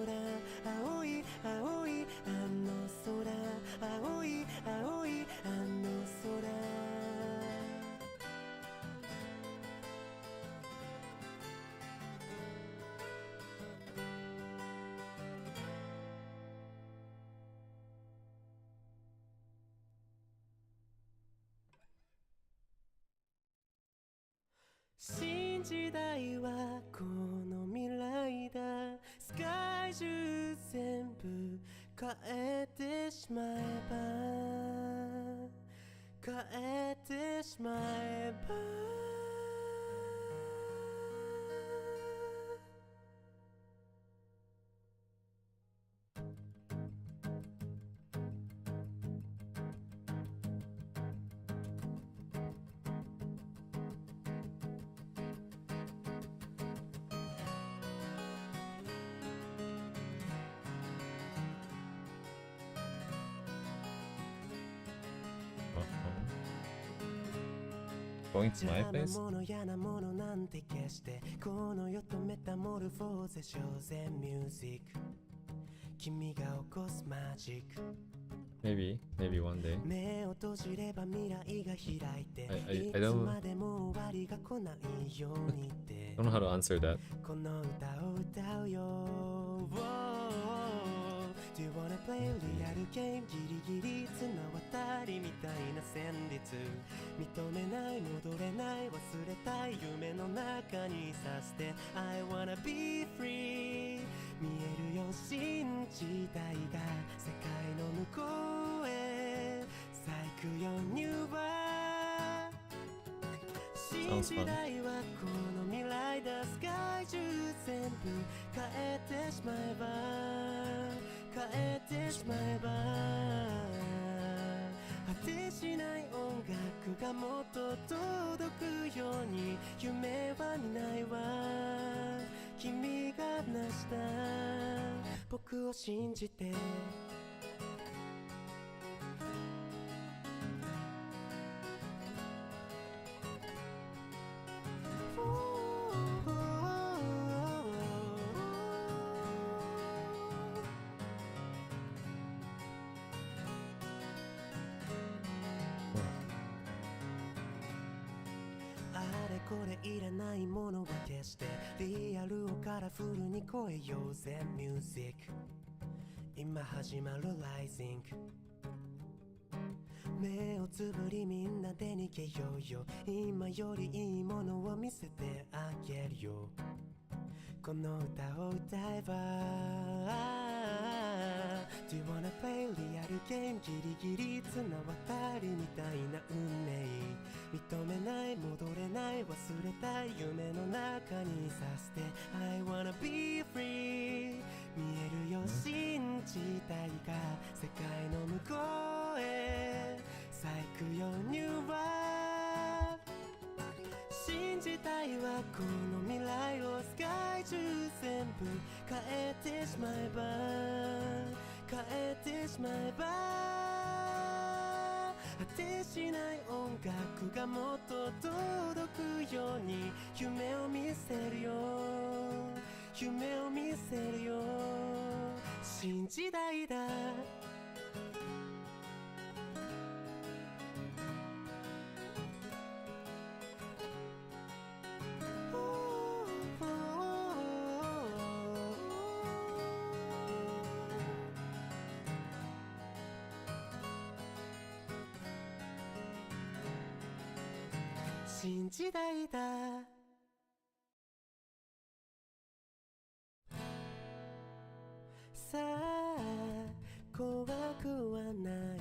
青い青いあの空青い青いあの空新時代はこの未来だ世界中全部変えてしまえば変えてしまえばGoing to my 邪魔 place? 者嫌なものなんて決してこの世とメタモルフォーゼショーゼミュージック君が起こすマジック Maybe one day. 目を閉じれば未来が開いて I いつ don't までも終わりが来ないようにって don't know how to answer that. この歌を歌うよ Do you wanna play リアルゲームギリギリ綱渡りみたいな旋律認めない戻れない忘れたい夢の中にさして I wanna be free 見えるよ新時代が世界の向こうへ咲くよニューワー新時代はこの未来だ世界中全部変えてしまえば変えてしまえば果てしない音楽がもっと届くように夢は見ないわ君が成した僕を信じてこれいらないものは消してリアルをカラフルに超えようぜミュージック今始まるライジング目をつぶりみんなで逃げようよ今よりいいものを見せてあげるよこの歌を歌えば Do you wanna play リアルゲームギリギリ綱渡りみたいな運命認めない戻れない忘れたい夢の中にさせて I wanna be free 見えるよ信じたいが世界の向こうへ咲くよ New World 信じたいはこの未来を世界中全部変えてしまえば変えてしまえば果てしない音楽がもっと届くように夢を見せるよ夢を見せるよ新時代だ新時代ださあ怖くはない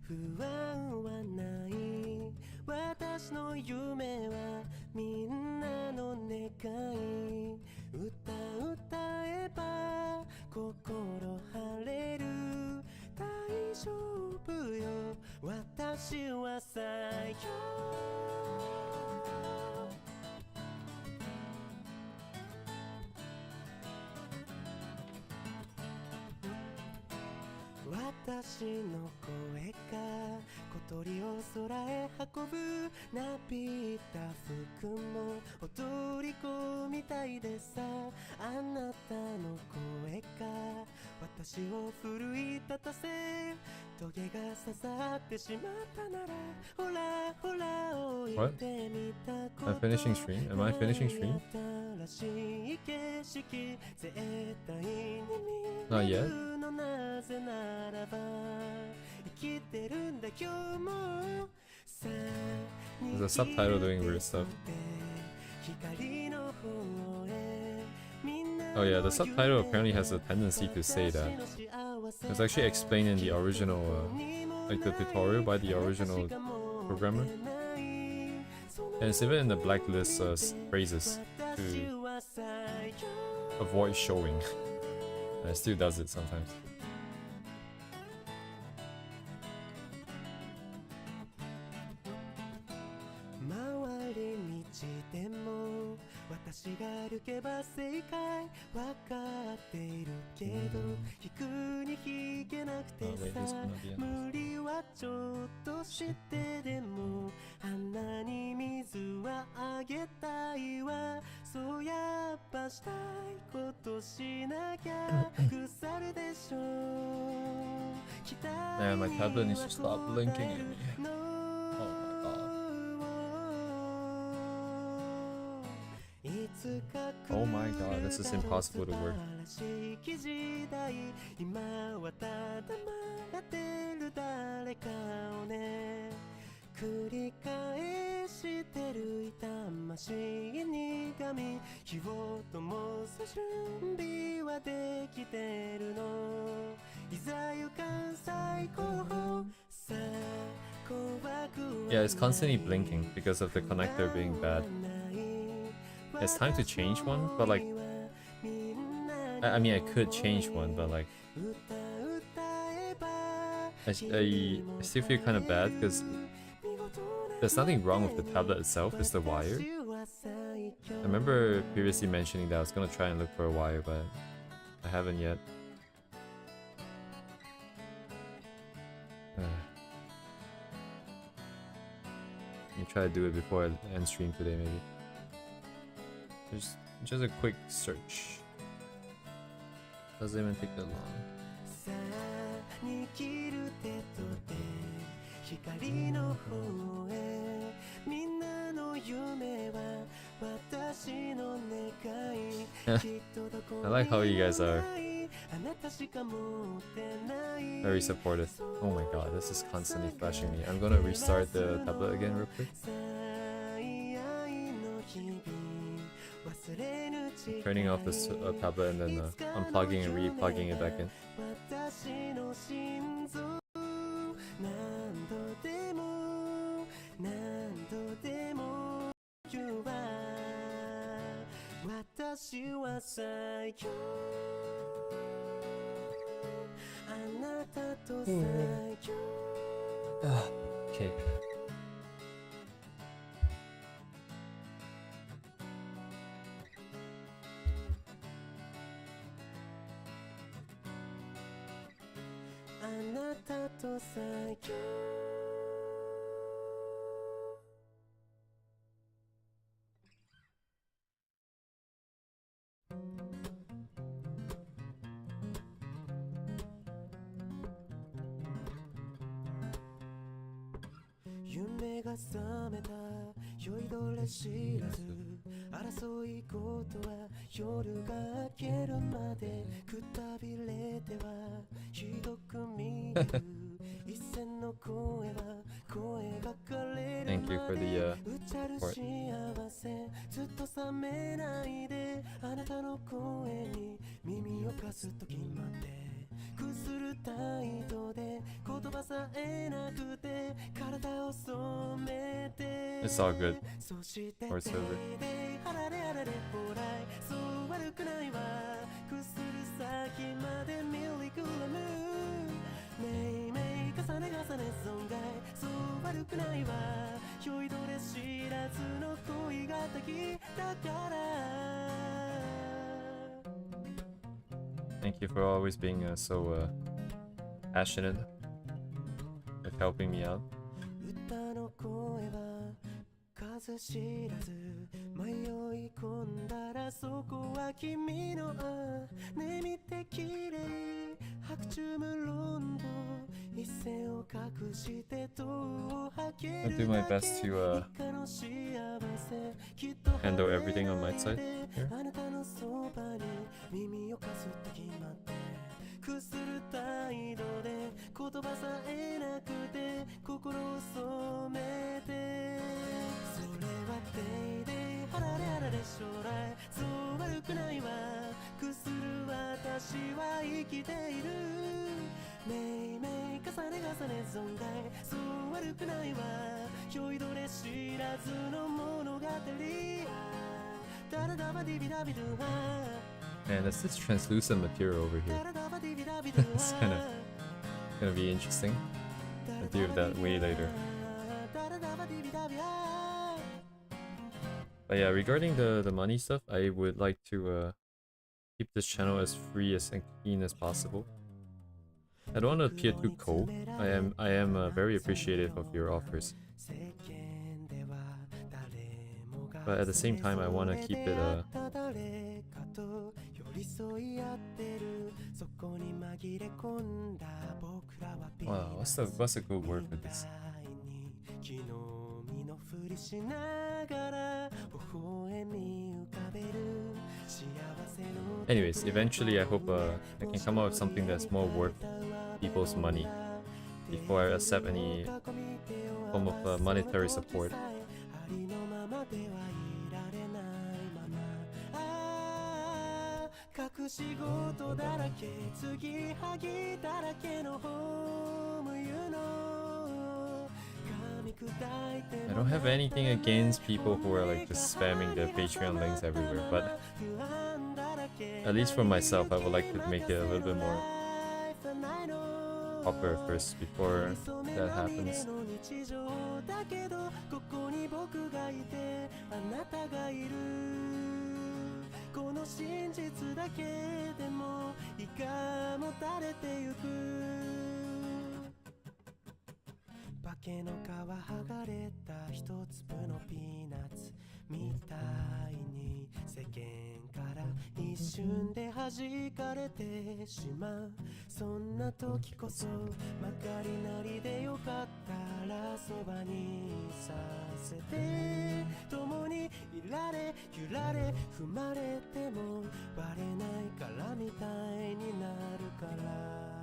不安はない私の夢はみんなの願い歌えば心晴れる大丈夫よ私はさよ私の声が小鳥を空へ運ぶなびいた服も踊り子みたいでさあなたの声が私を奮い立たせトゲが刺さってしまったならほらほら置いてみたこと I'm finishing stream? Am I finishing stream? Not yet? There's a subtitle doing weird stuff. Oh yeah, the subtitle apparently has a tendency to say that. It's actually explained in the original, like the tutorial by the original programmer. And it's even in the blacklist phrases to avoid showing. And it still does it sometimes. Man, my tablet needs to stop blinking at me. Oh my god. Oh my god, this is impossible to work. Yeah, it's constantly blinking because of the connector being bad. It's time to change one, but like I mean I could change one, but like I still feel kind of bad because there's nothing wrong with the tablet itself, it's the wire. I remember previously mentioning that I was gonna try and look for a wire, but I haven't yet. You try to do it before I end stream today, maybe. Just a quick search. Doesn't even take that long. さあ握る手と手光の方へみんなの夢は私の願い I like how you guys are very supportive. Oh my god, this is constantly flashing me. I'm gonna restart the tablet again real quick. Turning off this tablet and then unplugging and re-plugging it back in. 私の心臓何度でも何度でも言うわ私は最強あなたと最強 Okay. あなたと最強夢が覚めた酔いどれ知らず争い事は夜が明けるまでくたびれてはひどく見る一線の声は声がかれる Thank you ま for で the 打ちゃる support. 幸せずっと冷めないであなたの声に耳を貸すと決まってくする態度で言葉さえなくて体を染めて It's all good. そして Or server. あられあられほらそう悪くないわくする先までミリグラムめいめい重ね重ね損害そう悪くないわ酔いどれ知らずの恋が滝だから Thank you for always being so passionate with helping me out. 歌の声は数知らず迷い込んだらそこは君のね見て綺麗白昼無論と一線を隠して戸を開け I'll る do my だけ best to 以下の幸せきっと handle everything on my side here. あなたのそばに耳を貸すと決まってくする態度で言葉さえなくて心を染めてそれはデイデイあられあられ将来そう悪くないわくする私は生きているめいめい重ね重ね損害そう悪くないわ酔いどれ知らずの物語ダラダバディビダビドゥハ Man, there's this translucent material over here. It's gonna be interesting. I'll deal with that way later. But yeah, regarding the money stuff, I would like to keep this channel as free and clean as possible. I don't want to appear too cold. I am very appreciative of your offers. But at the same time, I want to keep it wow, what's a good word for this? Anyways, eventually I hope I can come up with something that's more worth people's money before I accept any form of monetary support. I don't have anything against people who are like just spamming their Patreon links everywhere, but at least for myself, I would like to make it a little bit more opera first before that happens. この真実だけでも胃がもたれてゆく化けの皮剥がれた一粒のピーナッツみたいに世間から一瞬で弾かれてしまうそんな時こそまかりなりでよかったらそばにさせて共にいられ揺られ踏まれてもバレないからみたいになるから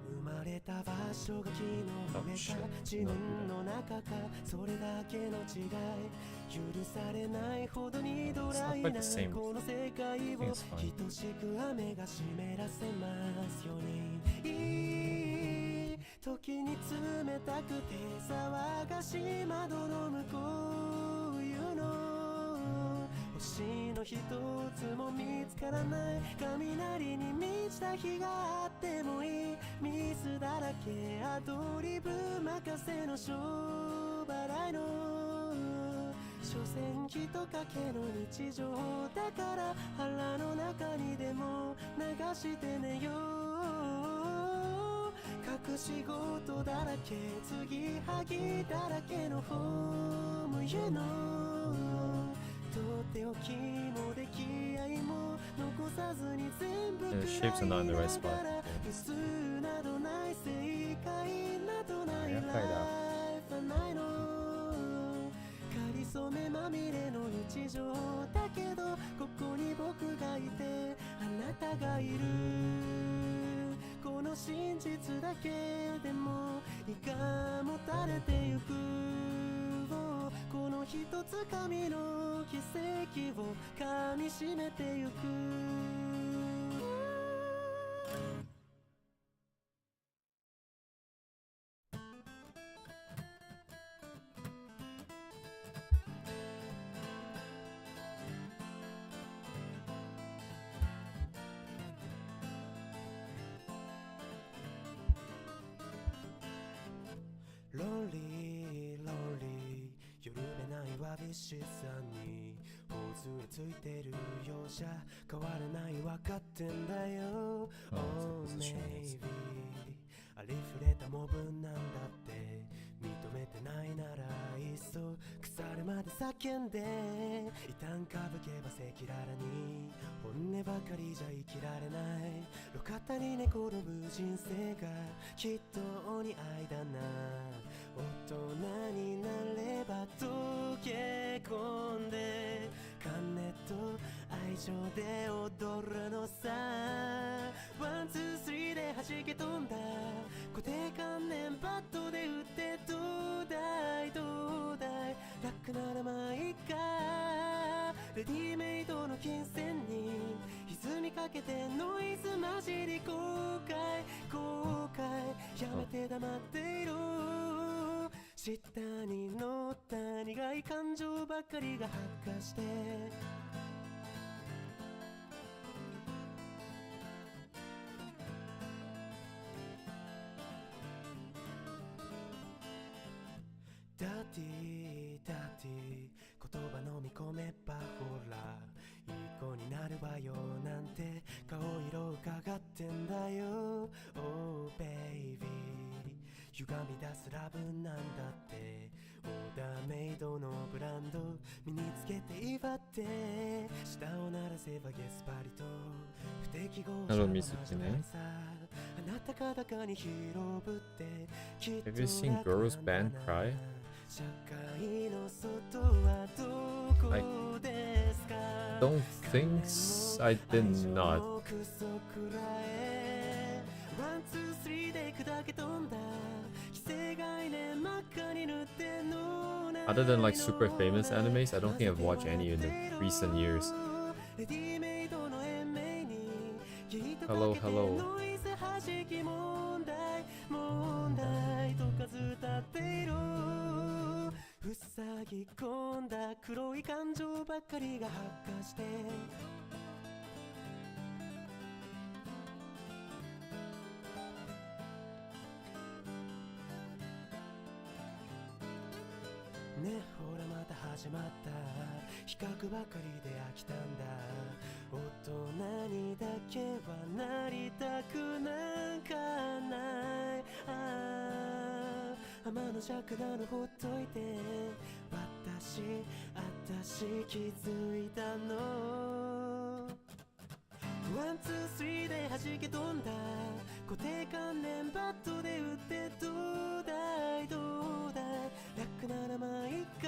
生まれた場所が木の上か自分の中かそれだけの違い許されないほどにドライなこの世界を等しく雨が湿らせますようにいい時に冷たくて騒がしい窓の向こういうの星の一つも見つからない雷に満ちた日があってもいいミスだらけアドリブ任せの商売の所詮ひとかけの日常だから腹の中にでも流して寝よう隠し事だらけ継ぎはぎだらけのホームユノとっておきも出来合いも残さずに全部 The shapes are not in the right spot. 普通などない正解などないライフはないのかりそめまみれの日常だけどここに僕がいてあなたがいるこの真実だけでも胃がもたれてゆくこの一つ紙の奇跡を噛みしめてゆくロンリーロンリー緩めないわびしさに頬杖ついてるようじゃ変わらない分かってんだよ Oh maybe ありふれたモブなんだって認めてないならいっそ腐るまで叫んで一旦かぶけば赤裸々に本音ばかりじゃ生きられない路肩に寝転ぶ人生がきっとお似合いだな大人になれば溶け込んで金と愛情で踊るのさワンツースリーで弾け飛んだ固定観念バットで打ってどうだいどうだい楽ならまあいいかレディメイドの金銭に歪みかけてノイズ混じり後悔後悔やめて黙っていろ下に乗った苦い感情ばかりが発火してダティダティ言葉飲み込めばほらいい子になるわよなんて顔色伺ってんだよ Oh baby 歪み出すラブなんだってオーダーメイドのブランド身につけて威張って舌を鳴らせばゲスパリと不適合者の始まりさあなたが高に広ぶってきっと Have you seen girls band cry? 社会の外はどこですか Don't think I did not. ワンツースリーで砕け飛んだ既成概念真っ赤に塗っての Other than like super famous animes, I don't think I've watched any in the recent years. Hello, hello. 塞ぎ込んだ黒い感情ばかりが発火してねほらまた始まった比較ばかりで飽きたんだ大人にだけはなりたくなんかない天の尺なのほっといて私気づいたのワンツースリーで弾け飛んだ固定観念バットで打ってどうだい楽ならまあいっか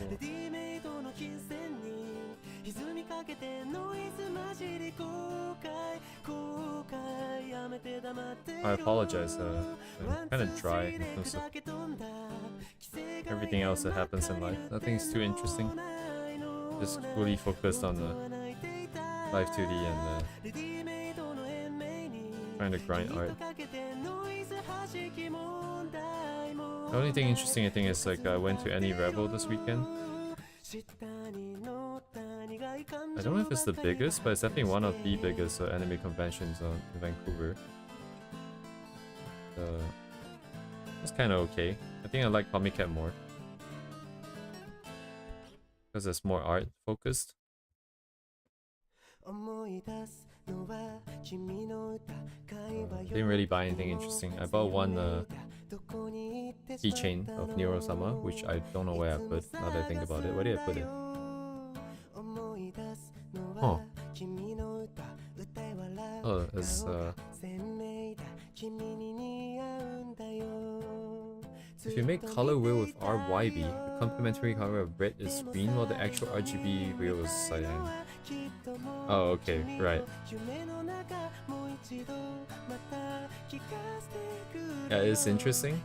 レディメイドの金銭に歪みかけてノイズ混じり後悔やめて黙ってよ I apologize, I'm kind of dry in terms of everything else that happens in life. Nothing's too interesting. Just fully focused on the Live 2D and trying to grind art. The only thing interesting I think is like I went to Any Revel this weekend. I don't know if it's the biggest, but it's definitely one of the biggest anime conventions in Vancouver. It's kind of okay. I think I like Comic Cat more because it's more art focused. Didn't really buy anything interesting. I bought one keychain of Neuro-sama, which I don't know where I put now that I think about it. Where did I put it? Huh. Oh, it's if you make color wheel with RYB, the complementary color of red is green while the actual RGB wheel is cyan. Oh, okay, right. Yeah, it's interesting.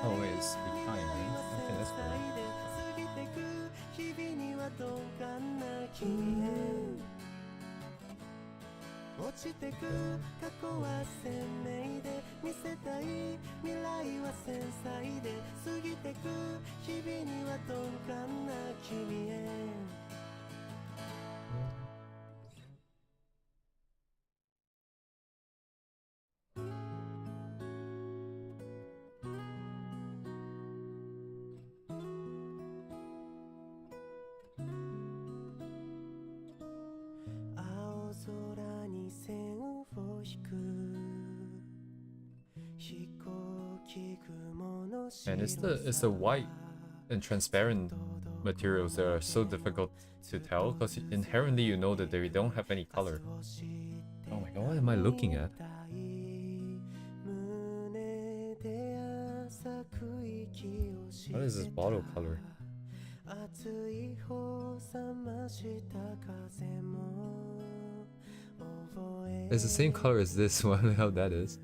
Oh wait, it's behind, right? Okay, that's cool. And it's the white and transparent materials that are so difficult to tell because inherently you know that they don't have any color. Oh my god, what am I looking at? What is this bottle color? It's the same color as this one. I don't know how that is.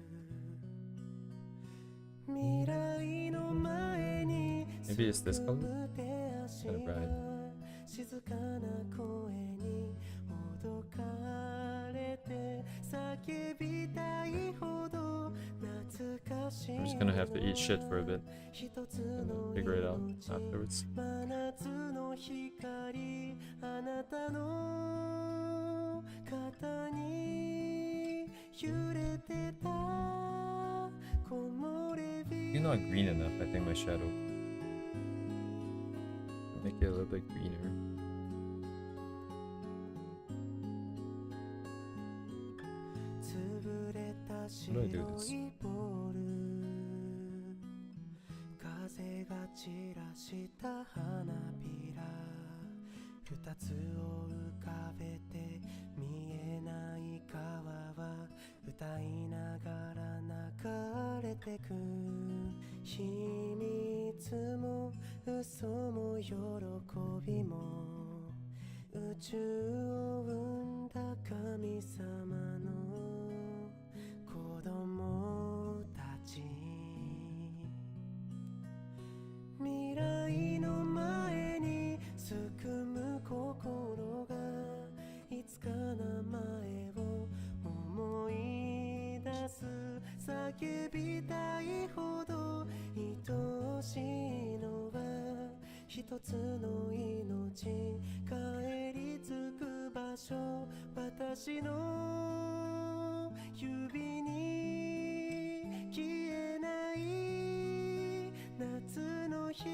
Maybe it's this color? Kind of bright. 静かな声にほどかれて叫びたいほど懐かしい I'm just gonna have to eat shit for a bit and figure it out afterwards. 真夏の光あなたの肩に揺れてた木漏れ日 You're not green enough, I think, my shadow. Make it a little bit greener. How do I do this? 風が散らした花びら二つを浮かべて見えない川は歌いながら流れてく秘密も嘘も喜びも宇宙を生んだ神様の子供たち未来の前にすくむ心がいつか名前を思い出す叫びたいほど愛しいのは一つの命帰り着く場所私の指に消えない夏の日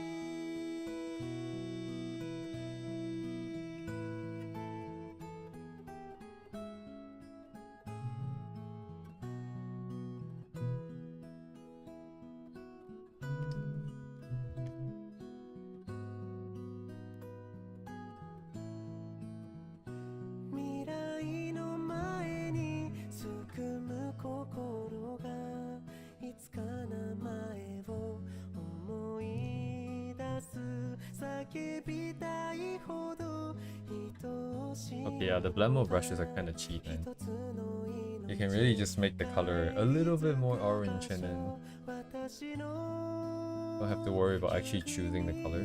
未来の前にすくむ心がいつか名前を思い出す叫びたいほど愛しい Okay, yeah, the Blemo brushes are kind of cheap, man. You can really just make the color a little bit more orange and then don't have to worry about actually choosing the color.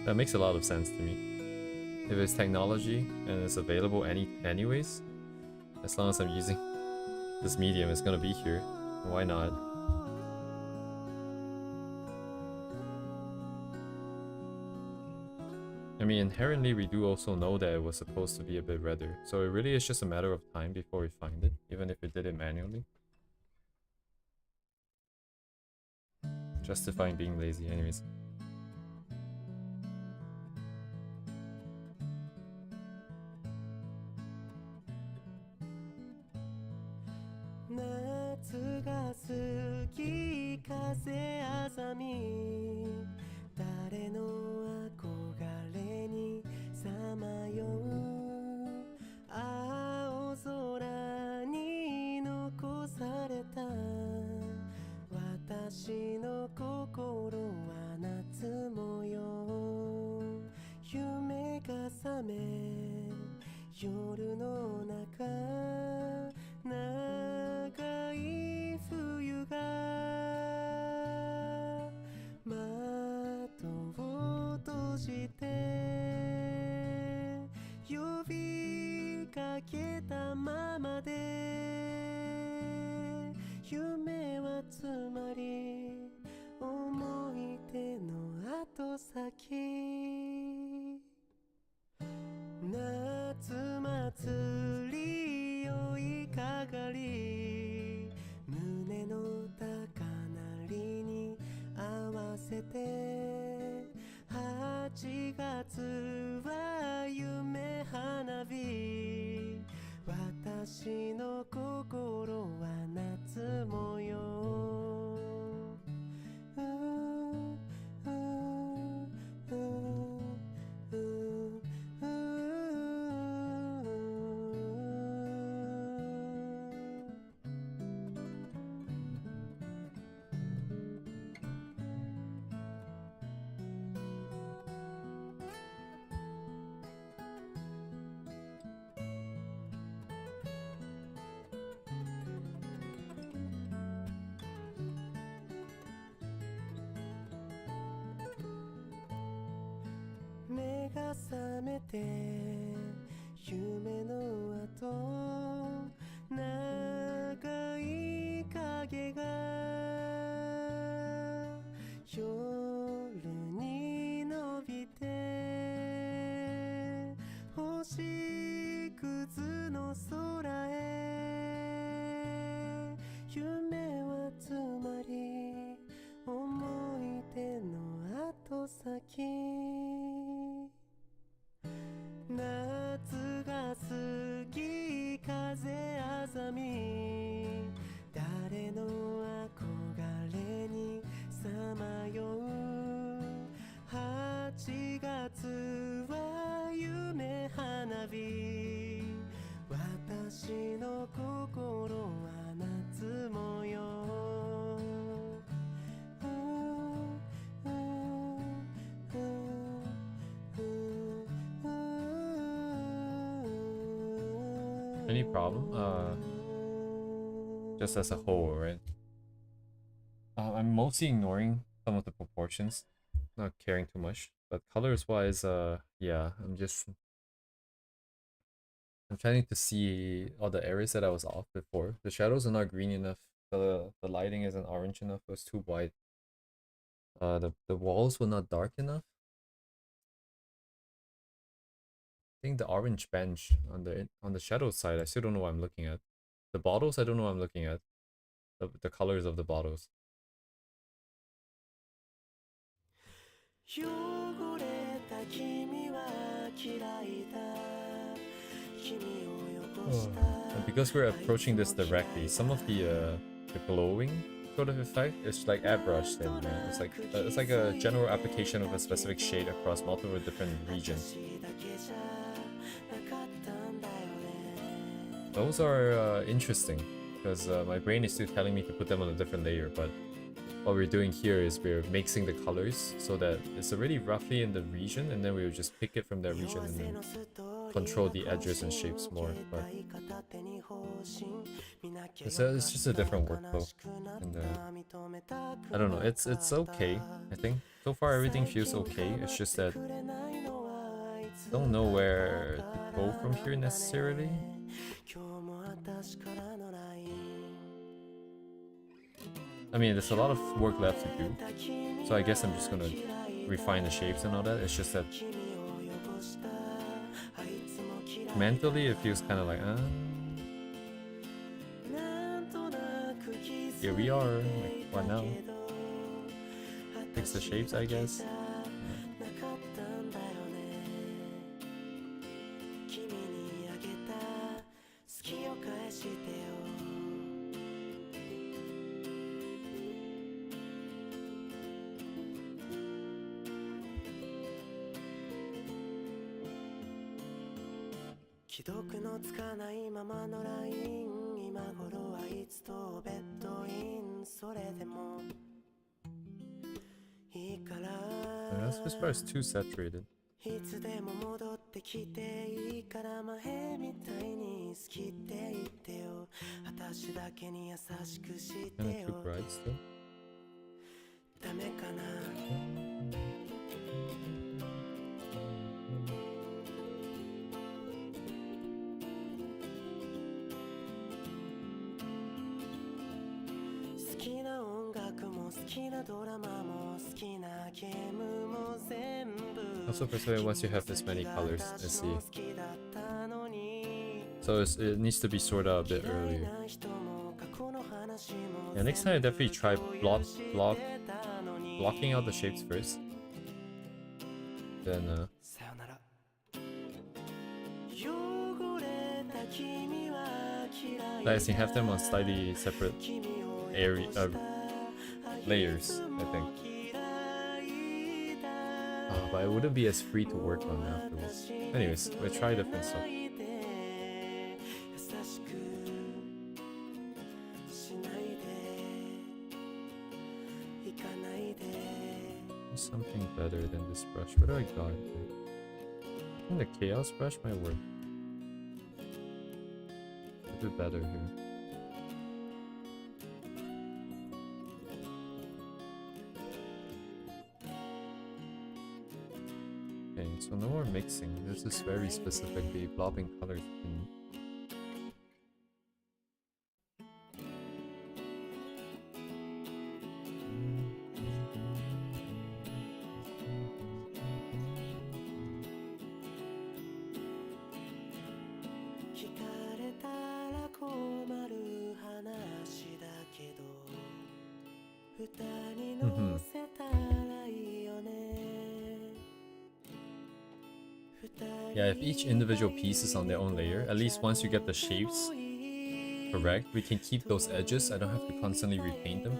That makes a lot of sense to me. If it's technology and it's available anyways, as long as I'm using this medium, it's gonna be here. Why not? I mean, inherently we do also know that it was supposed to be a bit redder, so it really is just a matter of time before we find it, even if we did it manually. Justifying being lazy, anyways. Natsu ga suki, kaze azami, dare no akogare ni samayou, aozora ni nokosareta, watashi no kokoro wa natsu moyou, yume ga same, yoru no naka, 長い冬が窓を閉じて呼びかけたままで夢はつまり思い出の後先夏祭り酔いかがり胸の高鳴りに合わせて8月は夢花火私の心はめて夢の後長い影が夜に伸びて星屑の空へ夢はつまり思い出の後先夏が過ぎ風あざみ誰の憧れにさまよう8月は夢花火私の心は夏模様Any problem? Just as a whole, right? I'm mostly ignoring some of the proportions, not caring too much. But colors wise, yeah, I'm trying to see all the areas that I was off before. The shadows are not green enough. The lighting isn't orange enough. It was too white. The walls were not dark enough. I think the orange bench on the shadow side, I still don't know what I'm looking at. The bottles, I don't know what I'm looking at. The colors of the bottles. 汚れた君は嫌いだ君を汚した And because we're approaching this directly, some of the glowing sort of effect is like airbrushed in, man. It's like a general application of a specific shade across multiple different regions. Those are interesting because my brain is still telling me to put them on a different layer, but what we're doing here is we're mixing the colors so that it's already roughly in the region, and then we'll just pick it from that region and then control the edges and shapes more. But it's just a different workflow, and I don't know. It's okay. I think so far everything feels okay. It's just that I don't know where to go from here necessarily. I mean, there's a lot of work left to do, so I guess I'm just gonna refine the shapes and all that. It's just that mentally it feels kind of like, here we are, like, what now? Fix the shapes, I guess. This part is too saturated. Kinda too bright still. Also persuaded once you have this many colors, let's see. So it needs to be sorted out a bit earlier. Yeah, next time I definitely try blocking out the shapes first. Then I think have them on slightly separate layers, I think. But it wouldn't be as free to work on afterwards. Anyways, we'll try different stuff. Something better than this brush. What do I got here? I think the Chaos brush might work. A bit better here. Okay, so no more mixing. This is very specifically blobbing colors in. Yeah, if each individual piece is on their own layer, at least once you get the shapes correct, we can keep those edges. I don't have to constantly repaint them.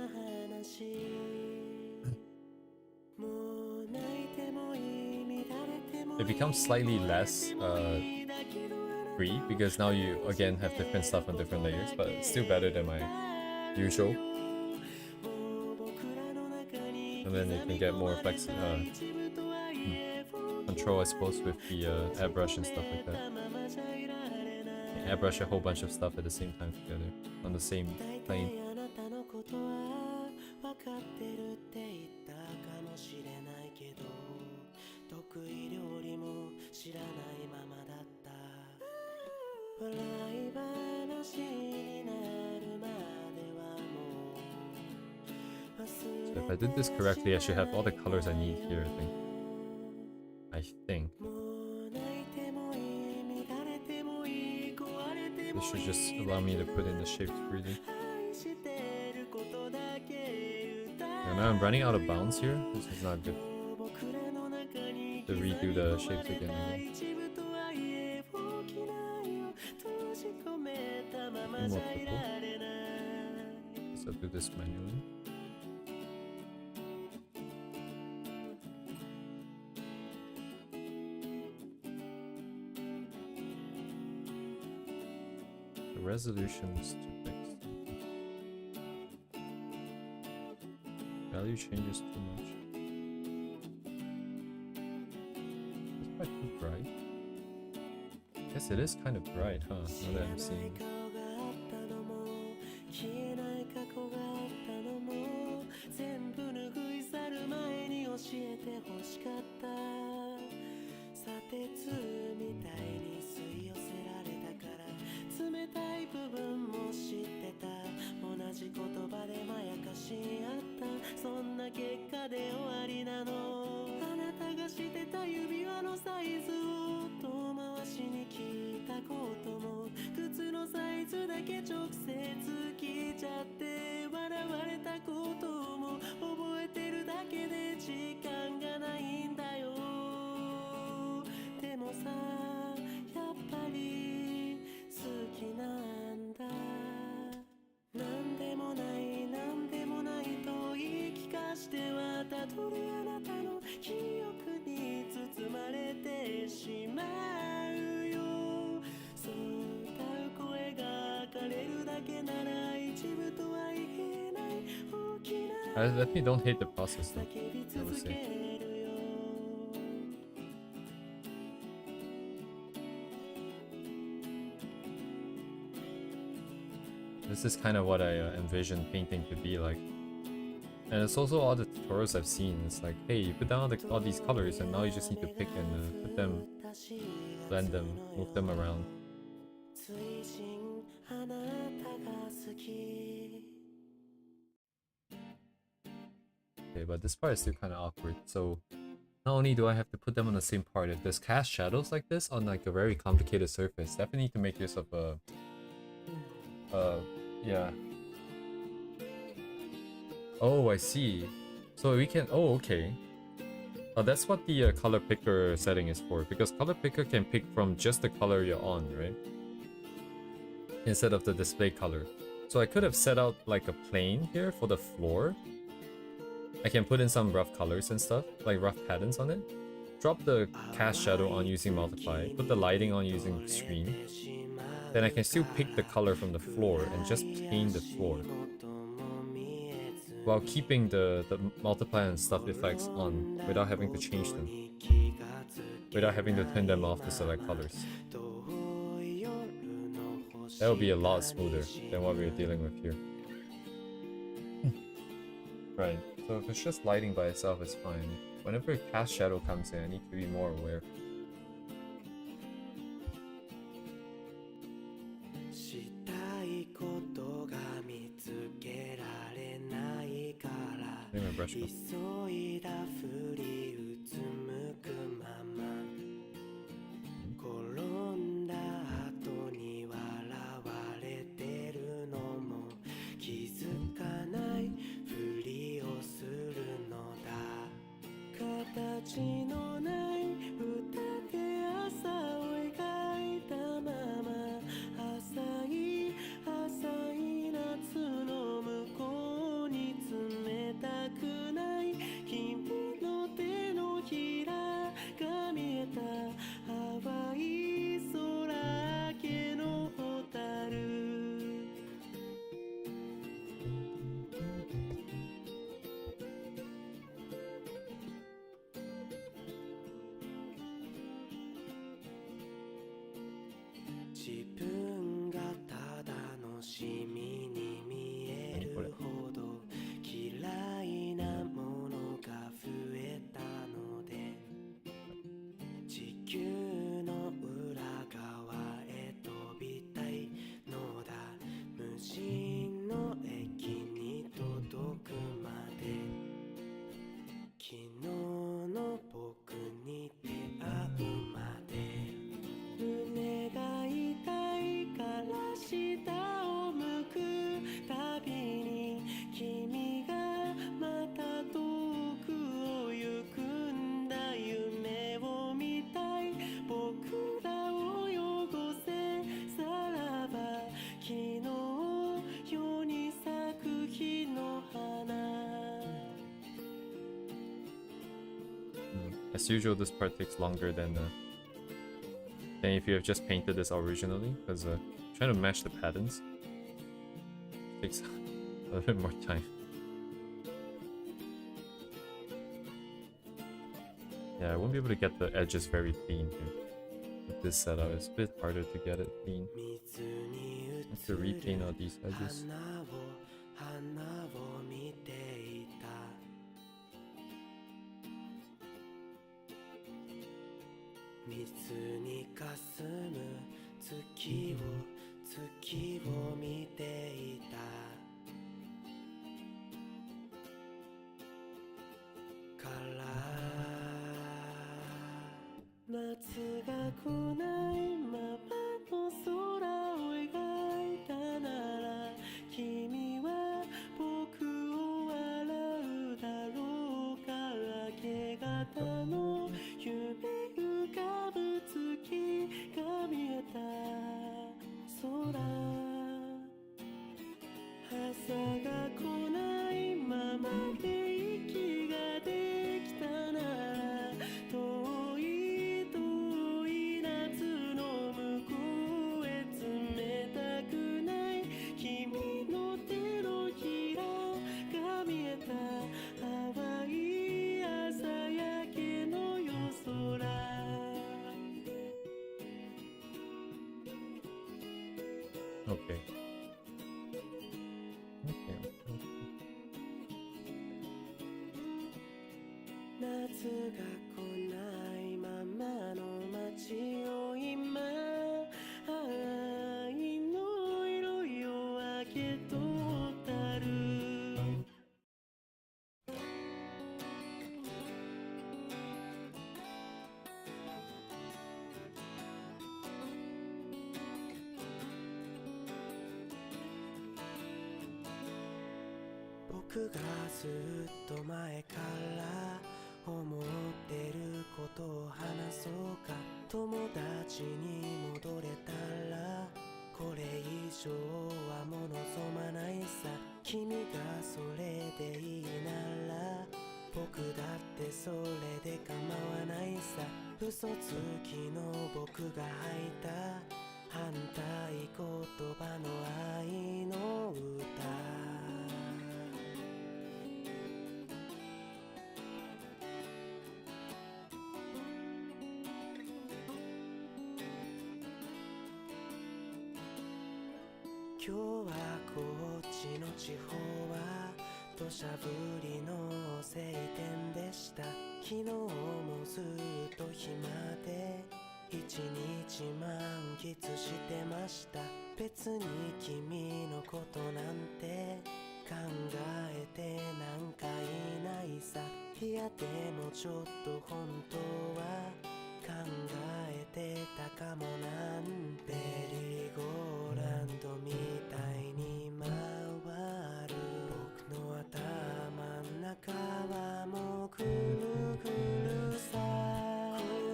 It becomes slightly less free because now you again have different stuff on different layers, but it's still better than my usual. And then you can get more control, I suppose, with the airbrush and stuff like that. You can airbrush a whole bunch of stuff at the same time together on the same plane. So if I did this correctly, I should have all the colors I need here, I think. This should just allow me to put in the shapes freely. And now I'm running out of bounds here. This is not good. To redo the shapes again. More purple. So do this manually. The resolution is too fixed. Value changes too much. It's quite too bright. Guess it is kind of bright, huh? Now that I'm seeing. I definitely don't hate the process though, I would say. This is kind of what I envision painting to be like. And it's also all the tutorials I've seen. It's like, hey, you put down all these colors and now you just need to pick and put them, blend them, move them around. Okay, but this part is still kind of awkward. So not only do I have to put them on the same part, if there's cast shadows like this on like a very complicated surface, definitely need to make use of yeah. Oh, I see. So we can, oh, okay. That's what the color picker setting is for, because color picker can pick from just the color you're on, right? Instead of the display color. So I could have set out like a plane here for the floor. I can put in some rough colors and stuff, like rough patterns on it. Drop the cast shadow on using multiply, put the lighting on using screen. Then I can still pick the color from the floor and just paint the floor, while keeping the multiply and stuff effects on without having to change them, without having to turn them off to select colors. That would be a lot smoother than what we're dealing with here. Right, so if it's just lighting by itself, it's fine. whenever cast shadow comes in, I need to be more aware. したいことが見つけられないから I think my brush 急いだふりうつむくまま転んだ後に笑われてるのも気づかないふりをするのだ形のない歌で朝を描いたまま浅い浅い夏の向こうに冷たくない君の手のひらが見えた淡い空明の蛍自分がただのシミに見えるほど嫌いなものが増えたので地球の裏側へ飛びたいのだ無人の駅に届くまで昨日の僕に出会うまで胸が痛いから下を向くたびに君がまた遠くを行くんだ夢を見たい僕らを汚せさらば昨日世に咲く日の花 As usual, this part takes longer than if you have just painted this originally, because trying to match the patterns takes a little bit more time. Yeah, I won't be able to get the edges very clean here. With this setup, it's a bit harder to get it clean. I have to repaint all these edges. 花を見ていた水にかすむ月を見ていたから夏が来ないままの空を描いたなら君は僕を笑うだろうか明け方の夢浮かぶ月が見えた空朝が来ないままで息ができたなら遠い遠い夏の向こうへ冷たくない君の手のひらが見えた淡い朝焼けの夜空 Okay. Okay. 夏が来ないままの街を今愛の色よ明けとったる 僕がずっと前から思ってることを話そうか友達に戻れたらこれ以上はもう望まないさ君がそれでいいなら僕だってそれで構わないさ嘘つきの僕が吐いた反対言葉の愛の歌今日はこっちの地方は土砂降りの晴天でした。昨日もずっと暇で一日満喫してました。別に君のことなんて考えてなんかいないさ。いやでもちょっと本当は考えてたかもなんて。メリーゴーランドみたいに回る僕の頭ん中はもうぐるぐるさ。こ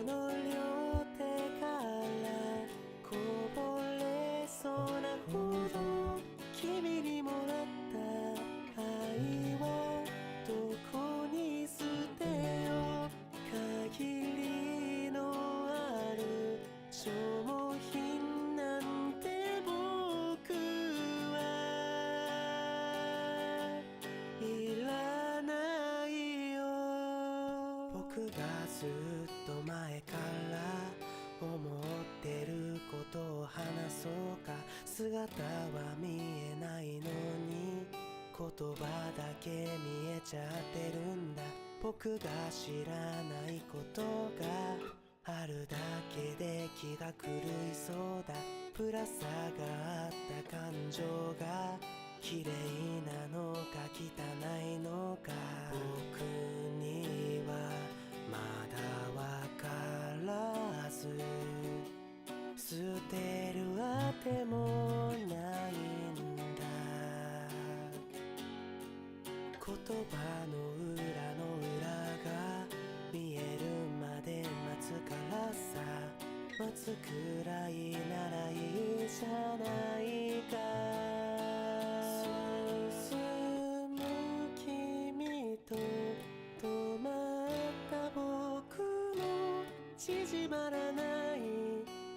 の両手からこぼれそうなほど君にもらった愛はどこに捨てよう。限りのある消耗品なんて僕はいらないよ。僕がずっと前から思ってることを話そうか。姿は見えないのに言葉だけ見えちゃってるんだ。僕が知らないことがあるだけで気が狂いそうだ。ぶら下がった感情が綺麗なのか汚いのか僕にはまだわからず、捨てるあてもないんだ。言葉の裏の裏が見えるまで待つからさ。待つくらいならいいじゃないか。進む君と止まった僕の縮まらない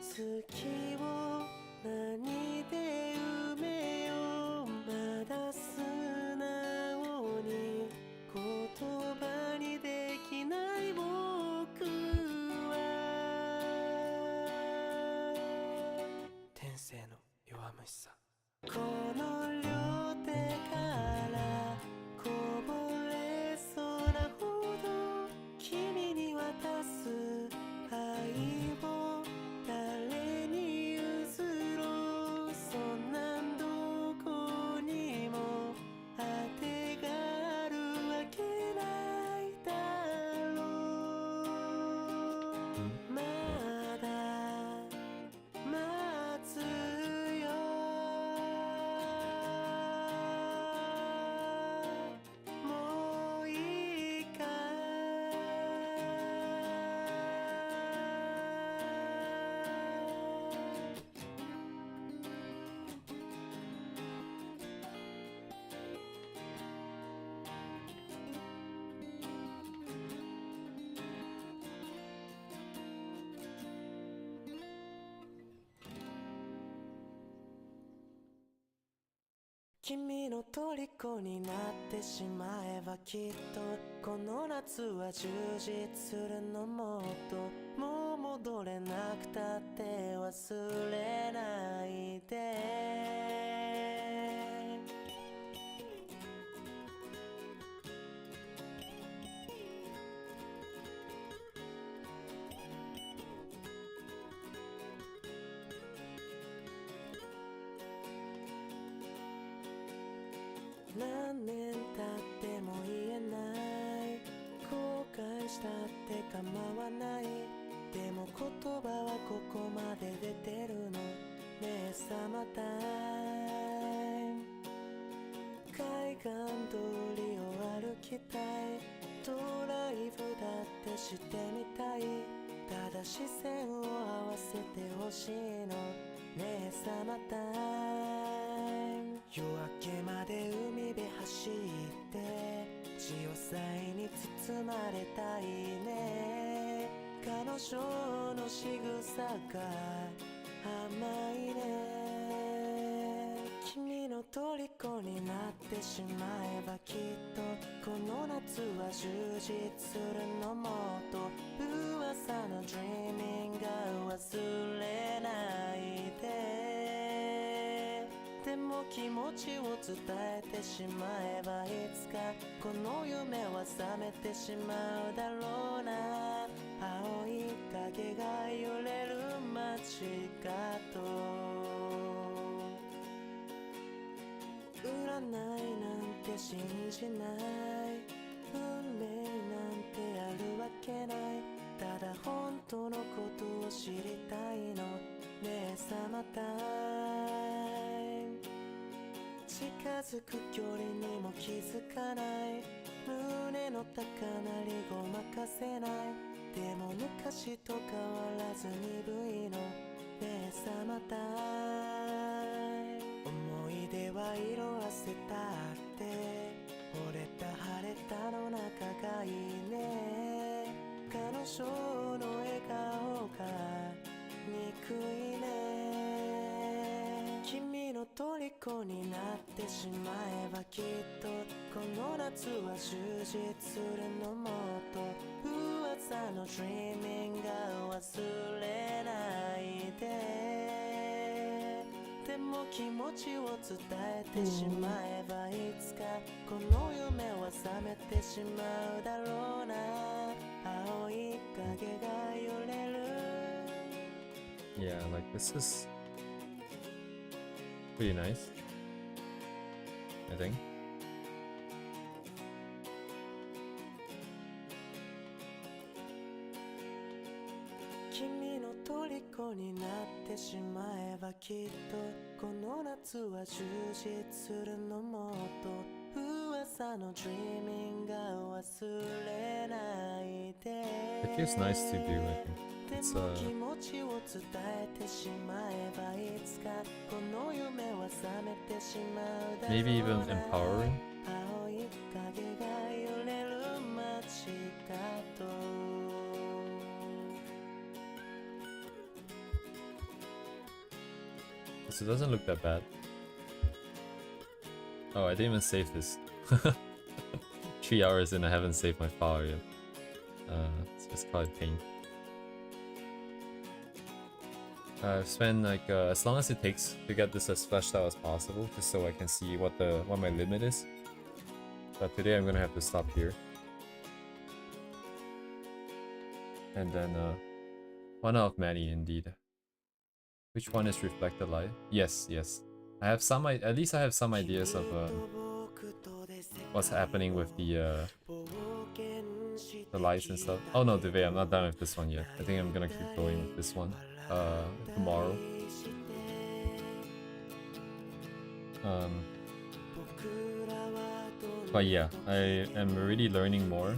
月を何で埋めよう。まだ素直に言葉にできない僕は天性の弱虫さ。この両手からこぼれそうなほど君に渡す愛を誰に譲ろう。そんなんどこにも当てがあるわけないだろう。まだ待つよ。もういいか。君の虜になってしまえばきっとこの夏は充実するの。もっともう戻れなくたって忘れないで。何年経っても言えない後悔したって構わない。でも言葉はここまで出てるの。ねえサマータイム。海岸通りを歩きたい。ドライブだってしてみたい。ただ視線を合わせてほしいの。ねえサマータイム。夜明けまで海辺走って潮騒に包まれたいね。彼女の仕草が甘いね。君の虜になってしまえばきっとこの夏は充実するの。もっと噂の Dreaming が忘れないで。でもも気持ちを伝えてしまえばいつかこの夢は覚めてしまうだろうな青い影が揺れる街角占いなんて信じない運命なんてあるわけないただ本当のことを知りたいのねえサマータイム近づく距離にも気づかない胸の高鳴りごまかせないでも昔と変わらず鈍いのねえサマータイム思い出は色あせたって惚れた晴れたの中がいいね彼女の笑顔が憎いね君の虜になってしまえばきっとこの夏は充実するのもっと噂の Dreaming が忘れないででも気持ちを伝えてしまえばいつかこの夢は覚めてしまうだろうな青い影が揺れる Yeah, like this is pretty nice, I think.「君の虜になってしまえばきっとこの夏は充実するのもっと噂の Dreaming が忘れないで」 It feels nice to do, I think. It's でも気持ちを伝えてしまえばいつかこの夢は覚めてしまうだろうな maybe even empowering. 青い影が揺れる街角 So it doesn't look that bad. Oh, I didn't even save this. 3 hours and I haven't saved my file yet. Let's just call it pain. I've spent like as long as it takes to get this as fleshed out as possible, just so I can see what my limit is. But today I'm gonna have to stop here. And then one out of many indeed. Which one is reflected light? Yes, yes. I have some at least I have some ideas of what's happening with the lights and stuff. Oh no, Deve, I'm not done with this one yet. I think I'm gonna keep going with this one tomorrow. But yeah, I am really learning more.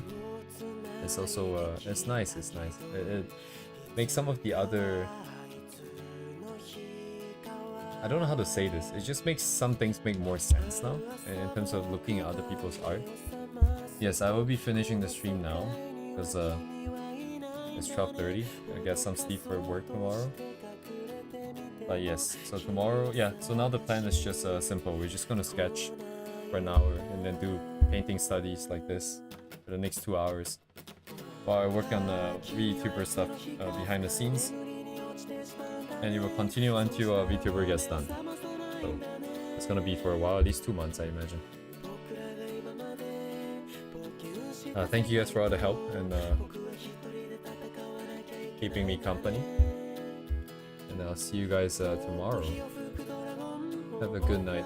It's also it's nice. It's nice. It makes some of the other. I don't know how to say this. It just makes some things make more sense now in terms of looking at other people's art. Yes, I will be finishing the stream now because it's 12:30. I get some sleep for work tomorrow. But yes, so tomorrow, yeah. So now the plan is just simple. We're just gonna sketch for an hour and then do painting studies like this for the next 2 hours while I work on VTuber stuff behind the scenes. And it will continue until VTuber gets done. So it's gonna be for a while, at least 2 months, I imagine. Thank you guys for all the help and keeping me company. And I'll see you guys tomorrow. Have a good night.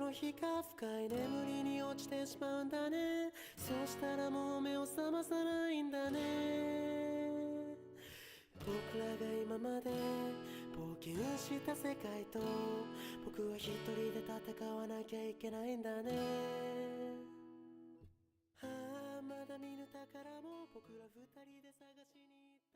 の日か深い眠りに落ちてしまうんだね。そうしたらもう目を覚まさないんだね。僕らが今まで冒険した世界と僕は一人で戦わなきゃいけないんだね。ああまだ見ぬ宝も僕ら二人で探